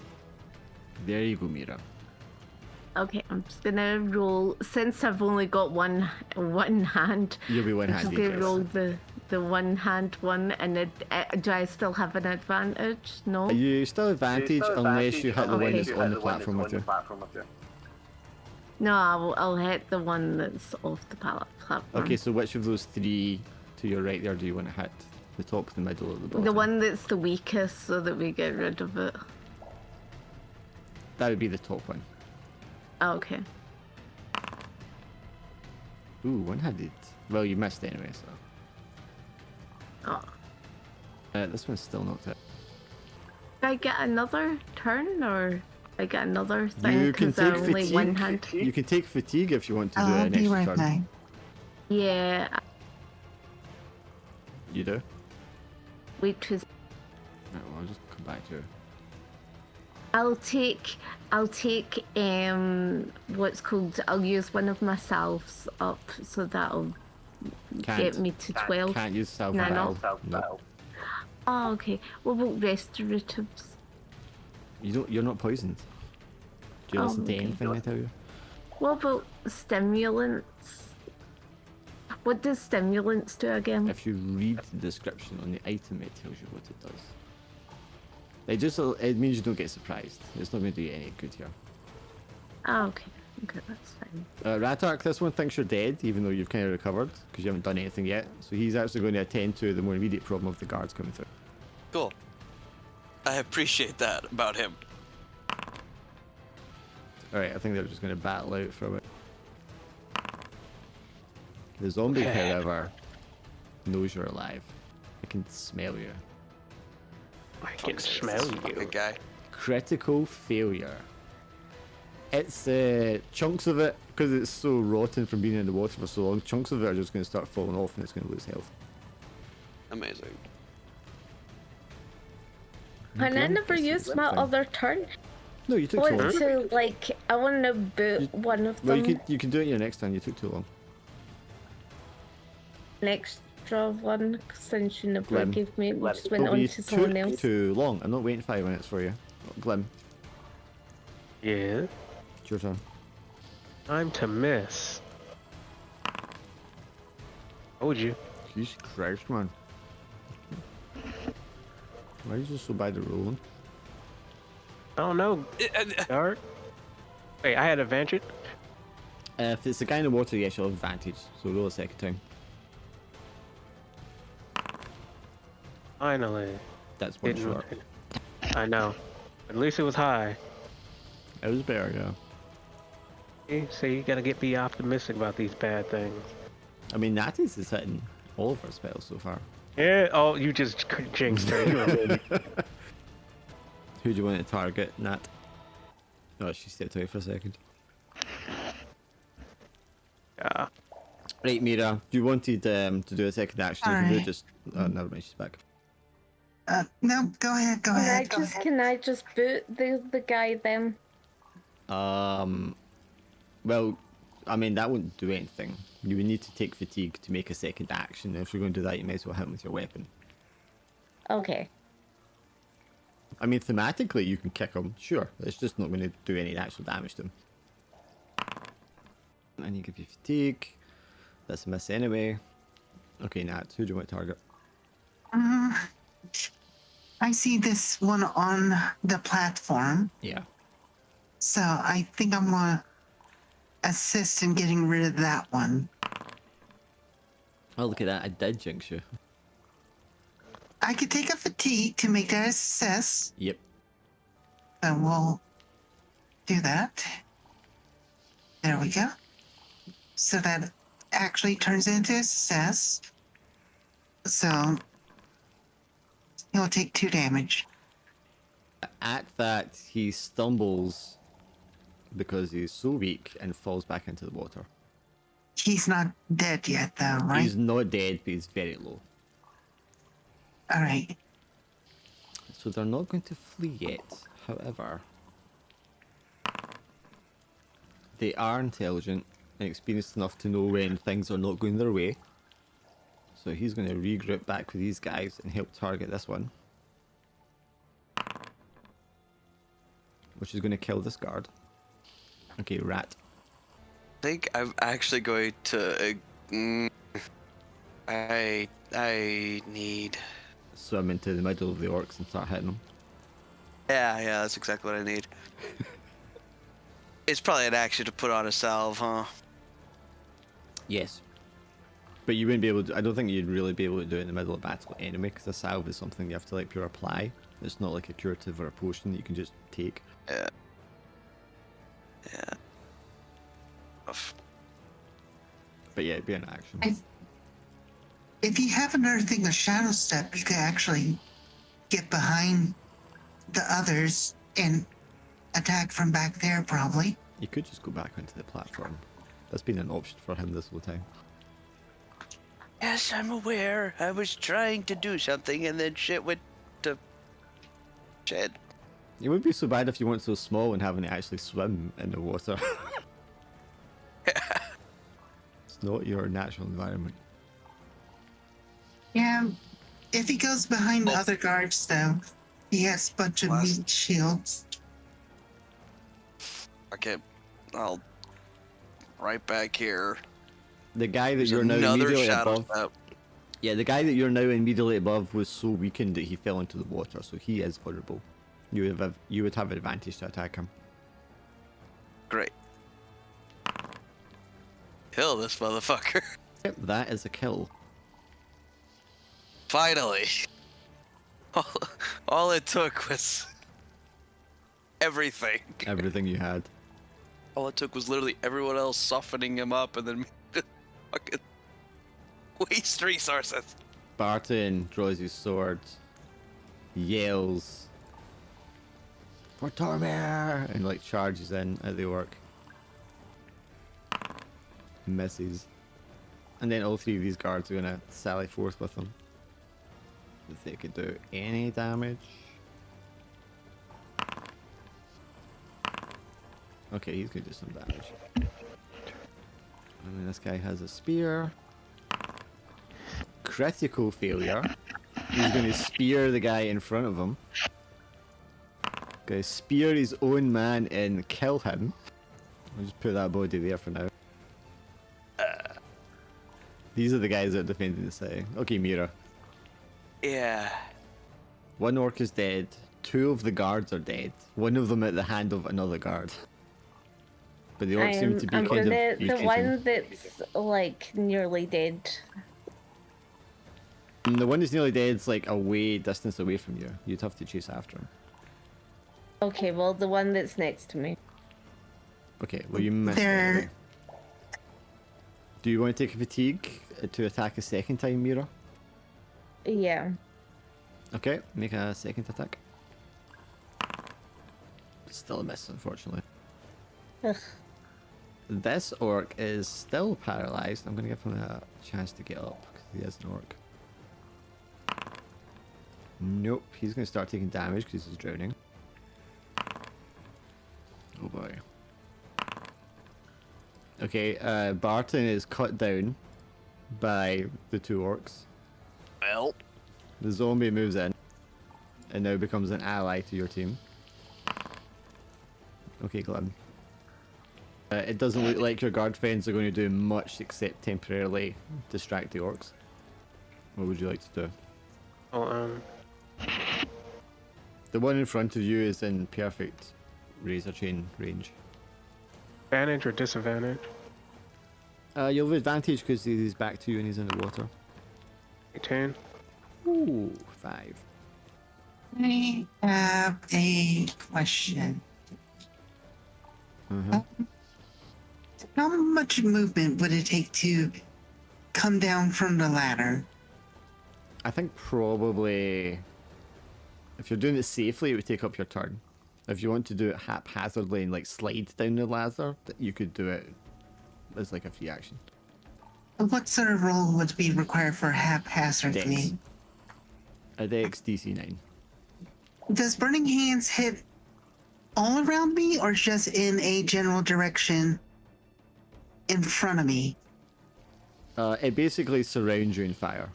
There you go, Mira. Okay, I'm just gonna roll. Since I've only got one hand, You'll be I'm just one-handed. gonna yes. roll the one hand one, and it, do I still have an advantage? No. You still advantage unless you hit the one that's on the platform with you. No, I'll hit the one that's off the platform. Okay, so which of those 3 to your right there do you want to hit? The top, the middle, or the bottom? The one that's the weakest, so that we get rid of it. That would be the top one. Oh, okay. Ooh, one-handed. Well, you missed anyway, so. Oh. This one's still not hit. Do I get another turn, or I get another thing You can because I take only fatigue. one hand? You can take fatigue if you want to do I'll an be extra right turn. back. Yeah. You do? Wait, 'cause Right, well, I'll just come back to you. I'll take what's called, I'll use one of my salves up, so that'll Can't. get me to 12. Can't use self No, no. battle. Nope. Oh, okay. What about restoratives? You're not poisoned. Do you listen to okay. anything I tell you? What about stimulants? What does stimulants do again? If you read the description on the item, it tells you what it does. It means you don't get surprised. It's not going to do you any good here. Oh, okay. Okay, that's fine. Ratark, this one thinks you're dead, even though you've kind of recovered, because you haven't done anything yet. So he's actually going to attend to the more immediate problem of the guards coming through. Cool. I appreciate that about him. Alright, I think they're just going to battle out for a bit. The zombie, however, knows you're alive. It can smell you. I can smell you. Good guy. Critical failure. It's chunks of it, because it's so rotten from being in the water for so long, chunks of it are just going to start falling off and it's going to lose health. Amazing. Can I Okay, never that's the use flip my thing. other turn? No, you I took too want long. to, like, I want to boot one of Well, them. you can do it your next time. You took too long. An extra one, since you never Glim. gave me it, Glim. just went But on you to someone took else. too long. I'm not waiting 5 minutes for you. Glim, Yeah. it's your turn. Time to miss. Told you. Jesus Christ, man. Why are you just so bad at rolling? I don't know. Dark. Wait, I had advantage. If it's the guy in the water, yes, you'll have advantage. So roll a second time. Finally. That's one Didn't- short. I know. At least it was high. It was better, yeah. See, you gotta get be optimistic about these bad things. I mean, Natty's is hitting all of her spells so far. Yeah. Oh, you just jinxed her. You already. Who do you want to target, Nat? Oh, she stepped away for a second. Yeah. Right, Mira, you wanted to do a second action. You can do it Alright. just. Never mind, she's back. No, go ahead, go ahead. Can I just boot the guy then? Well, I mean, that wouldn't do anything. You would need to take fatigue to make a second action. If you're going to do that, you may as well hit him with your weapon. Okay. I mean, thematically, you can kick him, sure. It's just not going to do any actual damage to him. And you give you fatigue. That's a miss anyway. Okay, Nat, who do you want to target? I see this one on the platform, Yeah. so I think I'm gonna assist in getting rid of that one. Oh, look at that. I did jinx you. I could take a fatigue to make that a success, Yep. so we'll do that. There we go. So that actually turns into a success. So he'll take 2 damage. At that, he stumbles because he's so weak and falls back into the water. He's not dead yet, though, right? He's not dead, but he's very low. All right. So they're not going to flee yet. However, they are intelligent and experienced enough to know when things are not going their way. So he's going to regroup back with these guys and help target this one. Which is going to kill this guard. Okay, rat. I think I'm actually going to. I need. Swim into the middle of the orcs and start hitting them. Yeah, that's exactly what I need. It's probably an action to put on a salve, huh? Yes. But you wouldn't be able to, I don't think you'd really be able to do it in the middle of battle anyway, because a salve is something you have to like pure apply. It's not like a curative or a potion that you can just take. Yeah. Yeah. Oof. But yeah, it'd be an action. If you have another thing, a shadow step, you could actually get behind the others and attack from back there, probably. You could just go back onto the platform. That's been an option for him this whole time. Yes, I'm aware. I was trying to do something and then shit went to shit. It would be so bad if you weren't so small and having to actually swim in the water. It's not your natural environment. Yeah, If he goes behind the other guards, though, he has a bunch of Last- meat shields. Okay, I'll right back here. The guy that There's you're now another immediately shadow above. step. Yeah, the guy that you're now immediately above was so weakened that he fell into the water, so he is vulnerable. You would have advantage to attack him. Great. Kill this motherfucker. Yep, that is a kill. Finally. All it took was everything. Everything you had. All it took was literally everyone else softening him up and then fucking waste resources. Barton draws his sword, yells for Tormaer, and like charges in at the orc. Misses. And then all three of these guards are gonna sally forth with him. If they could do any damage. Okay, he's gonna do some damage. I mean, this guy has a spear. Critical failure. He's gonna spear the guy in front of him. Gonna spear his own man and kill him. I'll just put that body there for now. These are the guys that are defending the city. Okay, Mira. Yeah. One orc is dead. Two of the guards are dead. One of them at the hand of another guard. But the orcs seem to be I'm kind the of retreating. one that's like nearly dead. And the one that's nearly dead is like a way distance away from you. You'd have to chase after him. Okay, well the one that's next to me. Okay, well you missed it. There- anyway. Do you want to take a fatigue to attack a second time, Mira? Yeah. Okay, make a second attack. Still a miss, unfortunately. Ugh. This orc is still paralyzed. I'm going to give him a chance to get up because he is an orc. Nope, he's going to start taking damage because he's drowning. Oh boy. Okay, Barton is cut down by the two orcs. Well, The zombie moves in and now becomes an ally to your team. Okay, Glenn. It doesn't look like your guard friends are going to do much except temporarily distract the orcs. What would you like to do? Oh, The one in front of you is in perfect razor chain range. advantage or disadvantage? You'll have advantage because he's back to you and he's in the water. 10. Ooh, 5. I have a question. How much movement would it take to come down from the ladder? I think probably if you're doing it safely, it would take up your turn. If you want to do it haphazardly and like slide down the ladder, you could do it as like a free action. What sort of roll would be required for haphazardly? Dex. A Dex DC 9. Does Burning Hands hit all around me or just in a general direction in front of me? It basically surrounds you in fire.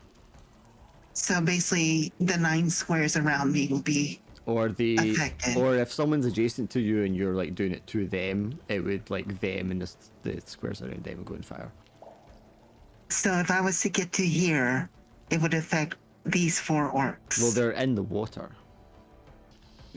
So basically, the 9 squares around me will be Or affected. or if someone's adjacent to you and you're like doing it to them, it would like them and the squares around them will go in fire. So if I was to get to here, it would affect these 4 orcs. Well, they're in the water.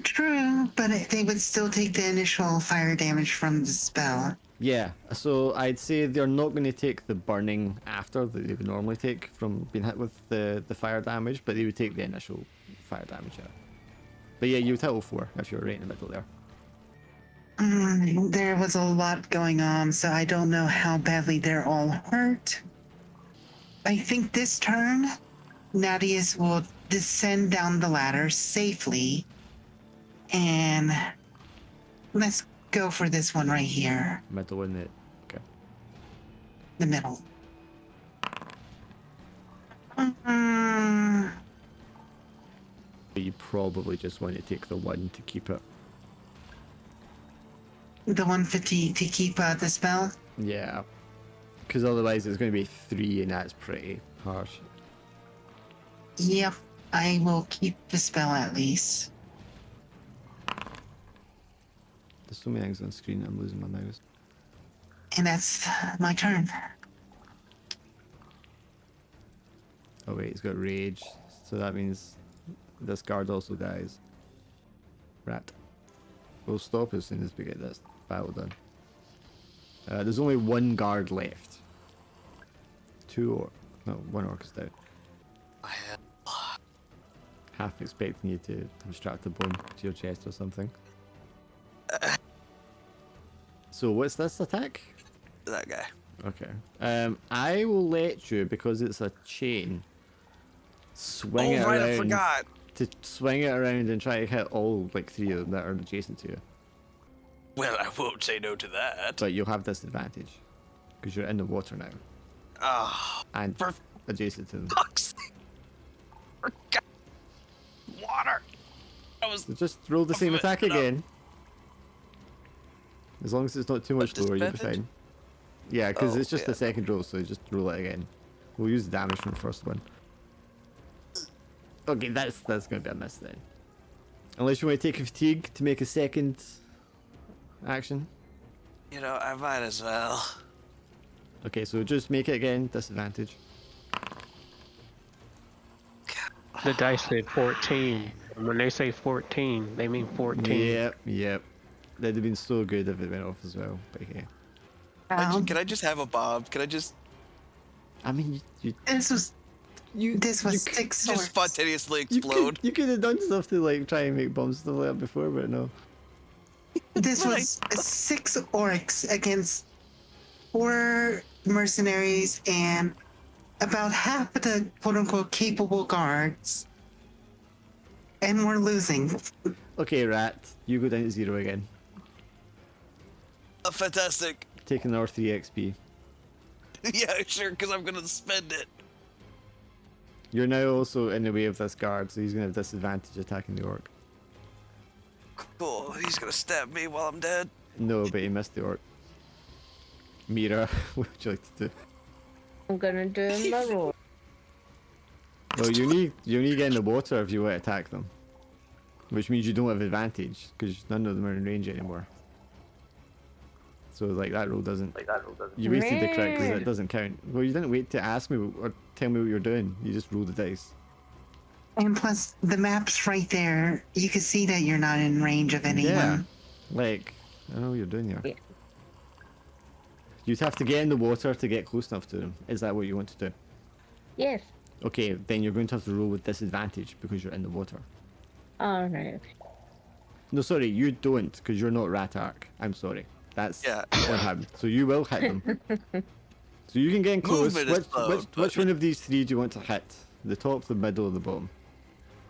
True, but they would still take the initial fire damage from the spell. Yeah, so I'd say they're not going to take the burning after that they would normally take from being hit with the fire damage, but they would take the initial fire damage, yeah. But yeah, you would hit all 4 if you're right in the middle there. There was a lot going on, so I don't know how badly they're all hurt. I think this turn, Nadius will descend down the ladder safely, and let's go for this one right here, Middle in it. Okay. the middle. Mm, You probably just want to take the 1 to keep it. the 150 to keep the spell. Yeah. Because otherwise it's going to be 3 and that's pretty harsh. Yep. I will keep the spell at least. There's so many things on screen, I'm losing my mouse. And that's my turn. Oh wait, he's got rage, so that means this guard also dies. Rat. We'll stop as soon as we get this battle done. There's only one guard left. One orc is down. Half expecting you to have strapped a bomb to your chest or something. So what's this attack? That guy. Okay. I will let you, because it's a chain, swing it right, I around. forgot. To swing it around and try to hit all like 3 of them that are adjacent to you. Well, I won't say no to that. But you'll have disadvantage because you're in the water now Ah, and for adjacent to them. fuck's sake. Forgot. Water. I was So just roll the same attack No. again. As long as it's not too much But lower, you'll be disadvantage? fine. Yeah, because Oh, it's just yeah. the second roll, so just roll it again. We'll use the damage from the first one. Okay, that's gonna be a miss then. Unless you want to take a fatigue to make a second action. You know, I might as well. Okay, so just make it again, disadvantage. The dice said 14. And when they say 14, they mean 14. Yep. That'd have been so good if it went off as well. But yeah. Can I just have a bob? Can I just I mean, This was you 6 just swords. spontaneously you explode? you could have done stuff to like try and make bombs and stuff like that before, but no. This was 6 orcs against 4 mercenaries and about half of the quote-unquote capable guards. And we're losing. Okay, Rat, you go down to 0 again. Fantastic. Taking our 3 XP. Yeah, sure, because I'm gonna spend it. You're now also in the way of this guard, so he's gonna have disadvantage attacking the orc. Cool. He's gonna stab me while I'm dead. No, but he missed the orc. Mira, what would you like to do? I'm gonna do my roll. Well, you need to get in the water if you want to attack them. Which means you don't have advantage, because none of them are in range anymore. So like that roll doesn't. You wasted the crit because it doesn't count. Well, you didn't wait to ask me or tell me what you're doing. You just rolled the dice. And plus, the map's right there. You can see that you're not in range of anyone. Yeah. Like, I know what you're doing here. Yeah. You'd have to get in the water to get close enough to them. Is that what you want to do? Yes. Okay, then you're going to have to roll with disadvantage because you're in the water. Alright. No, sorry, you don't, because you're not Ratark. I'm sorry. That's Yeah. what happened. So you will hit them. So you can get in close. Movement is Which, slowed, which but- one of these 3 do you want to hit? The top, the middle, or the bottom?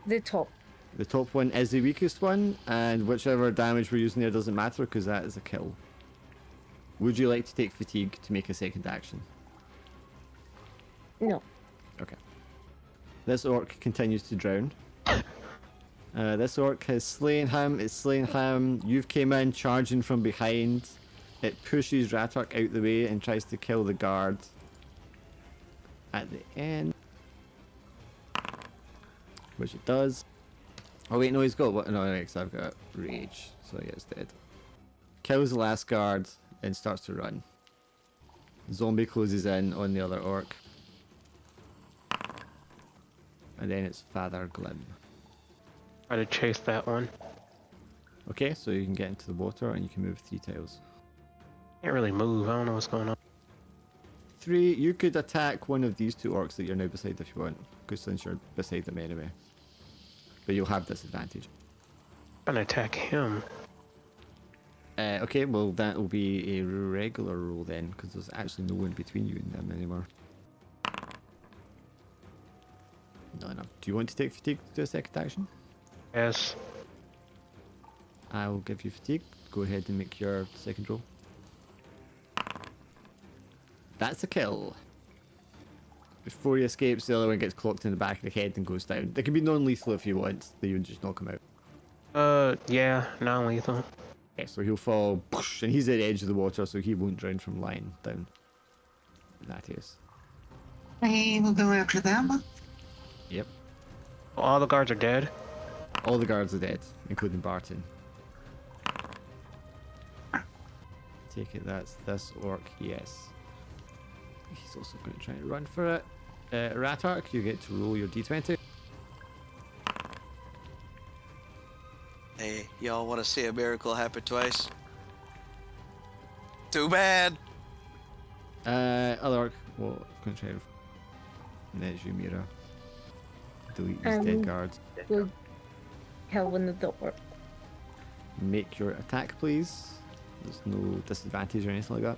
The top. The top one is the weakest one, and whichever damage we're using there doesn't matter because that is a kill. Would you like to take fatigue to make a second action? No. Okay. This orc continues to drown. This orc has slain him, it's slain him. You've came in charging from behind. It pushes Ratark out the way and tries to kill the guard. At the end. Which it does. Oh wait, no, he's got what? No, because I've got rage, so yeah, it's dead. Kills the last guard and starts to run. Zombie closes in on the other orc. And then it's Father Glim. Try to chase that one. Okay, so you can get into the water and you can move 3 tiles. Can't really move. I don't know what's going on. 3, you could attack one of these 2 orcs that you're now beside if you want, because since you're beside them anyway. But you'll have disadvantage. I'm gonna attack him. Okay, well that will be a regular roll then, because there's actually no one between you and them anymore. Not enough. Do you want to take fatigue to do a second action? Yes. I will give you fatigue. Go ahead and make your second roll. That's a kill. Before he escapes, the other one gets clocked in the back of the head and goes down. They can be non-lethal if you want, that you would just knock him out. Yeah, non-lethal. Okay, so he'll fall, and he's at the edge of the water, so he won't drown from lying down. In that case. I will go after them. Yep. All the guards are dead. All the guards are dead, including Barton. Take it that's this orc, yes. He's also going to try and run for it. Ratark, you get to roll your d20. Hey, y'all want to see a miracle happen twice? Too bad. Other orc, well, going to try and... There's you, Mira. Delete these dead guards. We'll kill one of the orcs. Make your attack, please. There's no disadvantage or anything like that.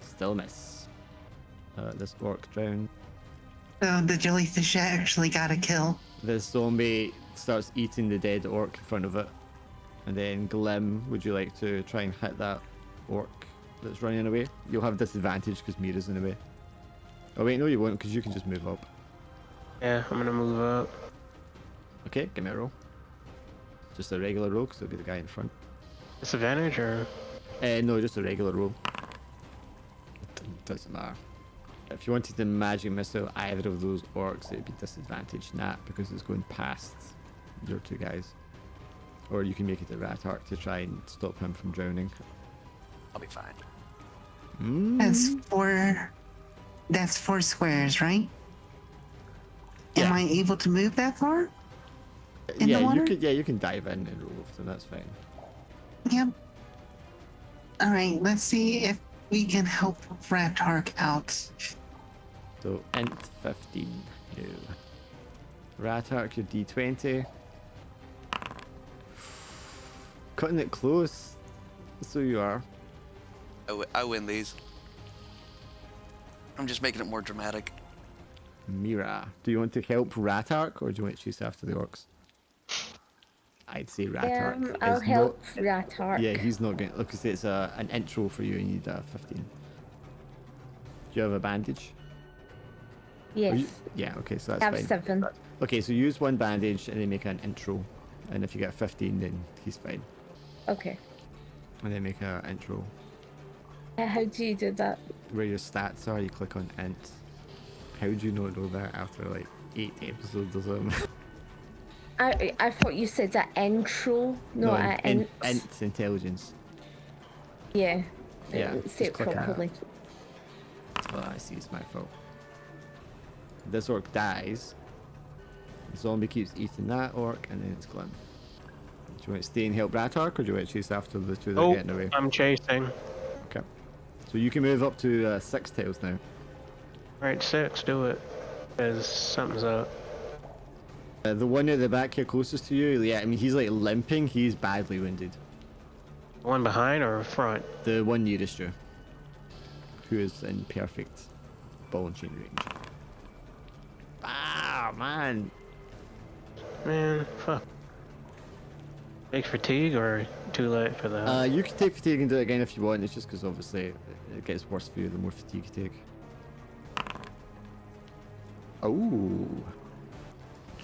Still miss. This orc drowned. So the jellyfish actually got a kill. The zombie starts eating the dead orc in front of it. And then Glim, would you like to try and hit that orc that's running away? You'll have disadvantage because Mira's in the way. Oh wait, no you won't because you can just move up. Yeah, I'm gonna move up. Okay, give me a roll. Just a regular roll because it'll be the guy in front. Disadvantage or? No, just a regular roll. Doesn't matter. If you wanted to magic missile either of those orcs, it'd be disadvantage Nat because it's going past your two guys. Or you can make it a Ratark to try and stop him from drowning. I'll be fine. That's 4 squares, right? Yeah. Am I able to move that far? In yeah, the water? you can dive in and roll with them, that's fine. Yep. Alright, let's see if we can help Ratark out. So int 15. No. Ratark, your d20. Cutting it close. So you are. I win these. I'm just making it more dramatic. Mira, do you want to help Ratark or do you want to chase after the orcs? I'd say Ratark. I'll is help not- Ratark. Yeah, he's not going to. Look, it's an intro for you. You need a 15. Do you have a bandage? Or Yes. yeah, okay, so I that's have fine. 7. Okay, so use one bandage and then make an intro. And if you get 15, then he's fine. Okay. And then make an intro. How do you do that? Where your stats are, you click on int. How do you not know that after like 8 episodes or something? I thought you said that intro, not an int. int intelligence. Yeah. Yeah, Say just it click on it. properly. Oh, I see, it's my fault. This orc dies. The zombie keeps eating that orc, and then it's Glim. Do you want to stay and help Ratark, or do you want to chase after the two that are getting away? I'm chasing. Okay. So you can move up to 6 tails now. Alright, 6, do it. Because something's up. The one at the back here closest to you, yeah, I mean, he's like limping, he's badly wounded. The one behind or front? The one nearest you, who is in perfect ball and chain range. Ah, man. Man, fuck. Take fatigue or too late for that? You can take fatigue and do it again if you want, it's just because obviously it gets worse for you the more fatigue you take. Oh.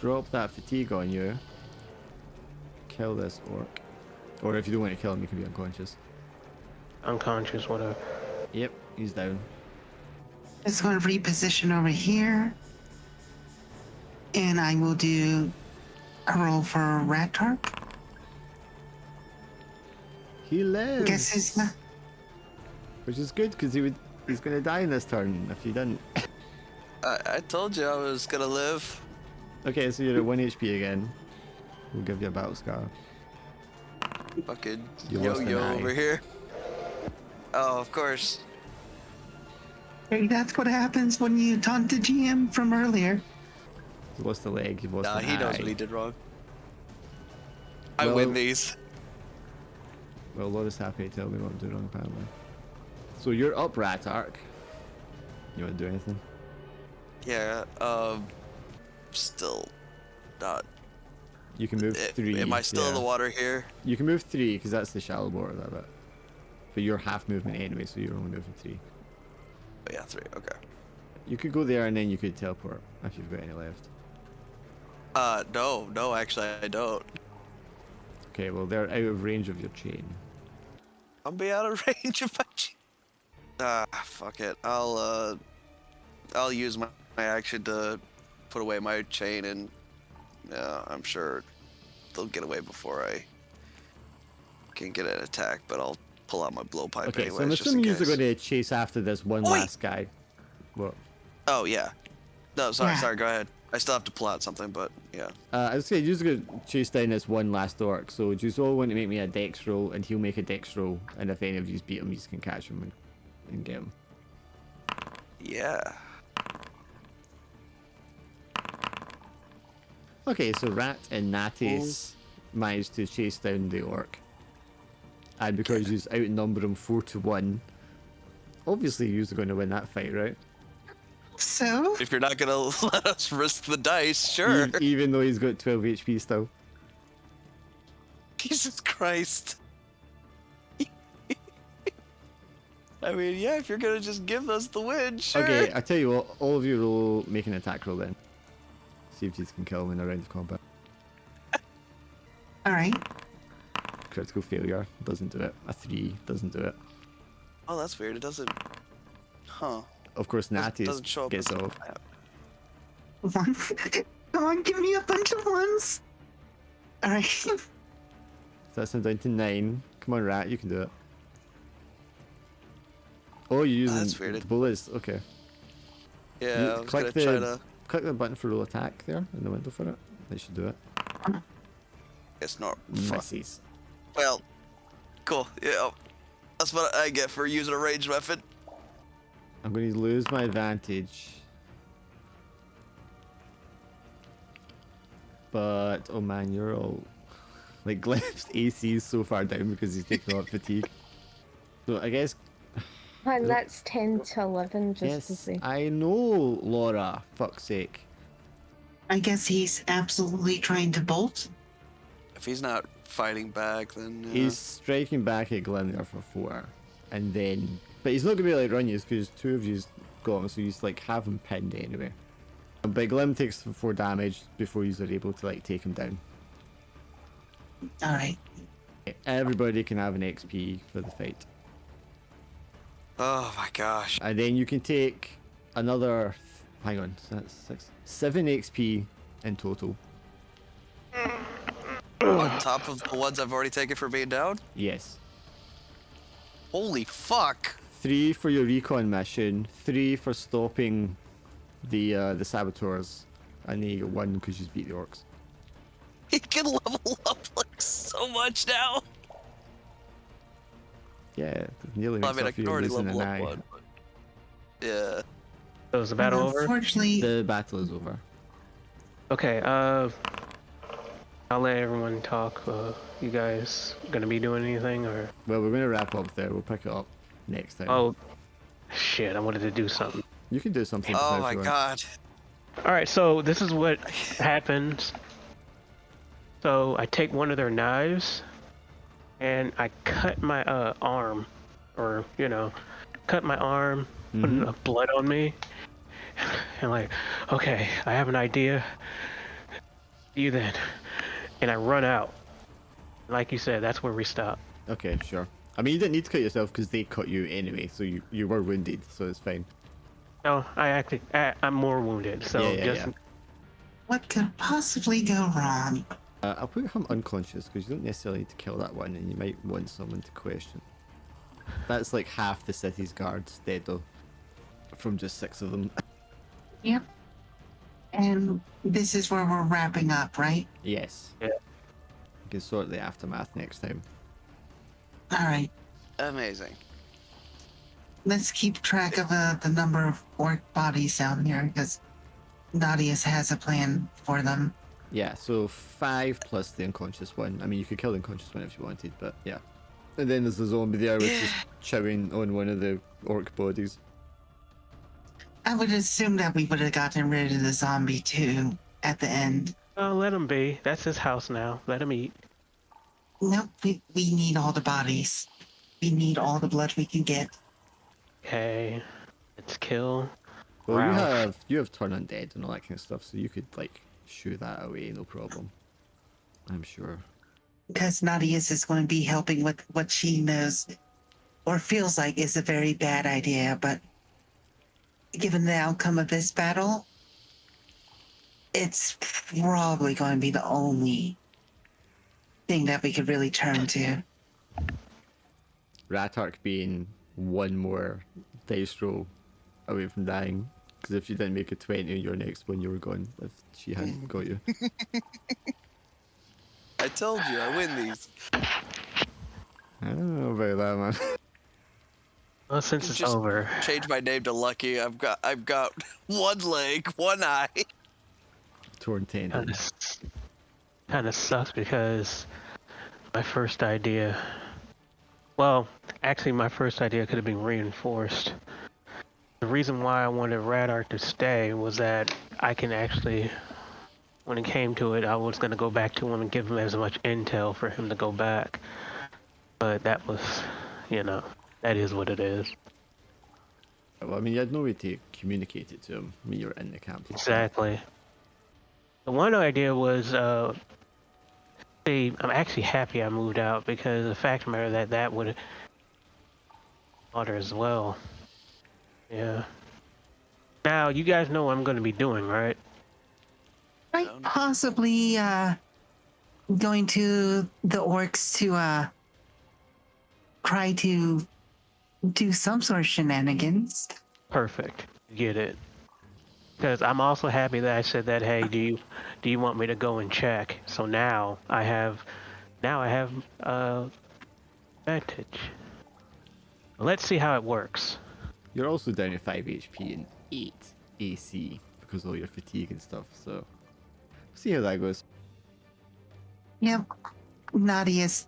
Drop that fatigue on you. Kill this orc. Or if you don't want to kill him, you can be unconscious. Unconscious, whatever. Yep, he's down. It's going to reposition over here. And I will do a roll for Ratark. He lives. Guess he's not. Which is good because he's gonna die in this turn if he didn't. I told you I was gonna live. Okay, so you're at 1 HP again. We'll give you a battle scar. Fucking You lost an yo-yo eye. over here. Oh, of course. Hey, that's what happens when you taunt the GM from earlier. You lost a leg, you've lost Nah, an he knows eye. what he did wrong. I Well- win these. Well, Laura's happy to tell me what I'm doing wrong, apparently. So you're up, Ratark. You want to do anything? Yeah, still not. You can move 3. Am I still in the yeah. water here? You can move 3 because that's the shallow water, that bit. But you're half movement anyway, so you're only moving 3. Oh, yeah, 3. Okay. You could go there and then you could teleport if you've got any left. No, actually, I don't. Okay, well they're out of range of your chain. I'll be out of range of my. Fuck it. I'll use my I actually put away my chain, and I'm sure they'll get away before I can get an attack. But I'll pull out my blowpipe Okay, anyways, so I'm just in assuming you're case. going to chase after this one last guy. What? Oh yeah. No, sorry, Yeah. sorry. Go ahead. I still have to pull out something, but yeah. I was saying, you're just going to chase down this one last orc. So just all want to make me a dex roll, and he'll make a dex roll. And if any of you beat him, you can catch him and get him. Yeah. Okay, so Rat and Natis managed to chase down the orc. And because you outnumber him 4-1, obviously you're going to win that fight, right? So, If you're not gonna let us risk the dice, sure. Even though he's got 12 HP still. Jesus Christ. I mean, yeah, if you're gonna just give us the win, sure. Okay, I tell you what, all of you roll, make an attack roll then. See if you can kill him in a round of combat. all right. Critical failure doesn't do it. A 3 doesn't do it. Oh, that's weird. It doesn't. Huh. Of course, Natty Doesn't show up gets as a off. map. One. Come on, give me a bunch of ones. All right. So that's now down to 9. Come on, Rat, you can do it. Oh, you're using that's weird. the bullets. Okay. Yeah, You I was click gonna try to. Click the button for roll attack there in the window for it. That should do it. It's not. Fuck. Misses. Well, cool. Yeah, that's what I get for using a ranged weapon. I'm going to lose my advantage. But, oh man, you're all... Like, Gleb's AC is so far down because he's taking a lot of fatigue. So, I guess... And that's 10 to 11, just to Yes, see. I know, Laura. Fuck's sake. I guess he's absolutely trying to bolt. If he's not fighting back, then. He's striking back at Glenn there for 4. And then... But he's not going to be able to run you because 2 of you's got him, so he's like have him pinned anyway. But Glim takes 4 damage before you are able to like take him down. All right. Everybody can have an XP for the fight. Oh my gosh. And then you can take another... Hang on, so that's 7 XP in total. On top of the ones I've already taken for being down? Yes. Holy fuck. 3 for your recon mission, 3 for stopping the saboteurs, and then you get 1 because you beat the orcs. He can level up like so much now. Yeah, nearly Well, I makes mean, I up for can you already losing level an up eye. one. But... Yeah. So is the battle over? Unfortunately, The battle is over. Okay, I'll let everyone talk. You guys gonna be doing anything or? Well, we're going to wrap up there. We'll pick it up next time. Oh, shit! I wanted to do something. You can do something. Oh if my you want. god. All right, so this is what happens. So I take one of their knives, and I cut my arm, or cut my arm, put enough blood on me, and like, okay, I have an idea. You then, and I run out. Like you said, that's where we stop. Okay, sure. I mean, you didn't need to cut yourself because they cut you anyway, so you were wounded, so it's fine. No, I'm more wounded, so Yeah. what could possibly go wrong? I'll put him unconscious because you don't necessarily need to kill that one, and you might want someone to question. That's like half the city's guards dead though, from just 6 of them. Yep. And this is where we're wrapping up, right? Yes. Yeah. We can sort the aftermath next time. All right. Amazing. Let's keep track of the number of orc bodies down here because Nadius has a plan for them. Yeah, so 5 plus the unconscious one. I mean, you could kill the unconscious one if you wanted, but yeah. And then there's the zombie there which is chowing on one of the orc bodies. I would assume that we would have gotten rid of the zombie too at the end. Oh, let him be. That's his house now. Let him eat. Nope, we need all the bodies. We need all the blood we can get. Okay, let's kill. Well, Wow. you have turn undead and all that kind of stuff, so you could like shoo that away, no problem. I'm sure. Because Nadius is going to be helping with what she knows or feels like is a very bad idea, but given the outcome of this battle, it's probably going to be the only thing that we could really turn to. Ratark being one more dice roll away from dying. Because if she didn't make a 20 on your next one, you were gone if she hadn't got you. I told you, I win these. I don't know about that, man. Well, since it's Just over, change my name to Lucky. I've got one leg, one eye. Torn tendon. kind of sucks because my first idea. Well, actually, my first idea could have been reinforced. The reason why I wanted Radark to stay was that I can actually, when it came to it, I was going to go back to him and give him as much intel for him to go back. But that was, that is what it is. Well, I mean, you had no way to communicate it to him when you were in the camp. Exactly. The one idea was, see, I'm actually happy I moved out because the fact of the matter that would order as well. Yeah. Now, you guys know what I'm going to be doing, right? Right, possibly going to the orcs to try to do some sort of shenanigans. Perfect. Get it. Because I'm also happy that I said that, hey, do you want me to go and check? So now I have advantage. Let's see how it works. You're also down to 5 HP and 8 AC because of all your fatigue and stuff, so see how that goes. Yep, Nadius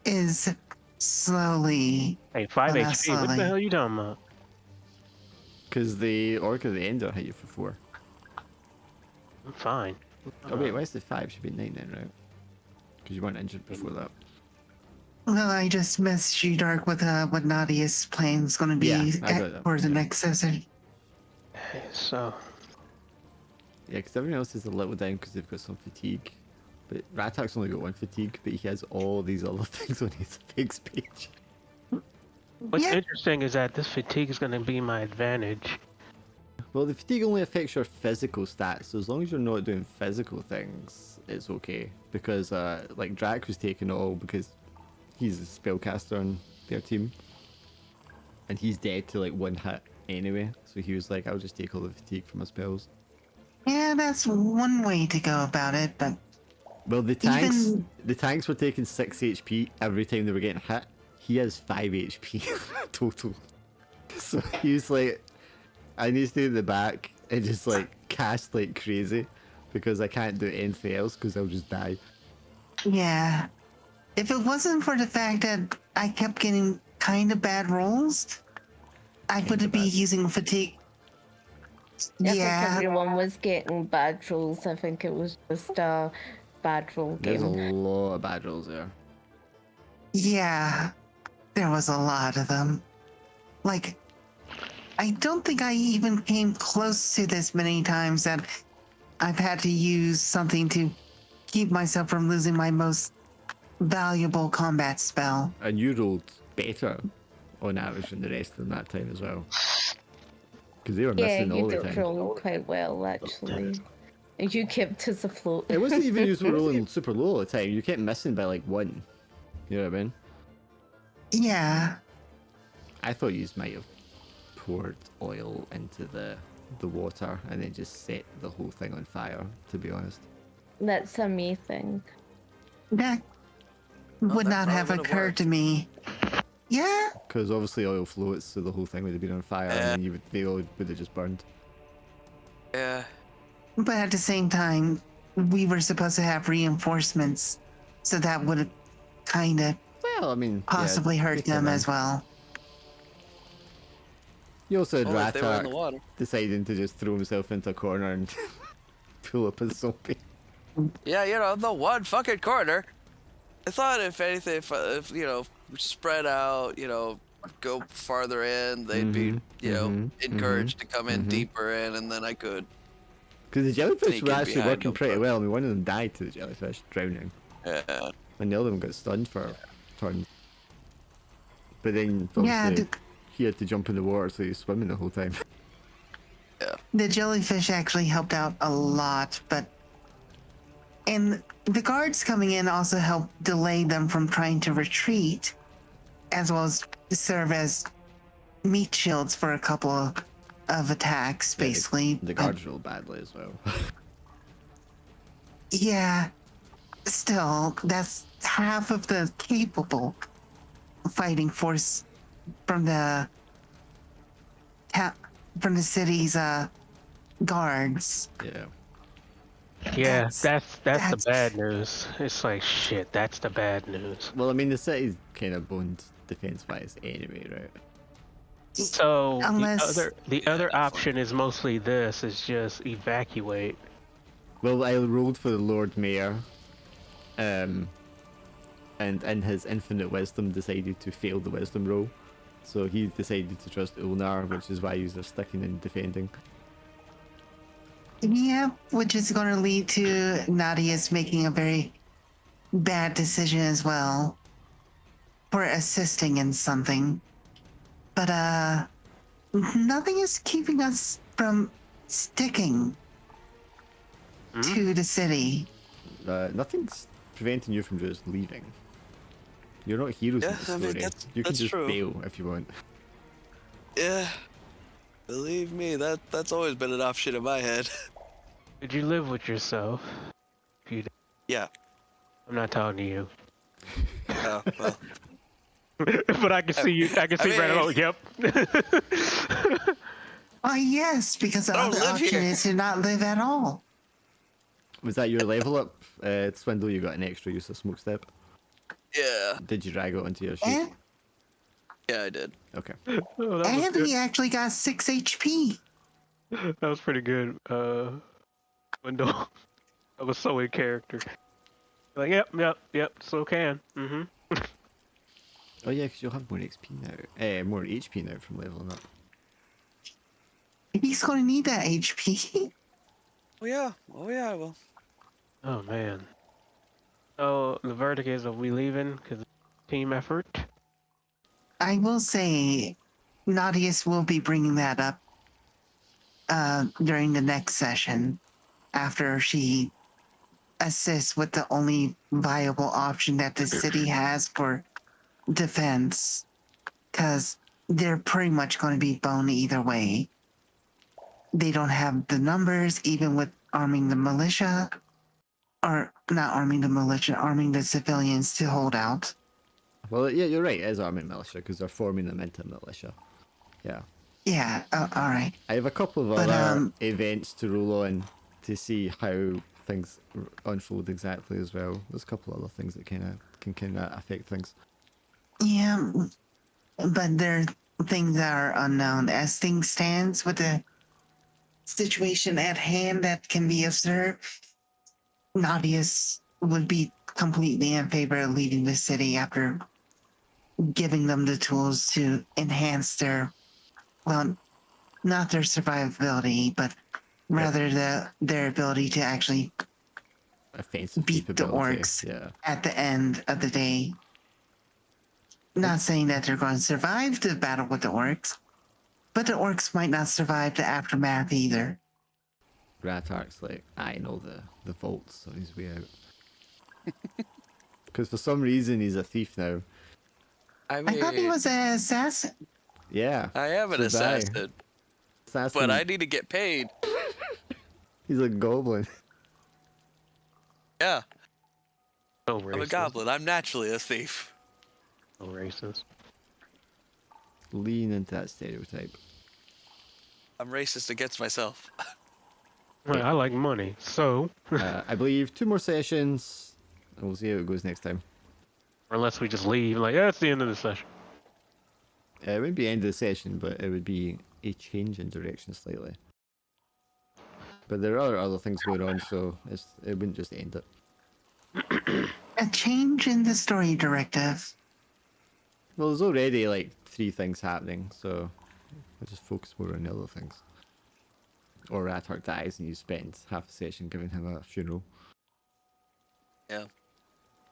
is slowly. Hey, 5 Well, not HP. What the slowly. hell are you talking about? Because the Orc of the Ender hit you for 4. I'm fine. Oh wait, why is it 5? Should be 9 then, right? Because you weren't injured before that. Well, I just missed Shadowdark with what Nadius' plan is going to be Yeah, I got that, for the yeah. next session. Okay, so Yeah, because everyone else is a little down because they've got some fatigue. But Ratak's only got 1 fatigue, but he has all these other things on his fix page. what's Yeah. interesting is that this fatigue is going to be my advantage. Well, the fatigue only affects your physical stats, so as long as you're not doing physical things, it's okay. Because, like, Drac was taking it all because he's a spellcaster on their team. And he's dead to, like, 1 hit anyway. So he was like, I'll just take all the fatigue from my spells. Yeah, that's one way to go about it, but Well, the tanks were taking 6 HP every time they were getting hit. He has 5 HP total. So he was like, I need to stay in the back and just like cast like crazy because I can't do anything else because I'll just die. yeah. If it wasn't for the fact that I kept getting kind of bad rolls, I wouldn't be bad. using fatigue. I think Yeah, everyone was getting bad rolls. I think it was just a bad roll There's a game. lot of bad rolls there. yeah. There was a lot of them. Like, I don't think I even came close to this many times that I've had to use something to keep myself from losing my most valuable combat spell. And you rolled better on average than the rest of them that time as well. Because they were Yeah, missing you all the did time. roll quite well, actually. And you kept us afloat. It wasn't even you were rolling super low all the time. You kept missing by like 1. You know what I mean? Yeah. I thought you might have poured oil into the water and then just set the whole thing on fire, to be honest. That's a me thing. That would that not have probably would've occurred worked. to me. Yeah. Because obviously oil floats, so the whole thing would have been on fire and then they all would have just burned. Yeah. But at the same time, we were supposed to have reinforcements, so that would have kind of Well, I mean, possibly yeah, hurt they came them in. as well. You also had Only if they were in the Ratak water. deciding to just throw himself into a corner and pull up his zombie. Yeah, the one fucking corner. I thought if anything, if spread out, go farther in, they'd be, encouraged to come in deeper in, and then I could. Because the jellyfish Sneak were in actually behind working them, pretty but- well. I mean, one of them died to the jellyfish, drowning. Yeah. And the other one got stunned for turns. But then, Yeah, obviously, he had to jump in the water, so he was swimming the whole time. The jellyfish actually helped out a lot, and the guards coming in also helped delay them from trying to retreat, as well as serve as meat shields for a couple of attacks, Yeah, basically. The guards roll badly as well. Yeah, still, that's half of the capable fighting force from the from the city's guards. Yeah. Yeah, That's- that's the bad news. It's like shit. That's the bad news. Well, I mean, the city's kind of boned defense-wise anyway, right? So Unless- the other option is mostly this: is just evacuate. Well, I rolled for the Lord Mayor, and in his infinite wisdom decided to fail the wisdom roll. So he decided to trust Ulnar, which is why he's sticking and defending. Yeah, which is going to lead to Nadia's making a very bad decision as well for assisting in something. But nothing is keeping us from sticking to the city. Nothing's preventing you from just leaving. You're not heroes in Yeah, the I story. mean, You can that's just true. bail if you want. Yeah. Believe me, that's always been an option in my head. Did you live with yourself? If you, Yeah. I'm not talking to you. Oh, well. But I can see you. I can see right mean- along. Yep. Oh, yes, because the I don't other live option here. is to not live at all. Was that your level up, Swindle? You got an extra use of smoke step. Yeah. Did you drag it onto your sheet? And, Yeah, I did. Okay. Oh, that was and good. he actually got 6 HP. That was pretty good. Window. I was so in character. Like, yep. So can. Mm-hmm. Oh yeah, because you'll have more XP now. More HP now from leveling up. He's going to need that HP. Oh yeah, I will. Oh man. So the verdict is: are we leaving? Because team effort. I will say, Nadius will be bringing that up during the next session after she assists with the only viable option that the city has for defense, because they're pretty much going to be boned either way. They don't have the numbers, even with arming the militia, or not arming the militia, arming the civilians to hold out. Well, yeah, you're right. It is army militia because they're forming them into militia. Yeah. Yeah, all right. I have a couple of But, other events to roll on to see how things unfold exactly as well. There's a couple other things that can kind of affect things. Yeah, but there are things that are unknown. As things stands with the situation at hand that can be observed, Nadius would be completely in favor of leaving the city after giving them the tools to enhance their, well, not their survivability, but rather their ability to actually Offensive beat the capability. orcs Yeah. at the end of the day. Not saying that they're going to survive the battle with the orcs, but the orcs might not survive the aftermath either. Ratark's like, I know the vaults, so he's way out. Because for some reason he's a thief now. I I thought he mean, was an assassin. Yeah. I am an so die. assassin, Assassin. but I need to get paid. He's a goblin. Yeah, So racist. I'm a goblin. I'm naturally a thief. So racist. Lean into that stereotype. I'm racist against myself. Well, I like money, so I believe 2 more sessions, and we'll see how it goes next time. unless we just leave, like that's the end of the session. It wouldn't be the end of the session, but it would be a change in direction slightly. But there are other things going on, so it wouldn't just end it. A change in the story directive. Well, there's already like 3 things happening, so we'll just focus more on the other things. Or Ratark dies and you spend half a session giving him a funeral. Yeah,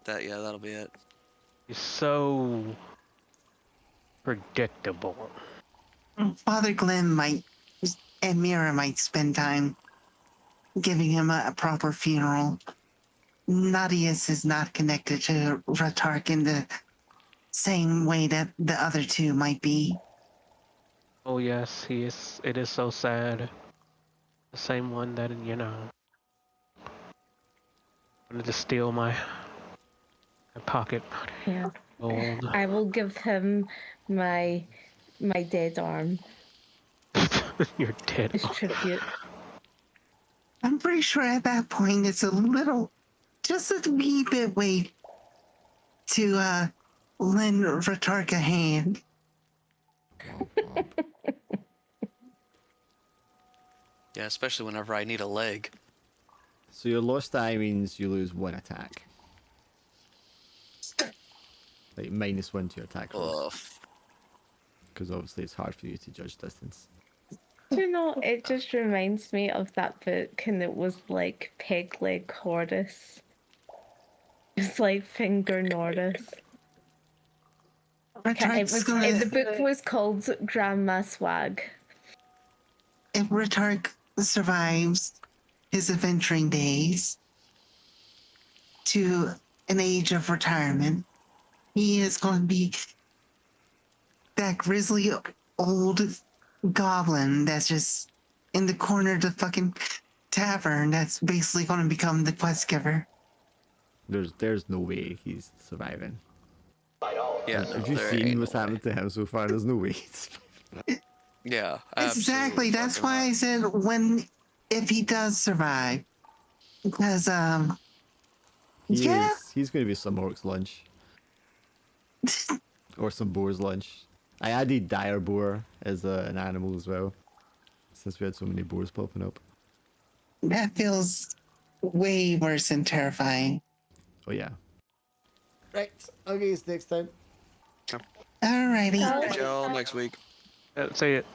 that'll be it. So predictable. Father Glenn might and Mira might spend time giving him a proper funeral. Nadius is not connected to Ratark in the same way that the other two might be. Oh yes, he is. It is so sad. The same one that wanted to steal my pocket Yeah. gold. I will give him my dead arm You're dead. as tribute. I'm pretty sure at that point it's just a wee bit way to lend Ratark a hand. Yeah, especially whenever I need a leg. So your lost die means you lose 1 attack. Like -1 to your attack rolls. Ugh. Because obviously it's hard for you to judge distance. Do you know, it just reminds me of that book, and it was like Peg Leg Horus. It's like Finger Norris. The book was called Grandma Swag. If Ratark survives his adventuring days to an age of retirement, he is going to be that grisly old goblin that's just in the corner of the fucking tavern that's basically going to become the quest giver. There's no way he's surviving. Yeah, Have you there seen ain't what's no way. happened to him so far? There's no way he's surviving. Yeah, Exactly. absolutely That's fucking why I not. said if he does survive, because He's yeah, going to be some orc's lunch. Or some boar's lunch. I added dire boar as an animal as well, since we had so many boars popping up. that feels way worse than terrifying. Oh yeah. Right. Okay, it's next time. Alrighty. Catch y'all next week. Say it.